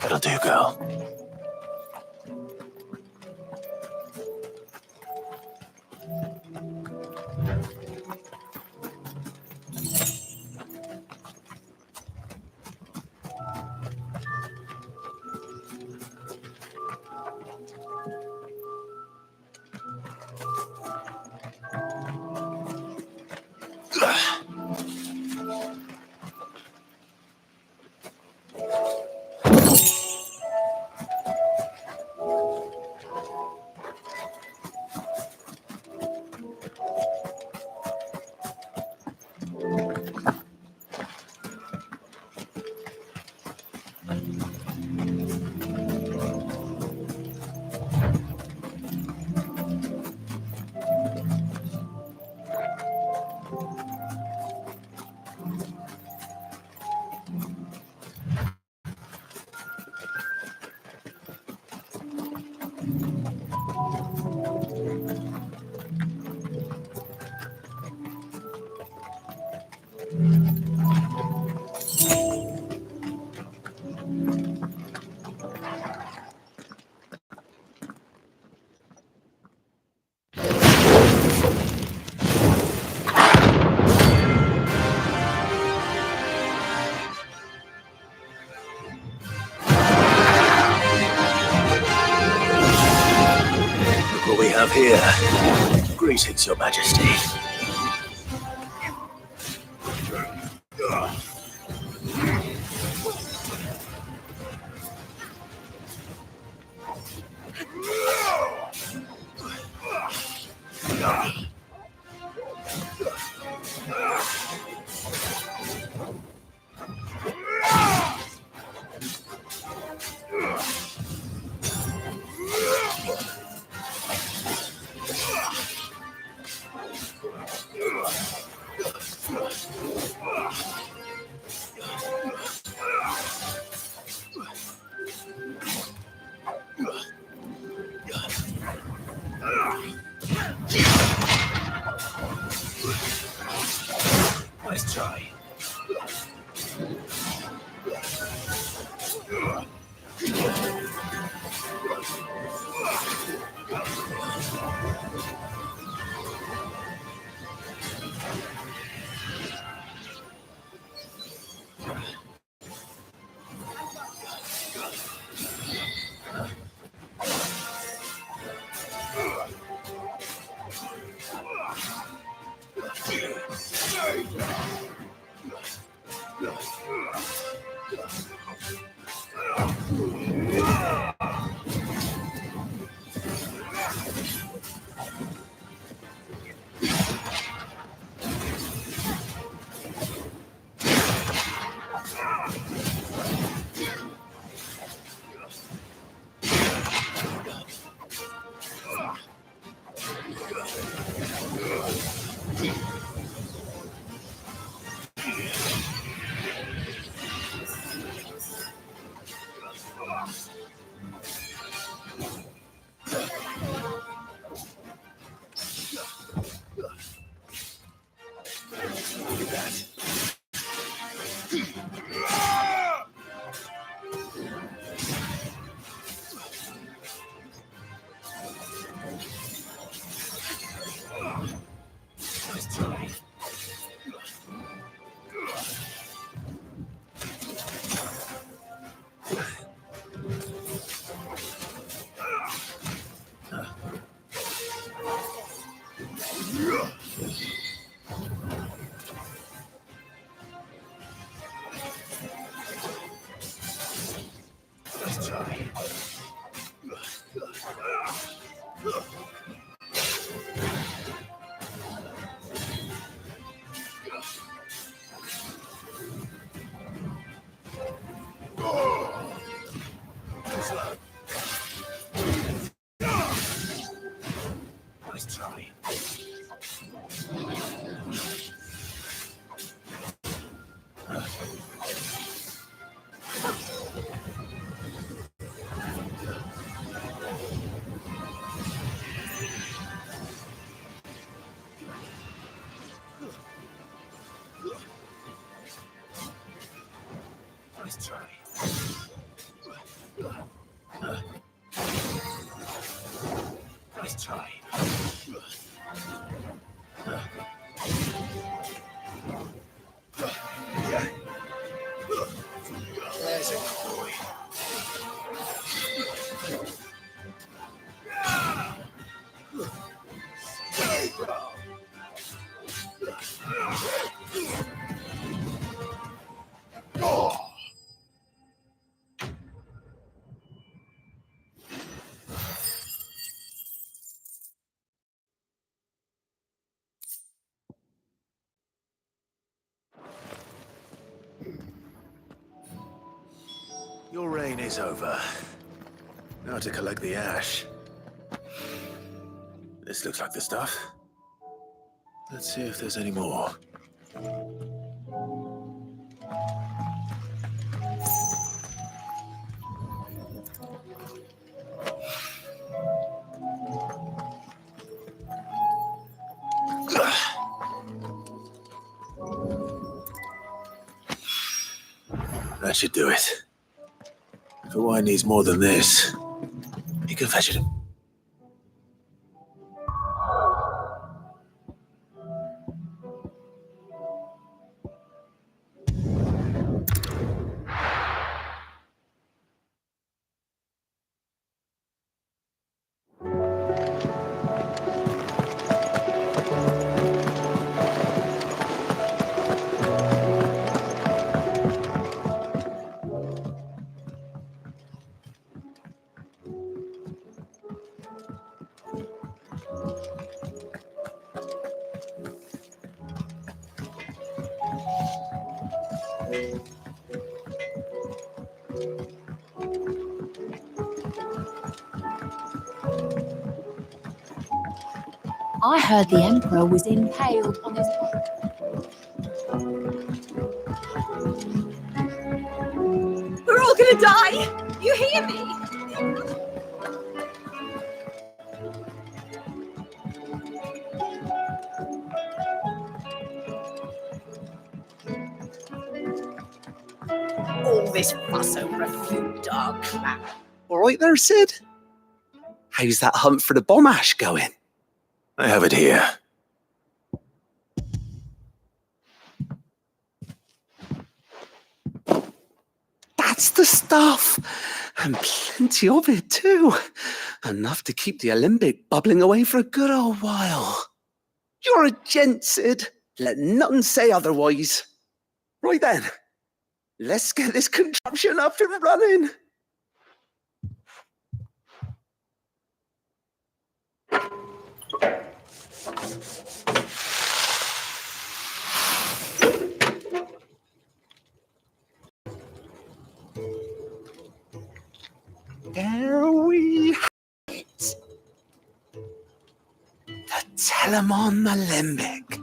That'll do, girl. What we have here. Greetings, Your Majesty. Nice try. There's a boy. Your reign is over. Now to collect the ash. This looks like the stuff. Let's see if there's any more. That should do it. If the wine needs more than this, you can fetch it. I heard the Emperor was impaled on his... We're all gonna die! You hear me? All this fuss over a few dark clouds. All right there, Sid? How's that hunt for the bomb ash going? I have it here. That's the stuff! And plenty of it, too. Enough to keep the Alembic bubbling away for a good old while. You're a gent, Sid. Let none say otherwise. Right then, let's get this contraption up and running. There we have it. The Telemon Alembic.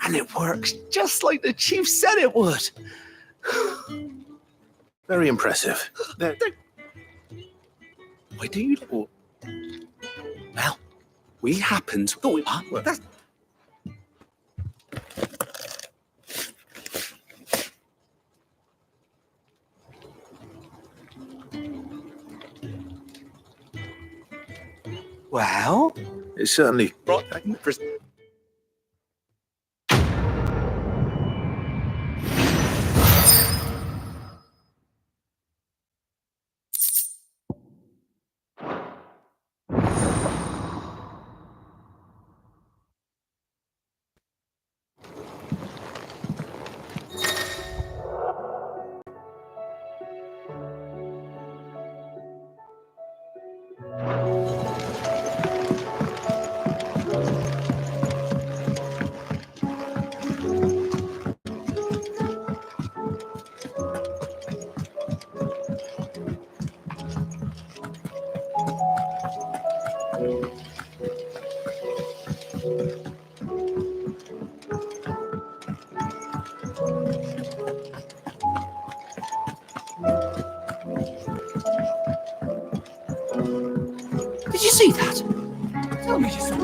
And it works just like the chief said it would. Very impressive. Why do you... Well, we happened... That's... Well, it certainly brought Did you see that? Tell me you saw it.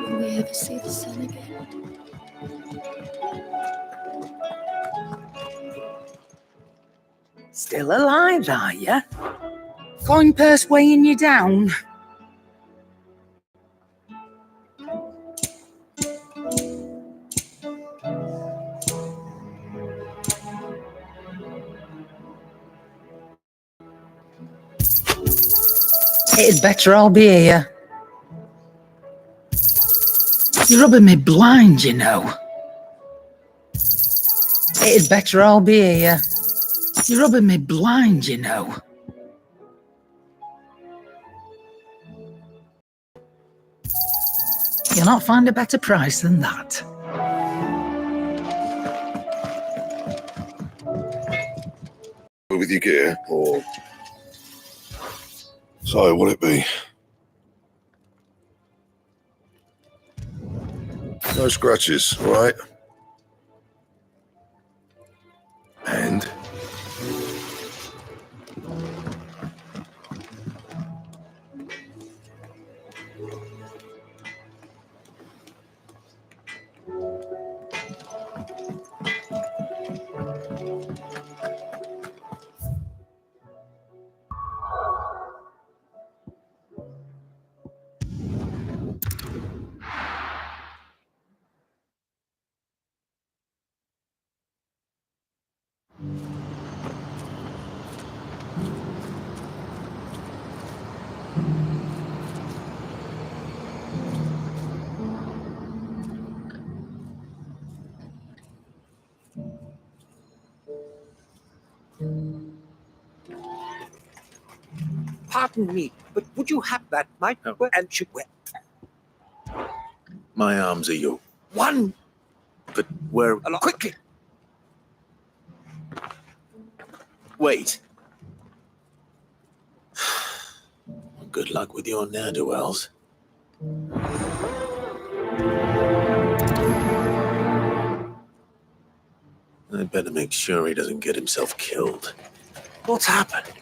Will we ever see the sun again? Still alive, are you? Coin purse weighing you down? It'd better all be here. You're rubbing me blind, you know. It'd better all be here. You're rubbing me blind, you know. You'll not find a better price than that. With your gear, or... So, what'll it be? No scratches, all right? And? Pardon me, but would you have that mic and should wear My arms are yours. one But where... quickly? Wait. Good luck with your ne'er-do-wells. I'd better make sure he doesn't get himself killed. What's happened?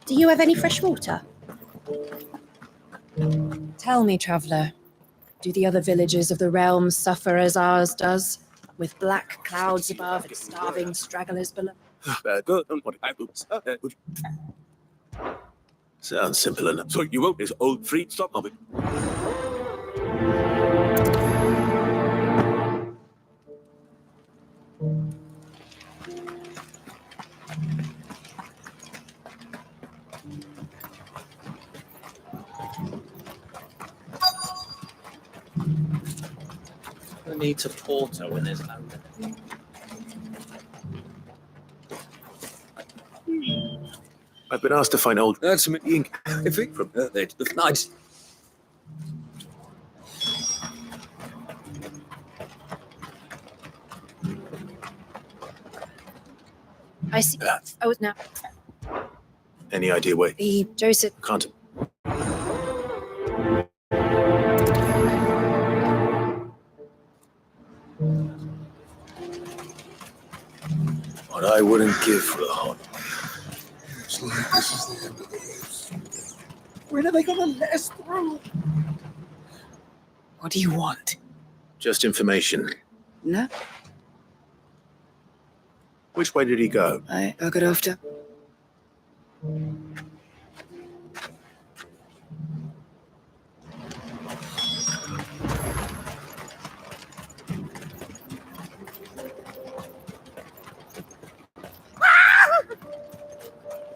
Do you have any fresh water? Tell me, traveller, do the other villages of the realm suffer as ours does, with black clouds above and starving stragglers below? Sounds simple enough. So you won't, this old free stop of it. We need to porter when there's no. I've been asked to find old... That's some ink. If it from there to the nice. I see. Oh, now. Any idea where... The Joseph. Can't... What I wouldn't give for a hot... Looks like this is the end of the race. When are they going to let us through? What do you want? Just information. No, Which way did he go? I got after.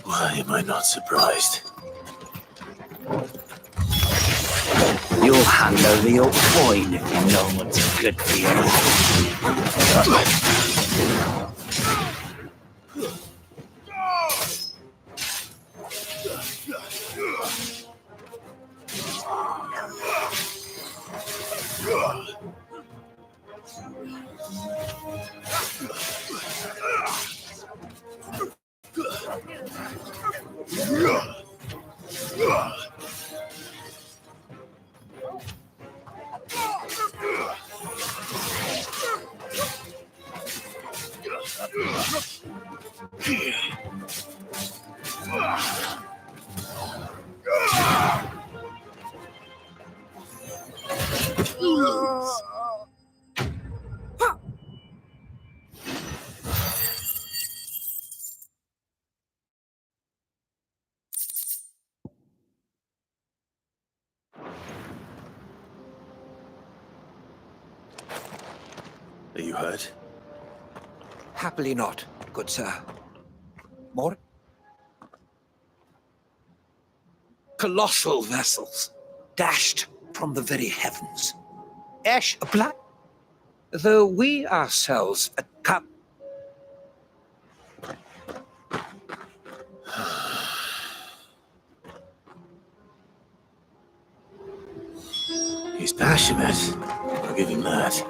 Why am I not surprised? You'll hand over your coin if you know what's good for Are you hurt? Happily not, good sir. More? Colossal vessels, dashed from the very heavens. Ash black, though we ourselves come. He's passionate. I'll give him that.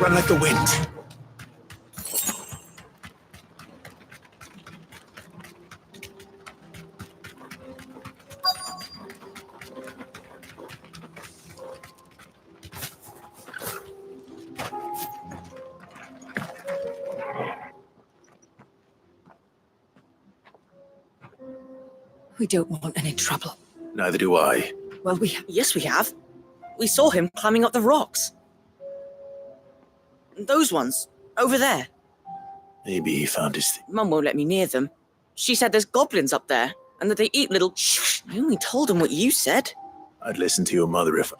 Run like the wind. We don't want any trouble. Neither do I. Well, yes, we have. We saw him climbing up the rocks. Those ones, over there. Maybe he found his... Mum won't let me near them. She said there's goblins up there, and that they eat little... Shh! I only told him what you said. I'd listen to your mother if...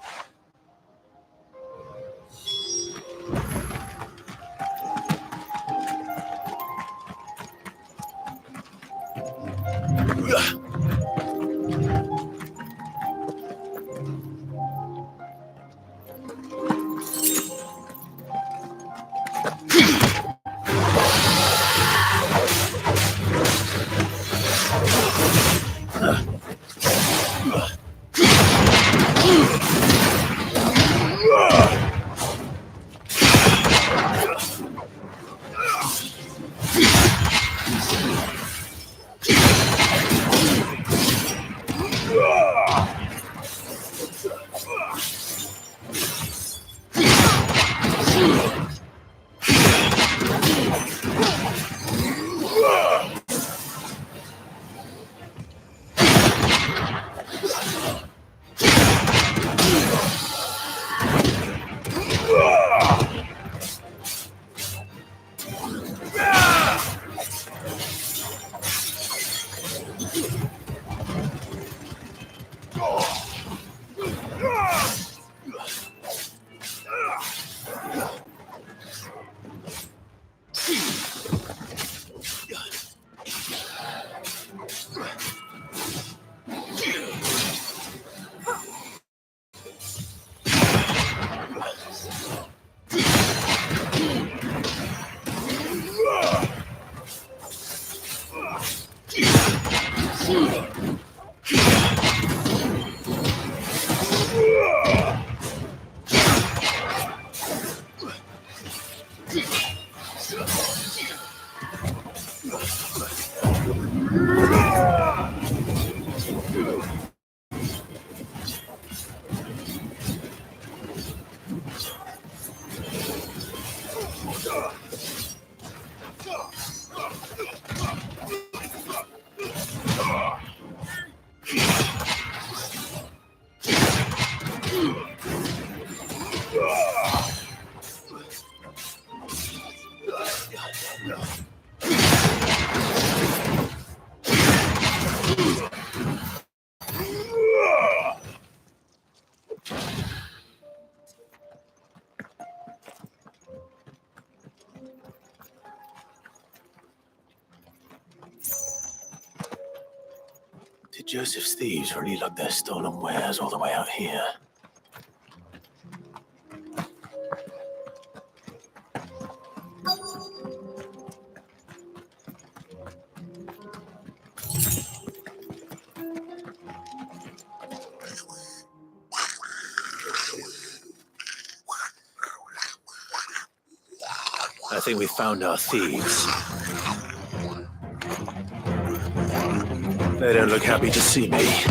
Did Joseph's thieves really lug their stolen wares all the way out here? I think we found our thieves. They don't look happy to see me.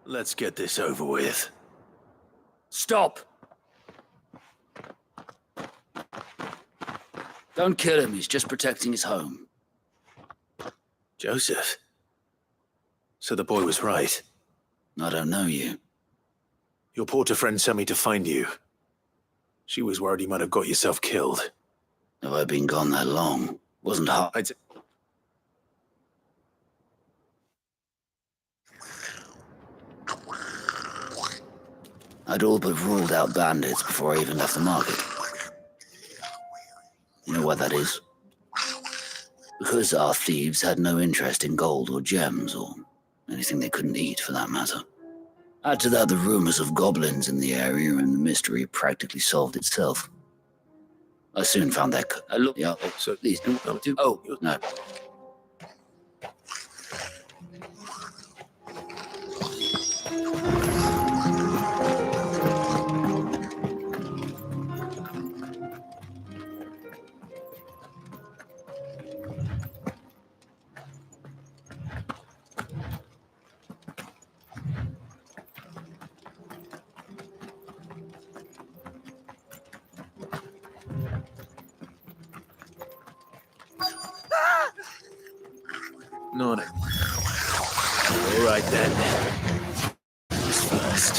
Let's get this over with. Stop! Don't kill him, he's just protecting his home. Joseph? So the boy was right. I don't know you. Your porter friend sent me to find you. She was worried you might have got yourself killed. Have I been gone that long? Wasn't hard. I'd all but ruled out bandits before I even left the market. You know why that is? Because our thieves had no interest in gold or gems or anything they couldn't eat for that matter. Add to that the rumors of goblins in the area and the mystery practically solved itself. I soon found that... yeah, so these... Oh, no. Not it. All right then. Who's first?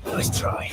Nice try.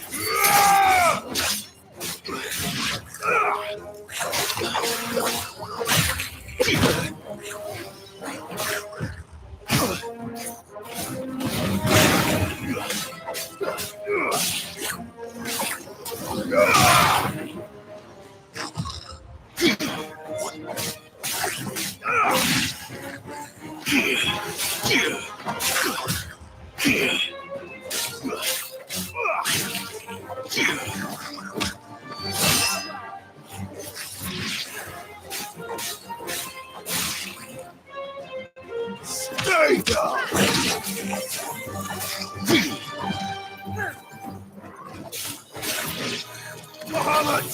Stay down! Muhammad!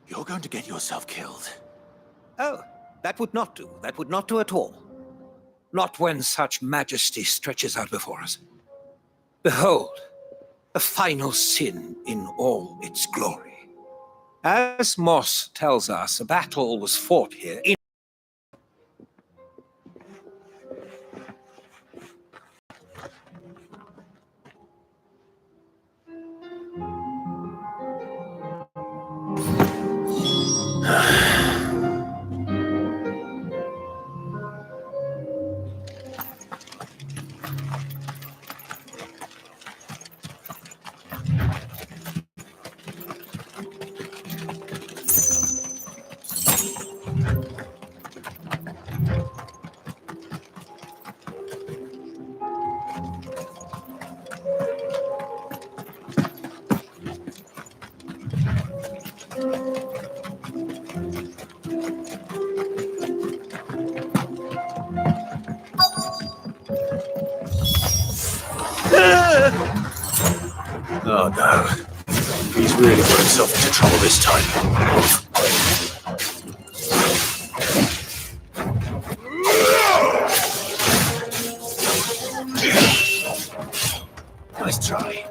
You're going to get yourself killed. Oh, that would not do. That would not do at all. Not when such majesty stretches out before us. Behold, the final sin in all its glory. As Moss tells us, a battle was fought here in really got himself into trouble this time. Nice try.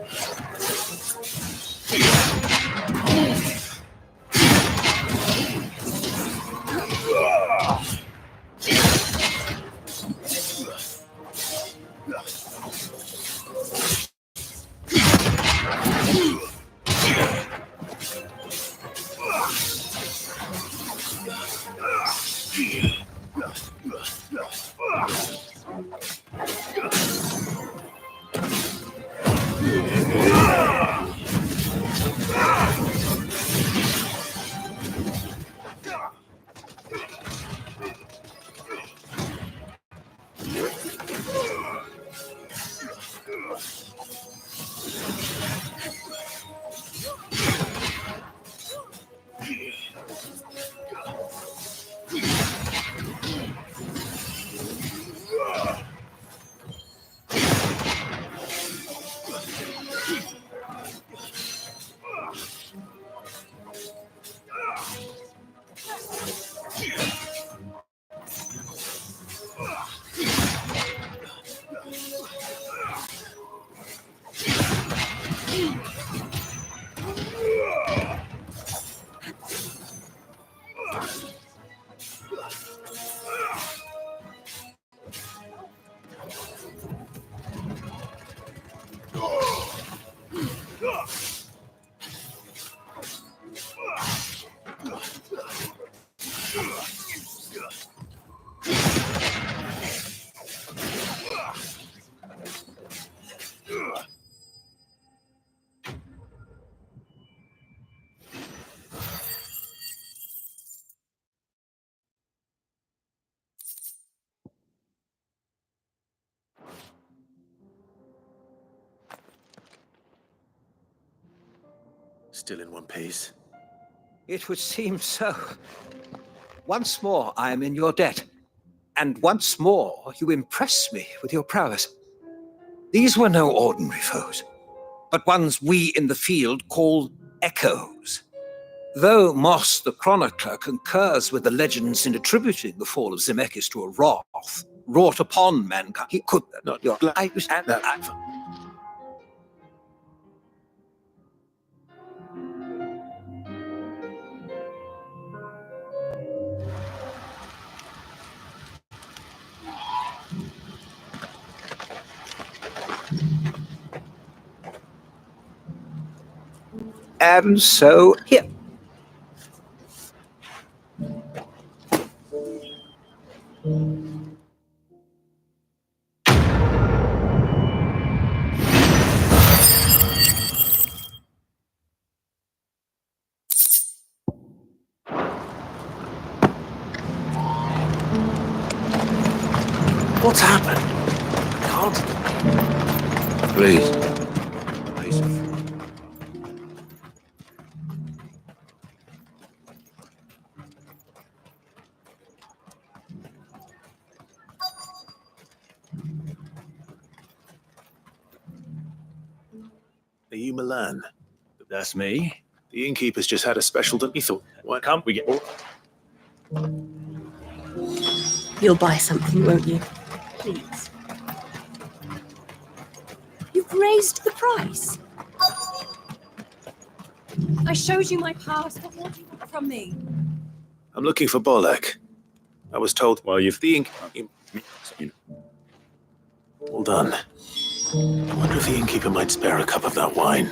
Still in one piece. It would seem so. Once more I am in your debt, and once more you impress me with your prowess. These were no ordinary foes, but ones we in the field call echoes. Though Moss the chronicler concurs with the legends in attributing the fall of Zemeckis to a wrath wrought upon mankind, he could not. I was at that. And so here. What's happened? I can't. Please. Are you Milan? That's me. The innkeeper's just had a special that we thought. Why can't we get? You'll buy something, won't you? Please. You've raised the price. I showed you my powers. What more do you want from me? I'm looking for Bolek. I was told. Well, you've the All done. I wonder if the innkeeper might spare a cup of that wine.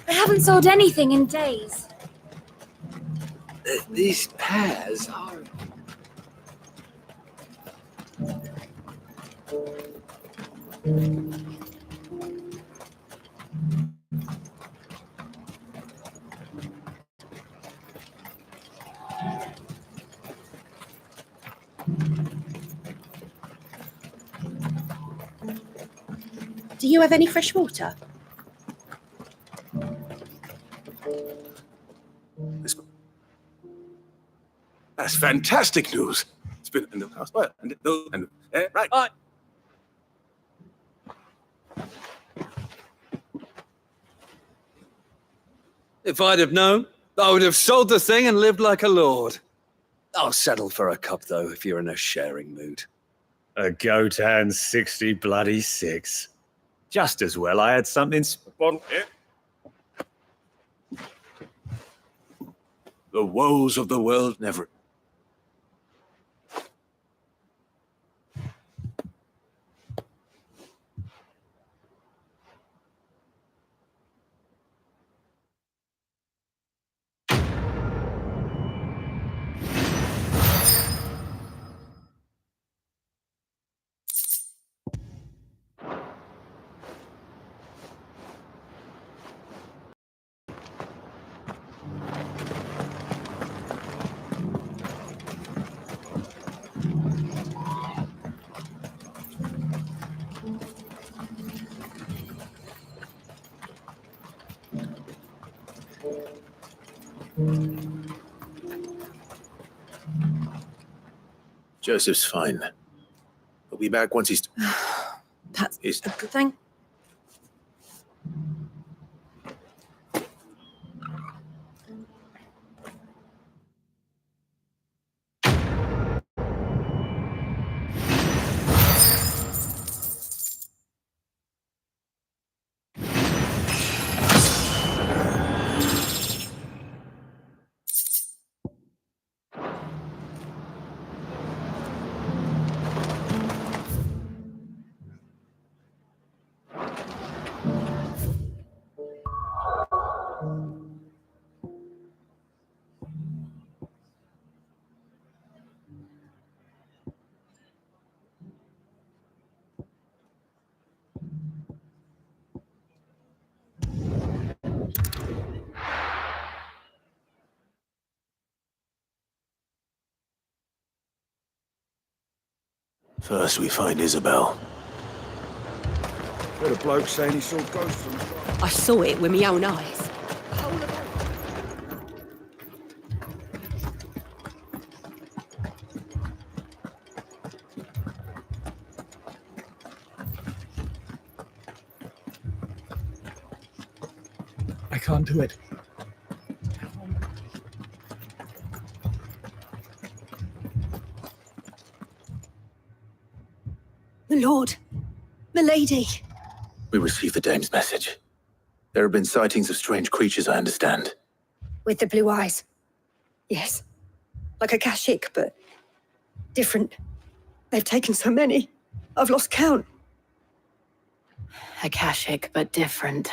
I haven't sold anything in days. These pears are. Do you have any fresh water? That's fantastic news. It's been in the house, and Right. If I'd have known, I would have sold the thing and lived like a lord. I'll settle for a cup, though, if you're in a sharing mood. A goat and 60 bloody 6. Just as well I had something... The woes of the world never... Joseph's fine. He'll be back once he's... That's a good thing. First we find Isabel. Got a bloke saying he saw ghosts from the... I saw it with my own eyes. I can't do it. My lord, milady. We received the dame's message. There have been sightings of strange creatures, I understand. With the blue eyes. Yes. Like a Kashik, but different. They've taken so many. I've lost count. Akashic, but different.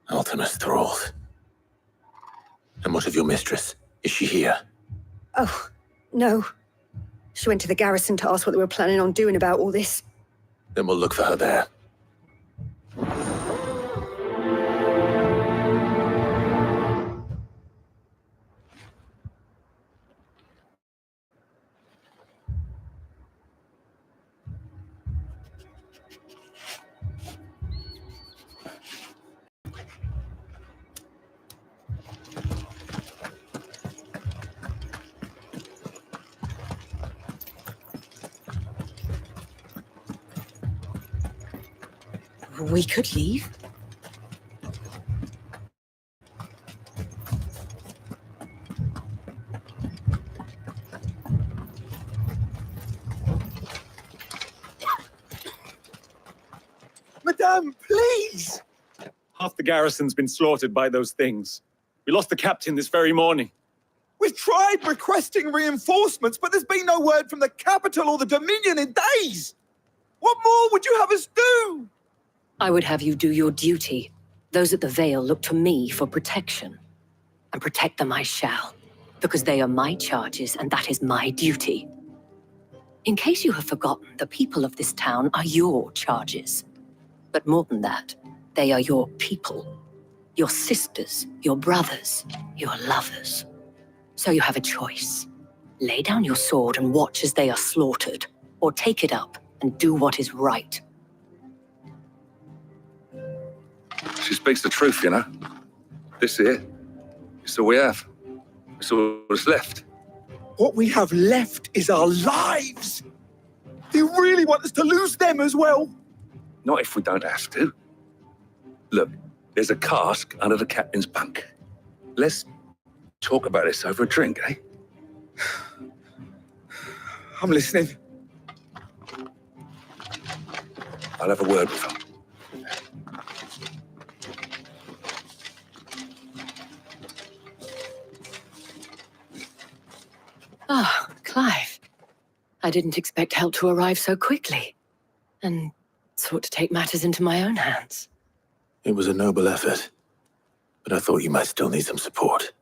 Ultimus thralls. And what of your mistress? Is she here? Oh, no. She went to the garrison to ask what they were planning on doing about all this. Then we'll look for her there. We could leave. Madame, please! Half the garrison's been slaughtered by those things. We lost the captain this very morning. We've tried requesting reinforcements, but there's been no word from the capital or the Dominion in days. What more would you have us do? I would have you do your duty. Those at the Vale look to me for protection. And protect them I shall, because they are my charges and that is my duty. In case you have forgotten, the people of this town are your charges. But more than that, they are your people. Your sisters, your brothers, your lovers. So you have a choice. Lay down your sword and watch as they are slaughtered, or take it up and do what is right. She speaks the truth, you know. This here, it's all we have. It's all that's left. What we have left is our lives. Do you really want us to lose them as well? Not if we don't have to. Look, there's a cask under the captain's bunk. Let's talk about this over a drink, eh? I'm listening. I'll have a word with him. Ah, Clive. I didn't expect help to arrive so quickly, and sought to take matters into my own hands. It was a noble effort, but I thought you might still need some support.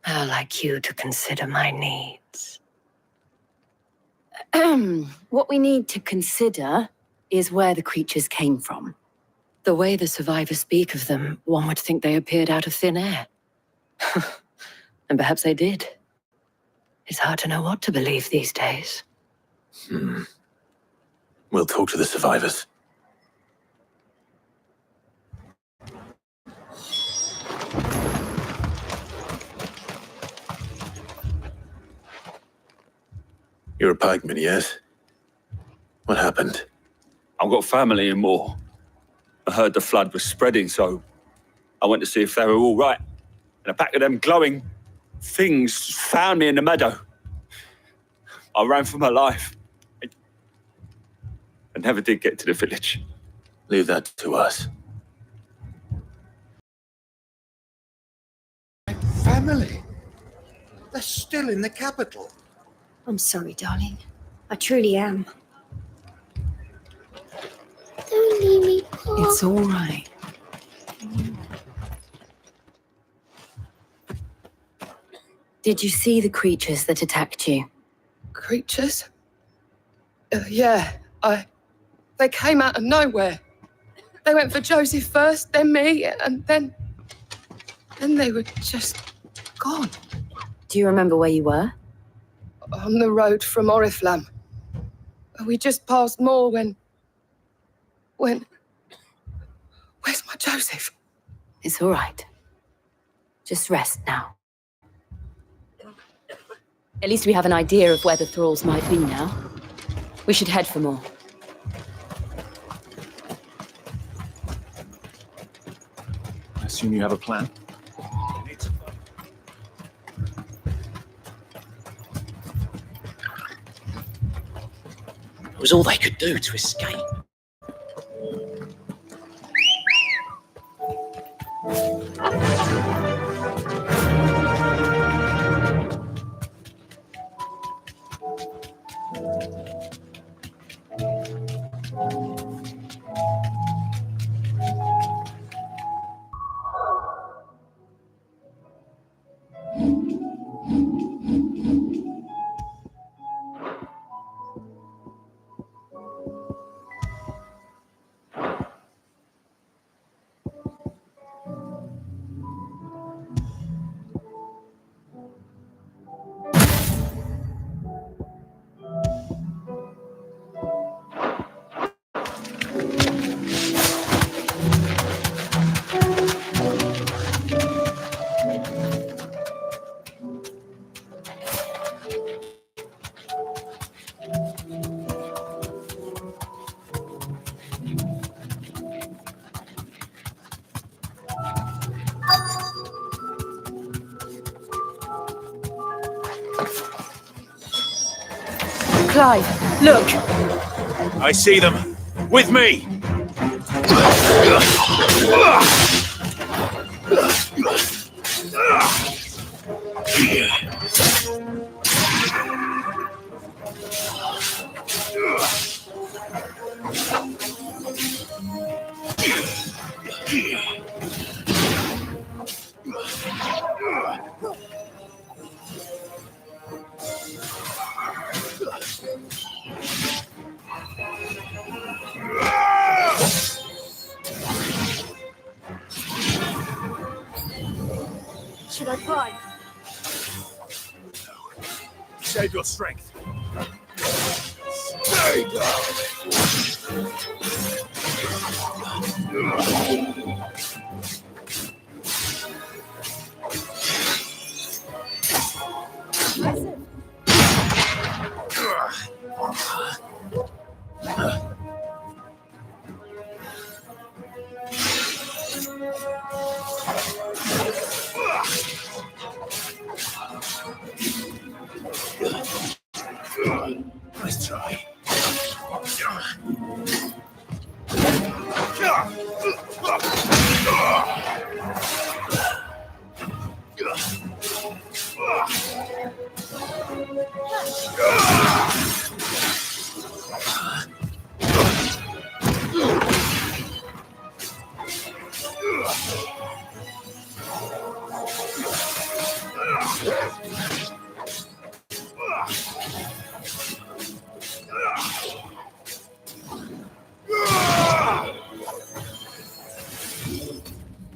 How like you to consider my needs. What we need to consider is where the creatures came from. The way the survivors speak of them, one would think they appeared out of thin air. And perhaps they did. It's hard to know what to believe these days. We'll talk to the survivors. You're a pikeman, yes? What happened? I've got family in Moor. I heard the flood was spreading, so I went to see if they were all right. And a pack of them glowing things found me in the meadow. I ran for my life. I never did get to the village. Leave that to us. Family. They're still in the capital. I'm sorry, darling. I truly am. Don't leave me, Paul. It's all right. Did you see the creatures that attacked you? Creatures? Yeah, they came out of nowhere. They went for Joseph first, then me, and then they were just gone. Do you remember where you were? On the road from Oriflamme. We just passed Moor when... Where's my Joseph? It's all right. Just rest now. At least we have an idea of where the thralls might be now. We should head for more. I assume you have a plan? It was all they could do to escape. Clive, look! I see them. With me! Should I cry? Save your strength. Stay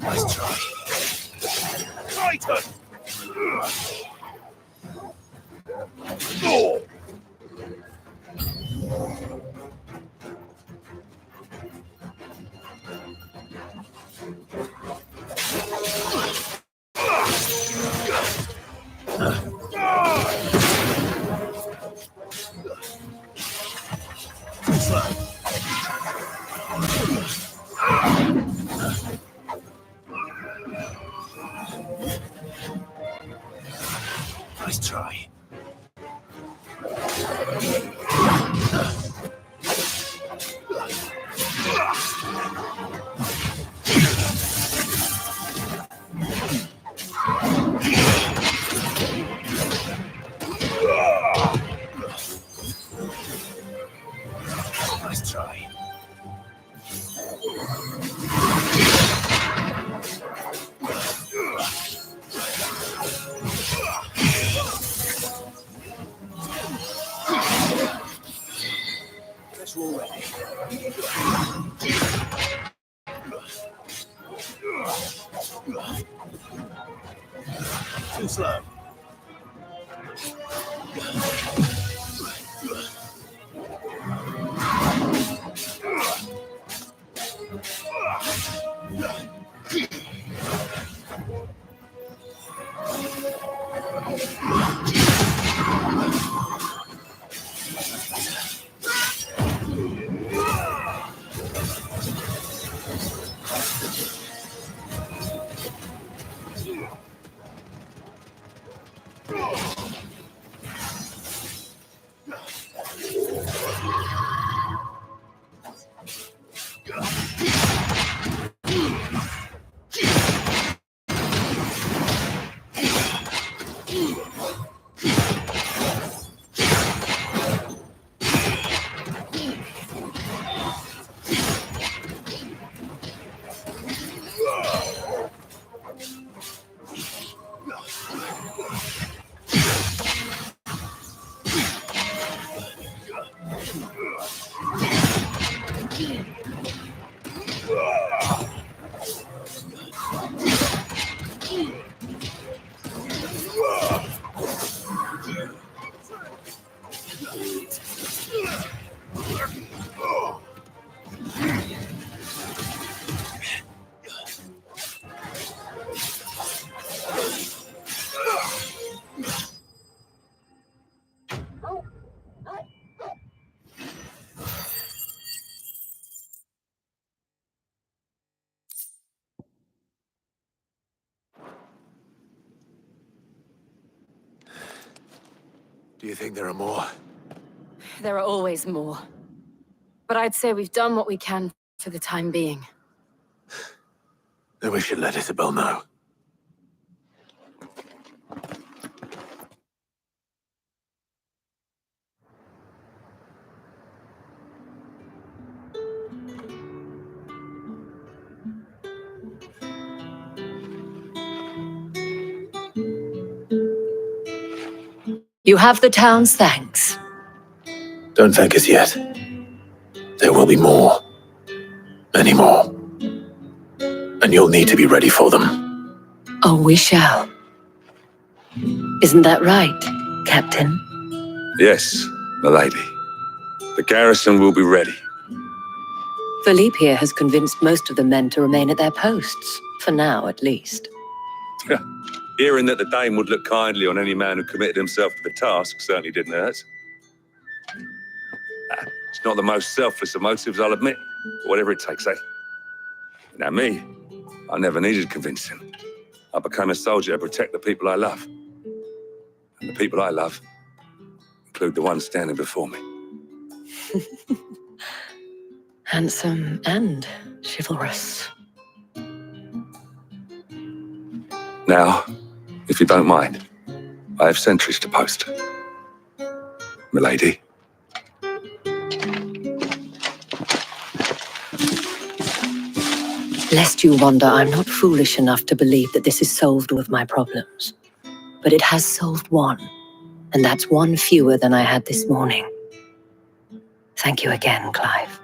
Nice try. Titan! Oh! Nice try. Nice try. Guess we're ready. Too slow. Do you think there are more? There are always more. But I'd say we've done what we can for the time being. Then we should let Isabel know. You have the town's thanks. Don't thank us yet. There will be more. Many more. And you'll need to be ready for them. Oh, we shall. Isn't that right, Captain? Yes, milady. The garrison will be ready. Philippe here has convinced most of the men to remain at their posts, for now at least. Hearing that the Dane would look kindly on any man who committed himself to the task certainly didn't hurt. It's not the most selfless of motives, I'll admit. But whatever it takes, eh? Now me, I never needed convincing. I became a soldier to protect the people I love. And the people I love include the ones standing before me. Handsome and chivalrous. Now, if you don't mind, I have sentries to post. Milady. Lest you wonder, I'm not foolish enough to believe that this is solved with my problems. But it has solved one, and that's one fewer than I had this morning. Thank you again, Clive.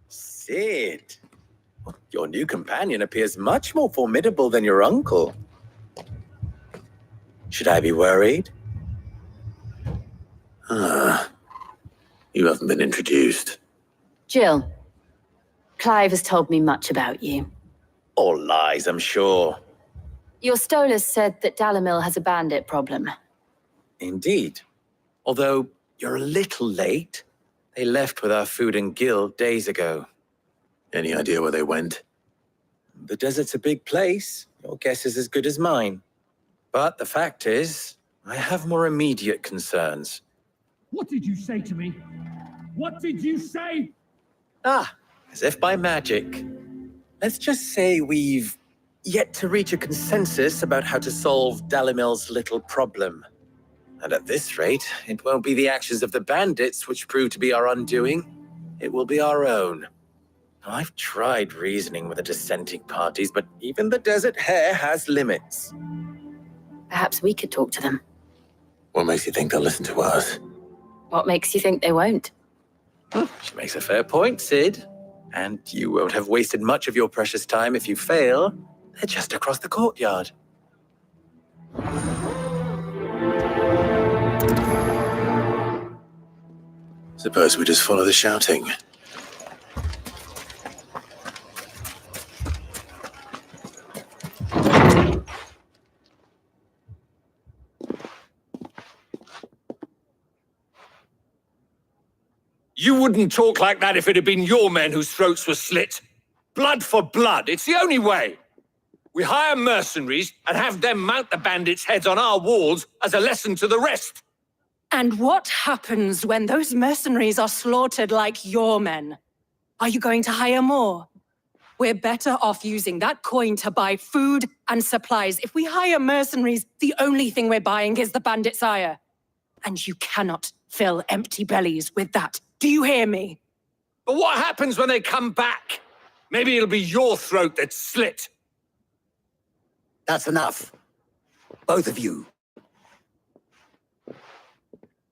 Sid, your new companion appears much more formidable than your uncle. Should I be worried? You haven't been introduced. Jill, Clive has told me much about you. All lies, I'm sure. Your Stolas said that Dalimil has a bandit problem. Indeed. Although you're a little late. They left with our food and guild days ago. Any idea where they went? The desert's a big place. Your guess is as good as mine. But the fact is, I have more immediate concerns. What did you say to me? What did you say? As if by magic. Let's just say we've yet to reach a consensus about how to solve Dalimil's little problem. And at this rate, it won't be the actions of the bandits which prove to be our undoing. It will be our own. I've tried reasoning with the dissenting parties, but even the Desert Hare has limits. Perhaps we could talk to them. What makes you think they'll listen to us? What makes you think they won't? She makes a fair point, Sid. And you won't have wasted much of your precious time if you fail. They're just across the courtyard. Suppose we just follow the shouting. You wouldn't talk like that if it had been your men whose throats were slit. Blood for blood, it's the only way. We hire mercenaries and have them mount the bandits' heads on our walls as a lesson to the rest. And what happens when those mercenaries are slaughtered like your men? Are you going to hire more? We're better off using that coin to buy food and supplies. If we hire mercenaries, the only thing we're buying is the bandit's ire. And you cannot fill empty bellies with that. Do you hear me? But what happens when they come back? Maybe it'll be your throat that's slit. That's enough. Both of you.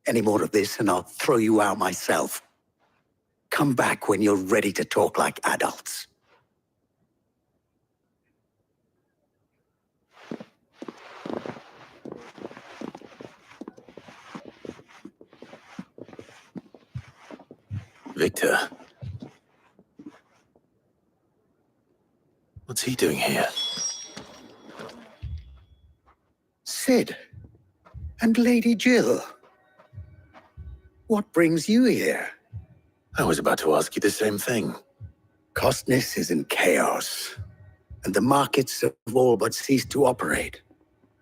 Any more of this and I'll throw you out myself. Come back when you're ready to talk like adults. Victor. What's he doing here? Sid. And Lady Jill. What brings you here? I was about to ask you the same thing. Costness is in chaos, and the markets have all but ceased to operate.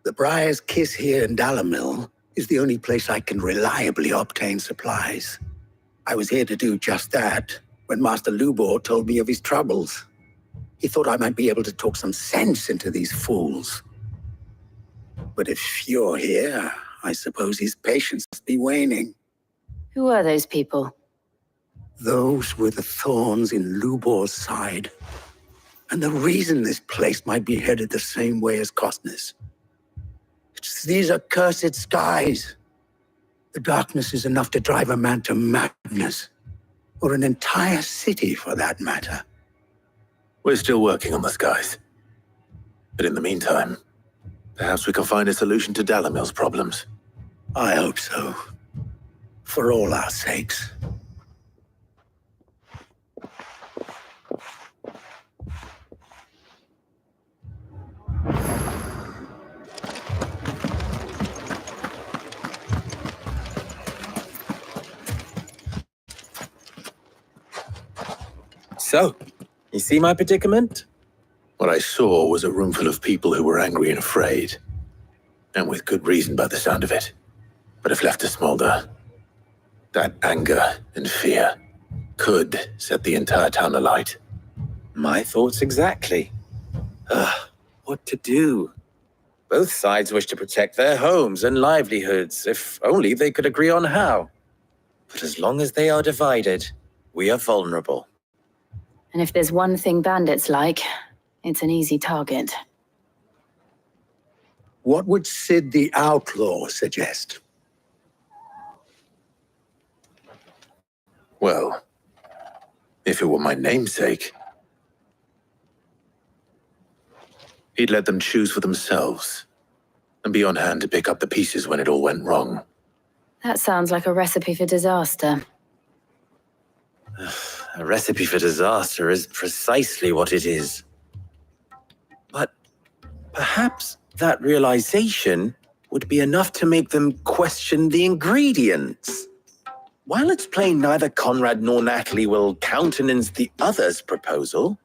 The Briar's Kiss here in Dalimil is the only place I can reliably obtain supplies. I was here to do just that when Master Lubor told me of his troubles. He thought I might be able to talk some sense into these fools. But if you're here, I suppose his patience must be waning. Who are those people? Those were the thorns in Lubor's side. And the reason this place might be headed the same way as Costner's. It's these accursed skies. The darkness is enough to drive a man to madness. Or an entire city, for that matter. We're still working on the skies. But in the meantime, perhaps we can find a solution to Dalamil's problems. I hope so. For all our sakes. So, you see my predicament? What I saw was a room full of people who were angry and afraid. And with good reason by the sound of it. But if left to smolder, that anger and fear could set the entire town alight. My thoughts exactly. What to do? Both sides wish to protect their homes and livelihoods, if only they could agree on how. But as long as they are divided, we are vulnerable. And if there's one thing bandits like, it's an easy target. What would Sid the Outlaw suggest? Well, if it were my namesake, he'd let them choose for themselves and be on hand to pick up the pieces when it all went wrong. That sounds like a recipe for disaster. A recipe for disaster is precisely what it is. But perhaps that realization would be enough to make them question the ingredients. While it's plain neither Conrad nor Natalie will countenance the other's proposal,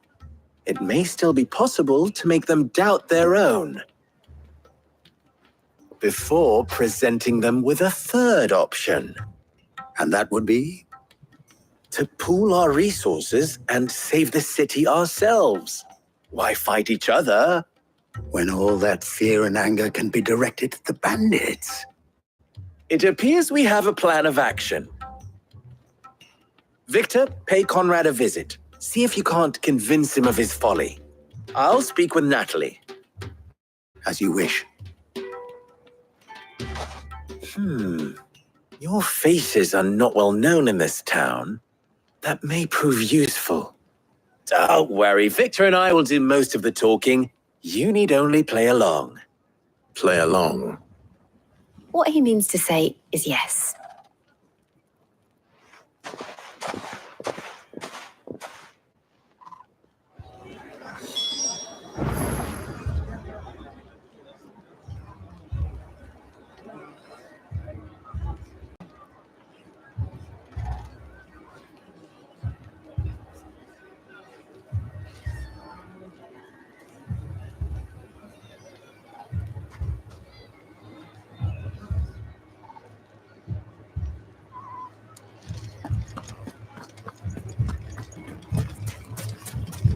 it may still be possible to make them doubt their own before presenting them with a third option. And that would be? To pool our resources and save the city ourselves. Why fight each other? When all that fear and anger can be directed at the bandits. It appears we have a plan of action. Victor, pay Conrad a visit. See if you can't convince him of his folly. I'll speak with Natalie. As you wish. Your faces are not well known in this town. That may prove useful. Don't worry, Victor and I will do most of the talking. You need only play along. Play along? What he means to say is yes.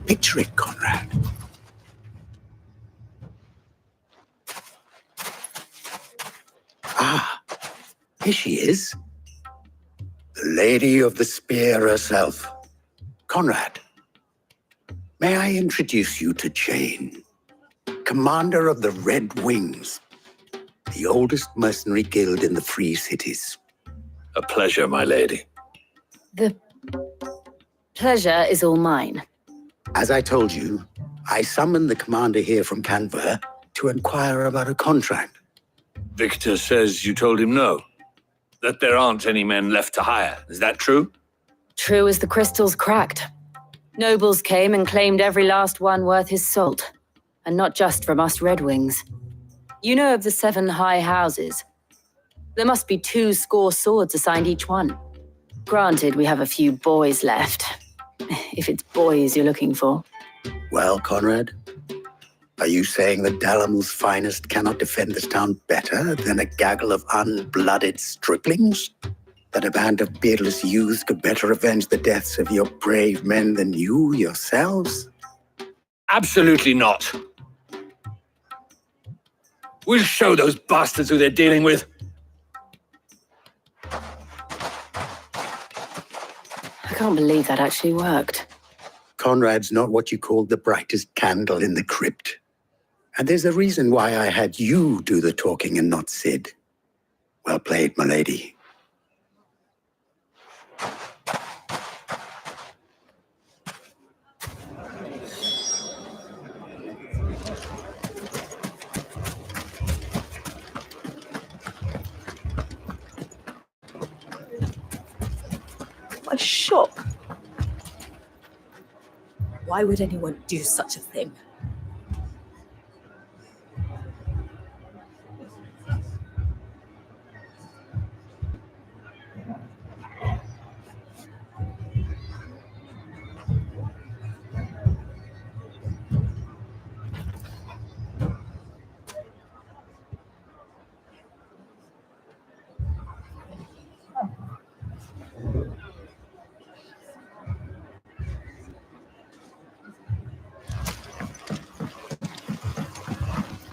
Picture it, Conrad. Ah, here she is. The Lady of the Spear herself. Conrad, may I introduce you to Jane, commander of the Red Wings, the oldest mercenary guild in the Free Cities. A pleasure, my lady. The pleasure is all mine. As I told you, I summoned the commander here from Canver to inquire about a contract. Victor says you told him no. That there aren't any men left to hire. Is that true? True as the crystals cracked. Nobles came and claimed every last one worth his salt. And not just from us Red Wings. You know of the 7 high houses. There must be 200 swords assigned each one. Granted, we have a few boys left. If it's boys you're looking for. Well, Conrad, are you saying that Dalamil's finest cannot defend this town better than a gaggle of unblooded striplings? That a band of beardless youths could better avenge the deaths of your brave men than you yourselves? Absolutely not. We'll show those bastards who they're dealing with. I can't believe that actually worked. Conrad's not what you call the brightest candle in the crypt. And there's a reason why I had you do the talking and not Sid. Well played, my lady. A shock. Why would anyone do such a thing?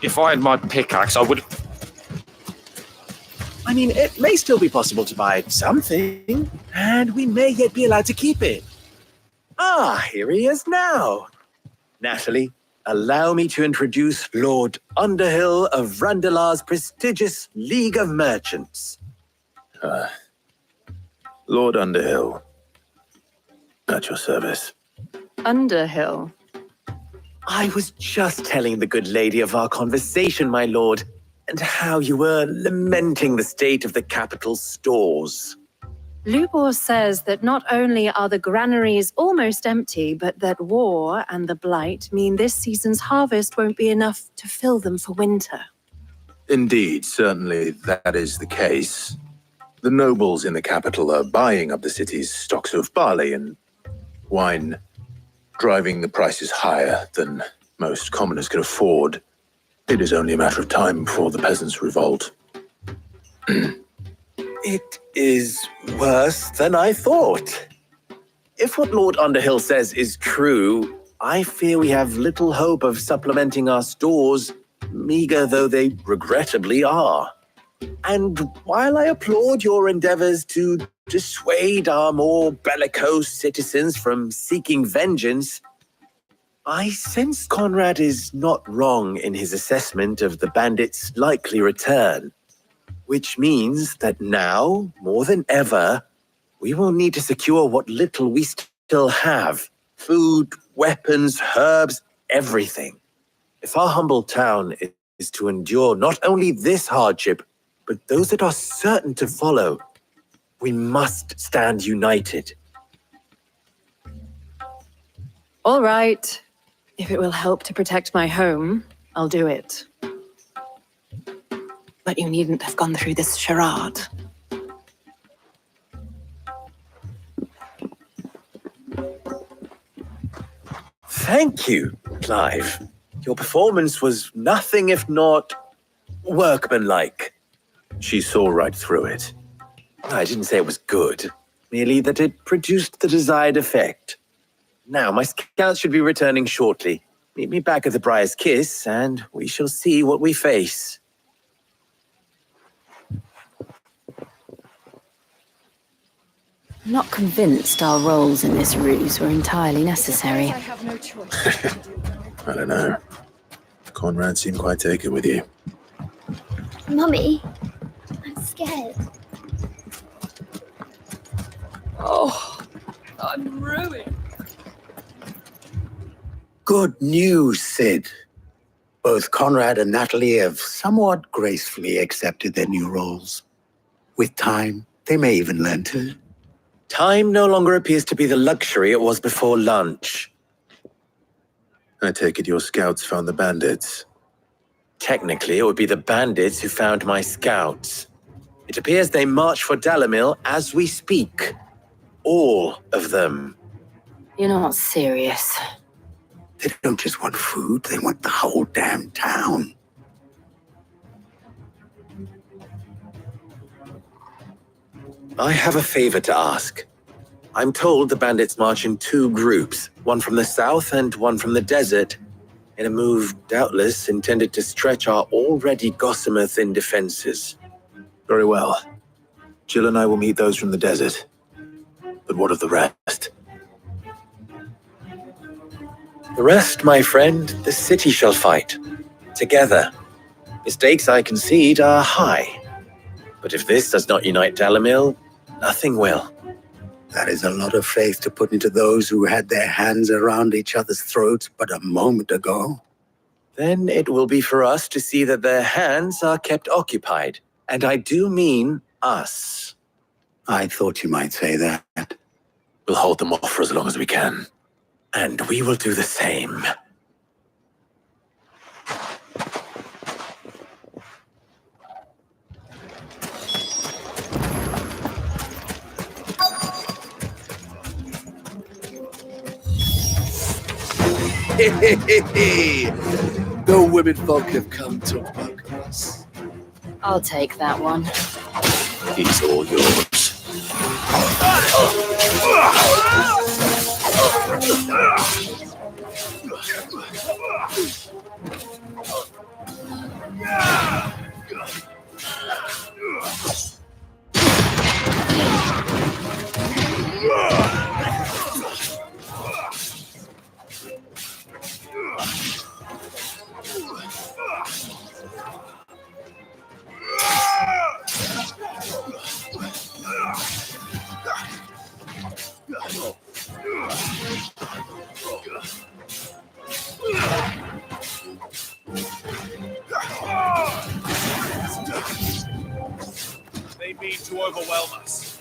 If I had my pickaxe, I would. I mean, it may still be possible to buy something, and we may yet be allowed to keep it. Ah, here he is now. Natalie, allow me to introduce Lord Underhill of Randalar's prestigious League of Merchants. Lord Underhill. At your service. Underhill. I was just telling the good lady of our conversation, my lord, and how you were lamenting the state of the capital's stores. Lubor says that not only are the granaries almost empty, but that war and the blight mean this season's harvest won't be enough to fill them for winter. Indeed, certainly that is the case. The nobles in the capital are buying up the city's stocks of barley and wine, driving the prices higher than most commoners can afford. It is only a matter of time before the peasants revolt. It is worse than I thought. If what Lord Underhill says is true, I fear we have little hope of supplementing our stores, meager though they regrettably are. And while I applaud your endeavors to dissuade our more bellicose citizens from seeking vengeance, I sense Conrad is not wrong in his assessment of the bandits' likely return, which means that now, more than ever, we will need to secure what little we still have: food, weapons, herbs, everything. If our humble town is to endure not only this hardship, but those that are certain to follow, we must stand united. All right. If it will help to protect my home, I'll do it. But you needn't have gone through this charade. Thank you, Clive. Your performance was nothing if not workmanlike. She saw right through it. I didn't say it was good, merely that it produced the desired effect. Now, my scouts should be returning shortly. Meet me back at the Briar's Kiss, and we shall see what we face. I'm not convinced our roles in this ruse were entirely necessary. I have no choice. I don't know. Conrad seemed quite taken with you. Mummy, I'm scared. Oh, I'm ruined. Good news, Sid. Both Conrad and Natalie have somewhat gracefully accepted their new roles. With time, they may even learn to. Time no longer appears to be the luxury it was before lunch. I take it your scouts found the bandits. Technically, it would be the bandits who found my scouts. It appears they march for Dalamil as we speak. All of them. You're not serious. They don't just want food, they want the whole damn town. I have a favor to ask. I'm told the bandits march in two groups, one from the south and one from the desert, in a move doubtless intended to stretch our already gossamer-thin defenses. Very well. Jill and I will meet those from the desert. But what of the rest? The rest, my friend, the city shall fight. Together. The stakes I concede are high. But if this does not unite Dalamil, nothing will. That is a lot of faith to put into those who had their hands around each other's throats but a moment ago. Then it will be for us to see that their hands are kept occupied. And I do mean us. I thought you might say that. We'll hold them off for as long as we can. And we will do the same. The women folk have come to welcome us. I'll take that one. He's all yours. They mean to overwhelm us.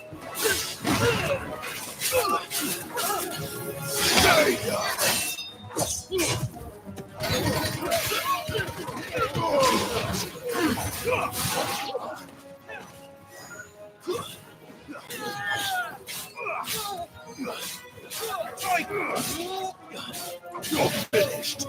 You're finished.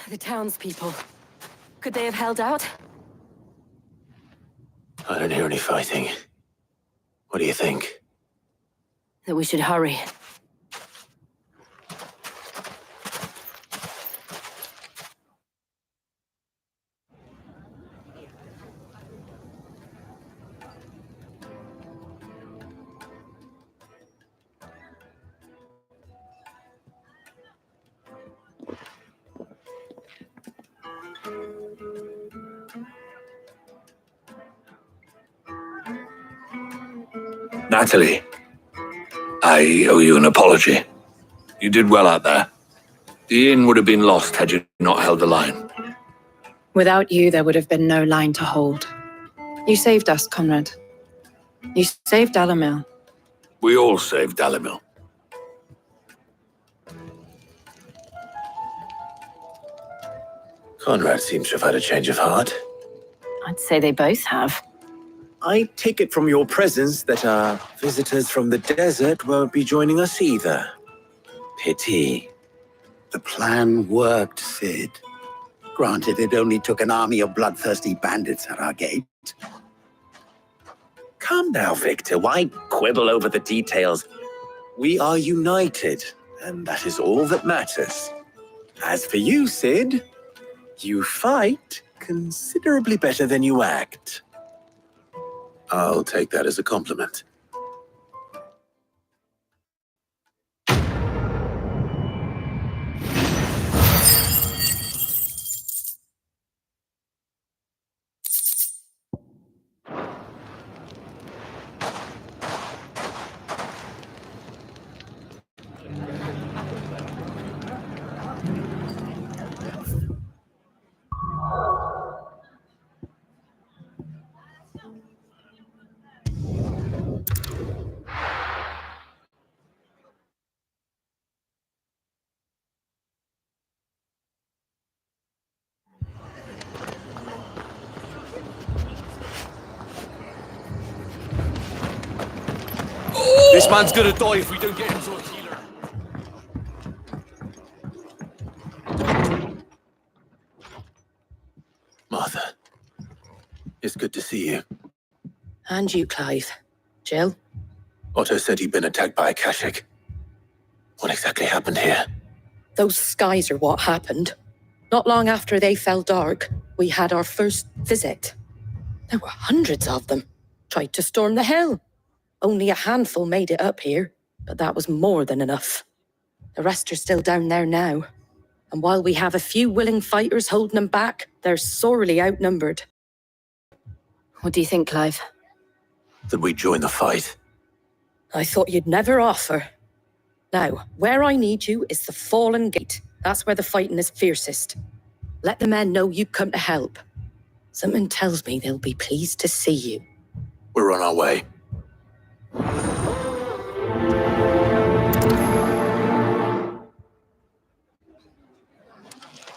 The townspeople. Could they have held out? I don't hear any fighting. What do you think? That we should hurry. Natalie, I owe you an apology. You did well out there. The inn would have been lost had you not held the line. Without you, there would have been no line to hold. You saved us, Conrad. You saved Dalamil. We all saved Dalamil. Conrad seems to have had a change of heart. I'd say they both have. I take it from your presence that our visitors from the desert won't be joining us either. Pity. The plan worked, Sid. Granted, it only took an army of bloodthirsty bandits at our gate. Come now, Victor. Why quibble over the details? We are united, and that is all that matters. As for you, Sid, you fight considerably better than you act. I'll take that as a compliment. This man's gonna die if we don't get him to a healer. Martha, it's good to see you. And you, Clive. Jill? Otto said he'd been attacked by a Kashik. What exactly happened here? Those skies are what happened. Not long after they fell dark, we had our first visit. There were hundreds of them. Tried to storm the hill. Only a handful made it up here, but that was more than enough. The rest are still down there now. And while we have a few willing fighters holding them back, they're sorely outnumbered. What do you think, Clive? That we join the fight? I thought you'd never offer. Now, where I need you is the Fallen Gate. That's where the fighting is fiercest. Let the men know you come to help. Something tells me they'll be pleased to see you. We're on our way.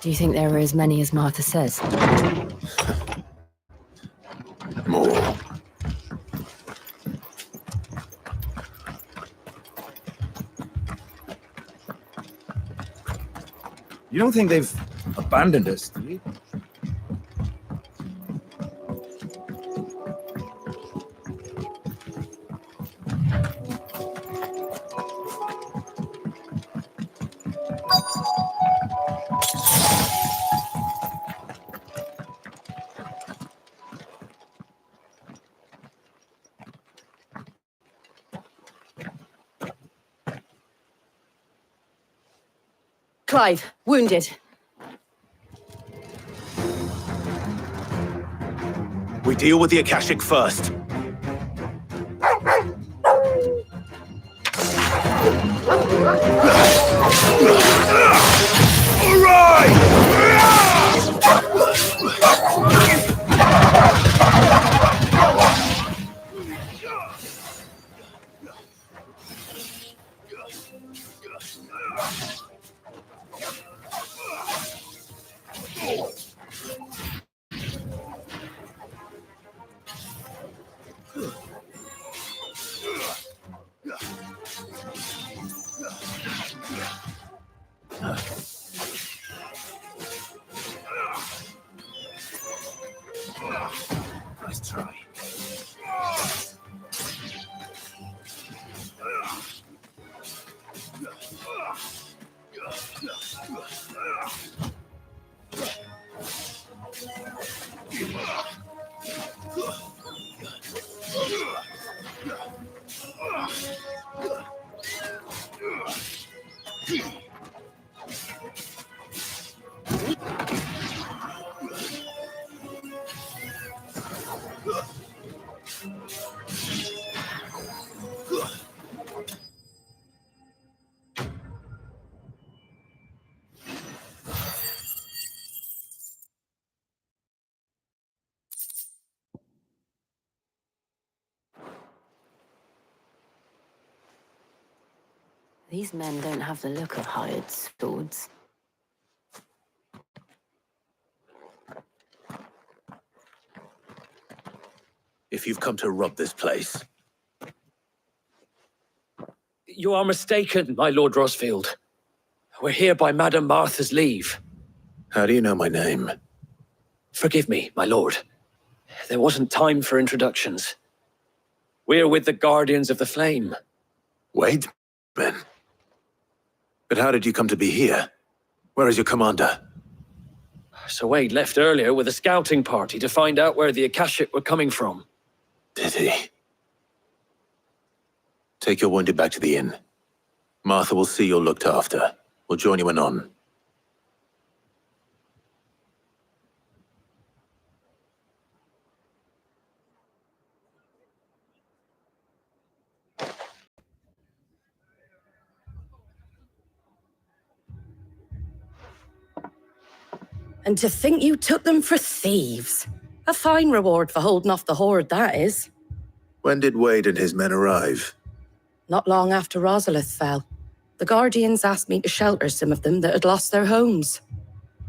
Do you think there are as many as Martha says? More. You don't think they've abandoned us, do you? Clive, wounded. We deal with the Akashic first. All right! Nice try. These men don't have the look of hired swords. If you've come to rob this place, You are mistaken, my Lord Rosfield. We're here by Madame Martha's leave. how do you know my name? Forgive me, my lord. There wasn't time for introductions. We're with the Guardians of the Flame. Wait, Ben. But how did you come to be here? Where is your commander? Sir Wade left earlier with a scouting party to find out where the Akashic were coming from. Did he? Take your wounded back to the inn. Martha will see you're looked after. We'll join you anon. And to think you took them for thieves. A fine reward for holding off the horde, that is. When did Wade and his men arrive? Not long after Rosalith fell. The Guardians asked me to shelter some of them that had lost their homes.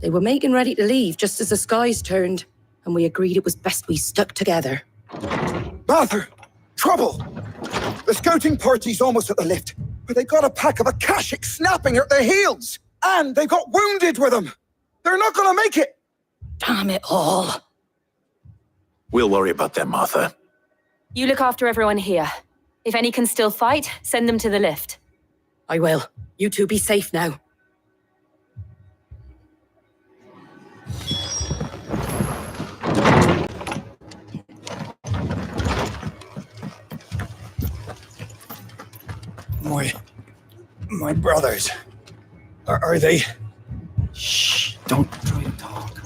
They were making ready to leave just as the skies turned, and we agreed it was best we stuck together. Martha! Trouble! The scouting party's almost at the lift, but they got a pack of Akashic snapping at their heels! And they got wounded with them! They're not gonna make it! Damn it all. We'll worry about them, Martha. You look after everyone here. If any can still fight, send them to the lift. I will. You two be safe now. My brothers. Are they... Shh, don't try to talk.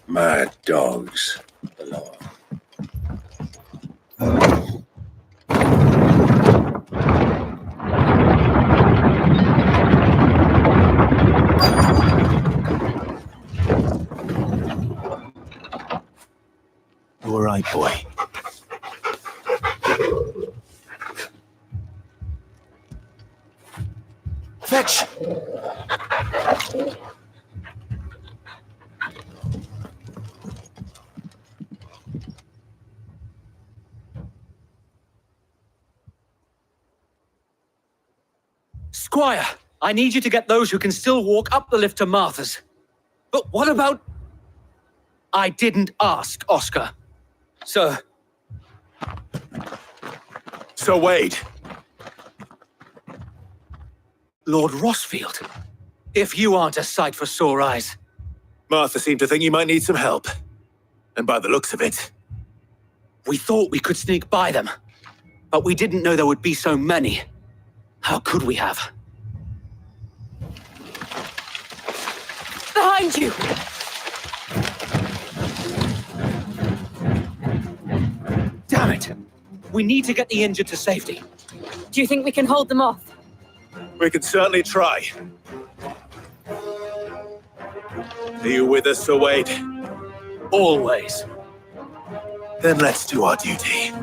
Mad dogs. Below. You all right, boy? Fetch! Squire, I need you to get those who can still walk up the lift to Martha's. But what about... I didn't ask, Oscar. Sir. Sir Wade. Lord Rosfield. If you aren't a sight for sore eyes. Martha seemed to think you might need some help. And by the looks of it... We thought we could sneak by them. But we didn't know there would be so many. How could we have? Behind you! Damn it! We need to get the injured to safety. Do you think we can hold them off? We can certainly try. Are you with us, Sir Wade? Always. Then let's do our duty.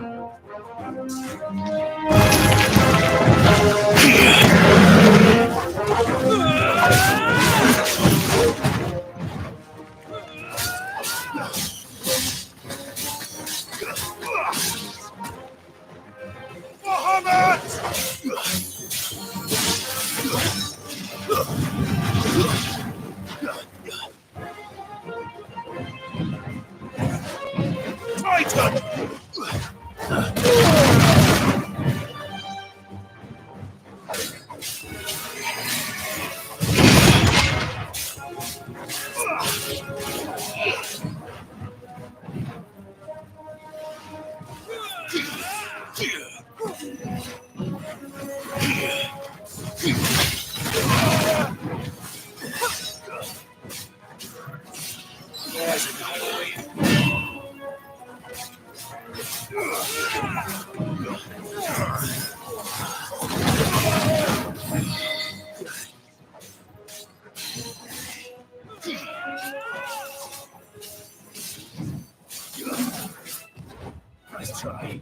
Nice try.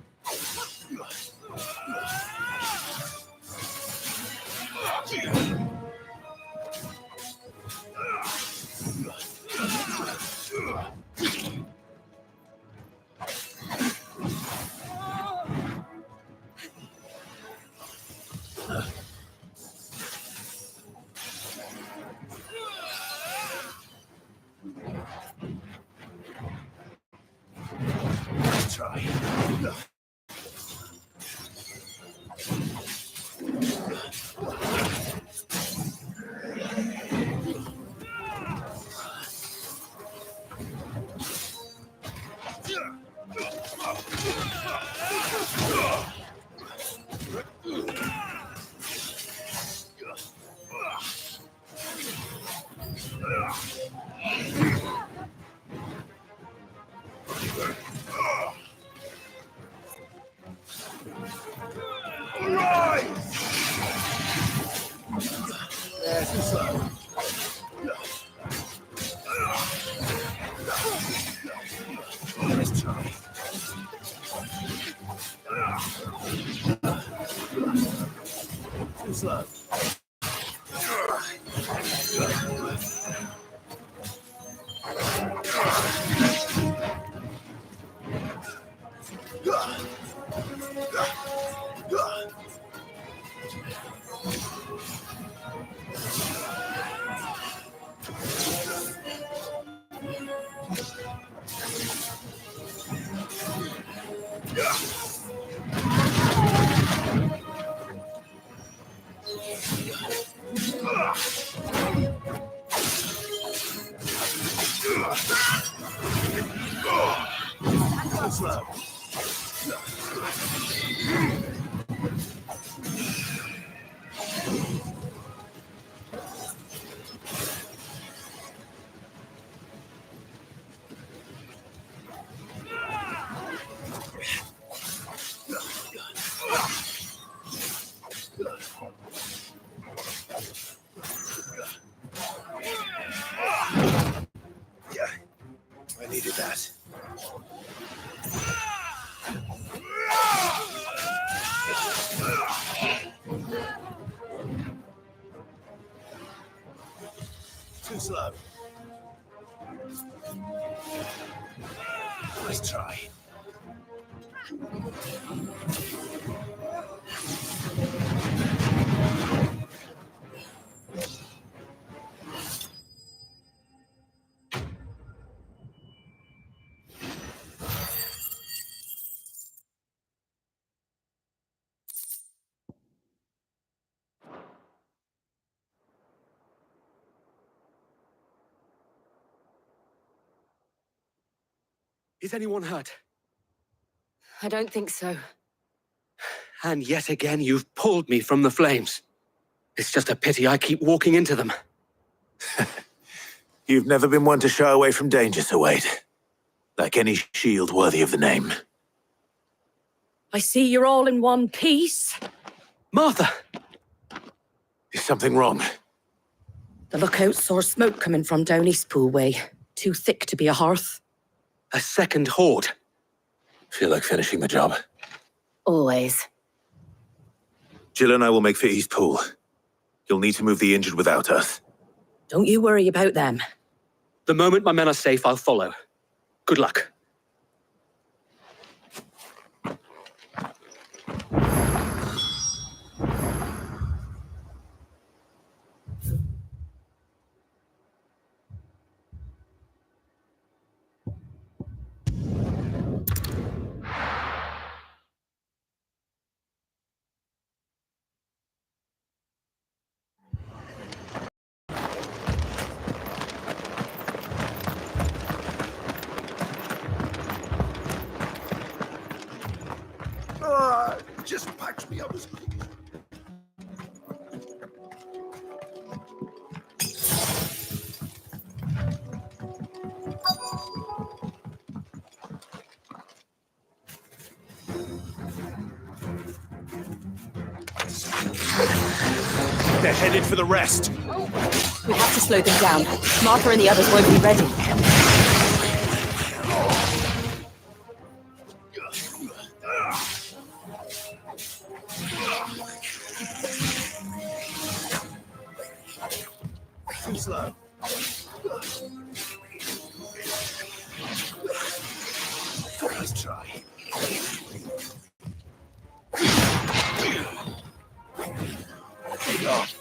I needed that. Too slow. Let's try. Is anyone hurt? I don't think so. And yet again, you've pulled me from the flames. It's just a pity I keep walking into them. You've never been one to shy away from danger, Sir Wade. Like any shield worthy of the name. I see you're all in one piece. Martha! Is something wrong? The lookout saw smoke coming from down Eastpool way. Too thick to be a hearth. A second horde. Feel like finishing the job. Always. Jill and I will make for Eastpool. You'll need to move the injured without us. Don't you worry about them. The moment my men are safe, I'll follow. Good luck. Just patch me up as quick. They're headed for the rest. We have to slow them down. Martha and the others won't be ready. Too slow. Let's try. Take off.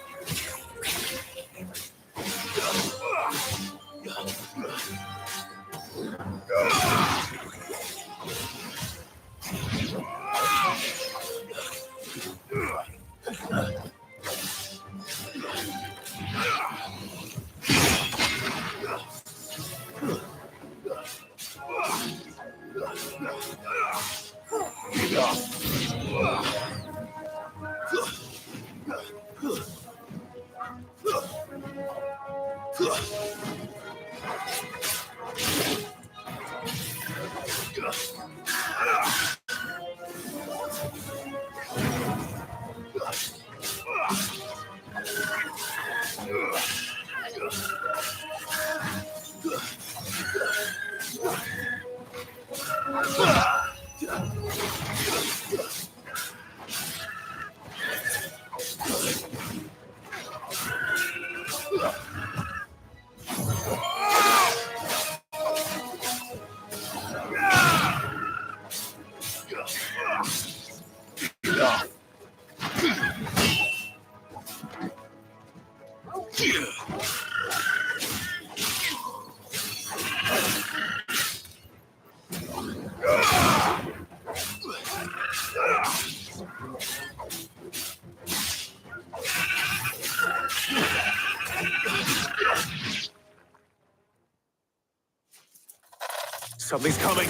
Something's coming.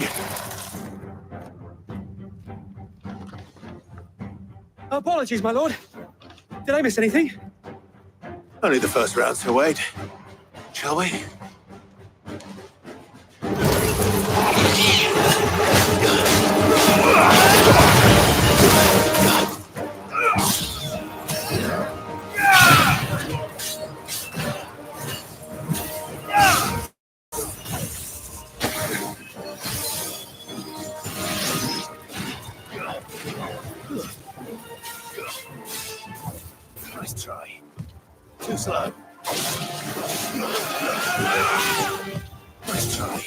Apologies, my lord. Did I miss anything? Only the first round to wait. Shall we? Nice try. Too slow. Nice try.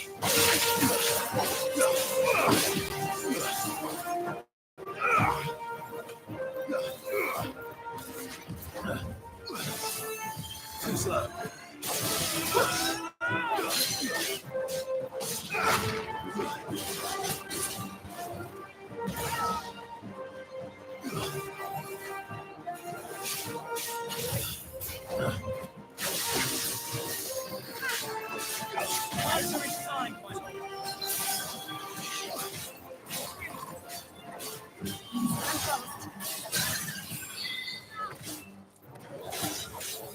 Too slow.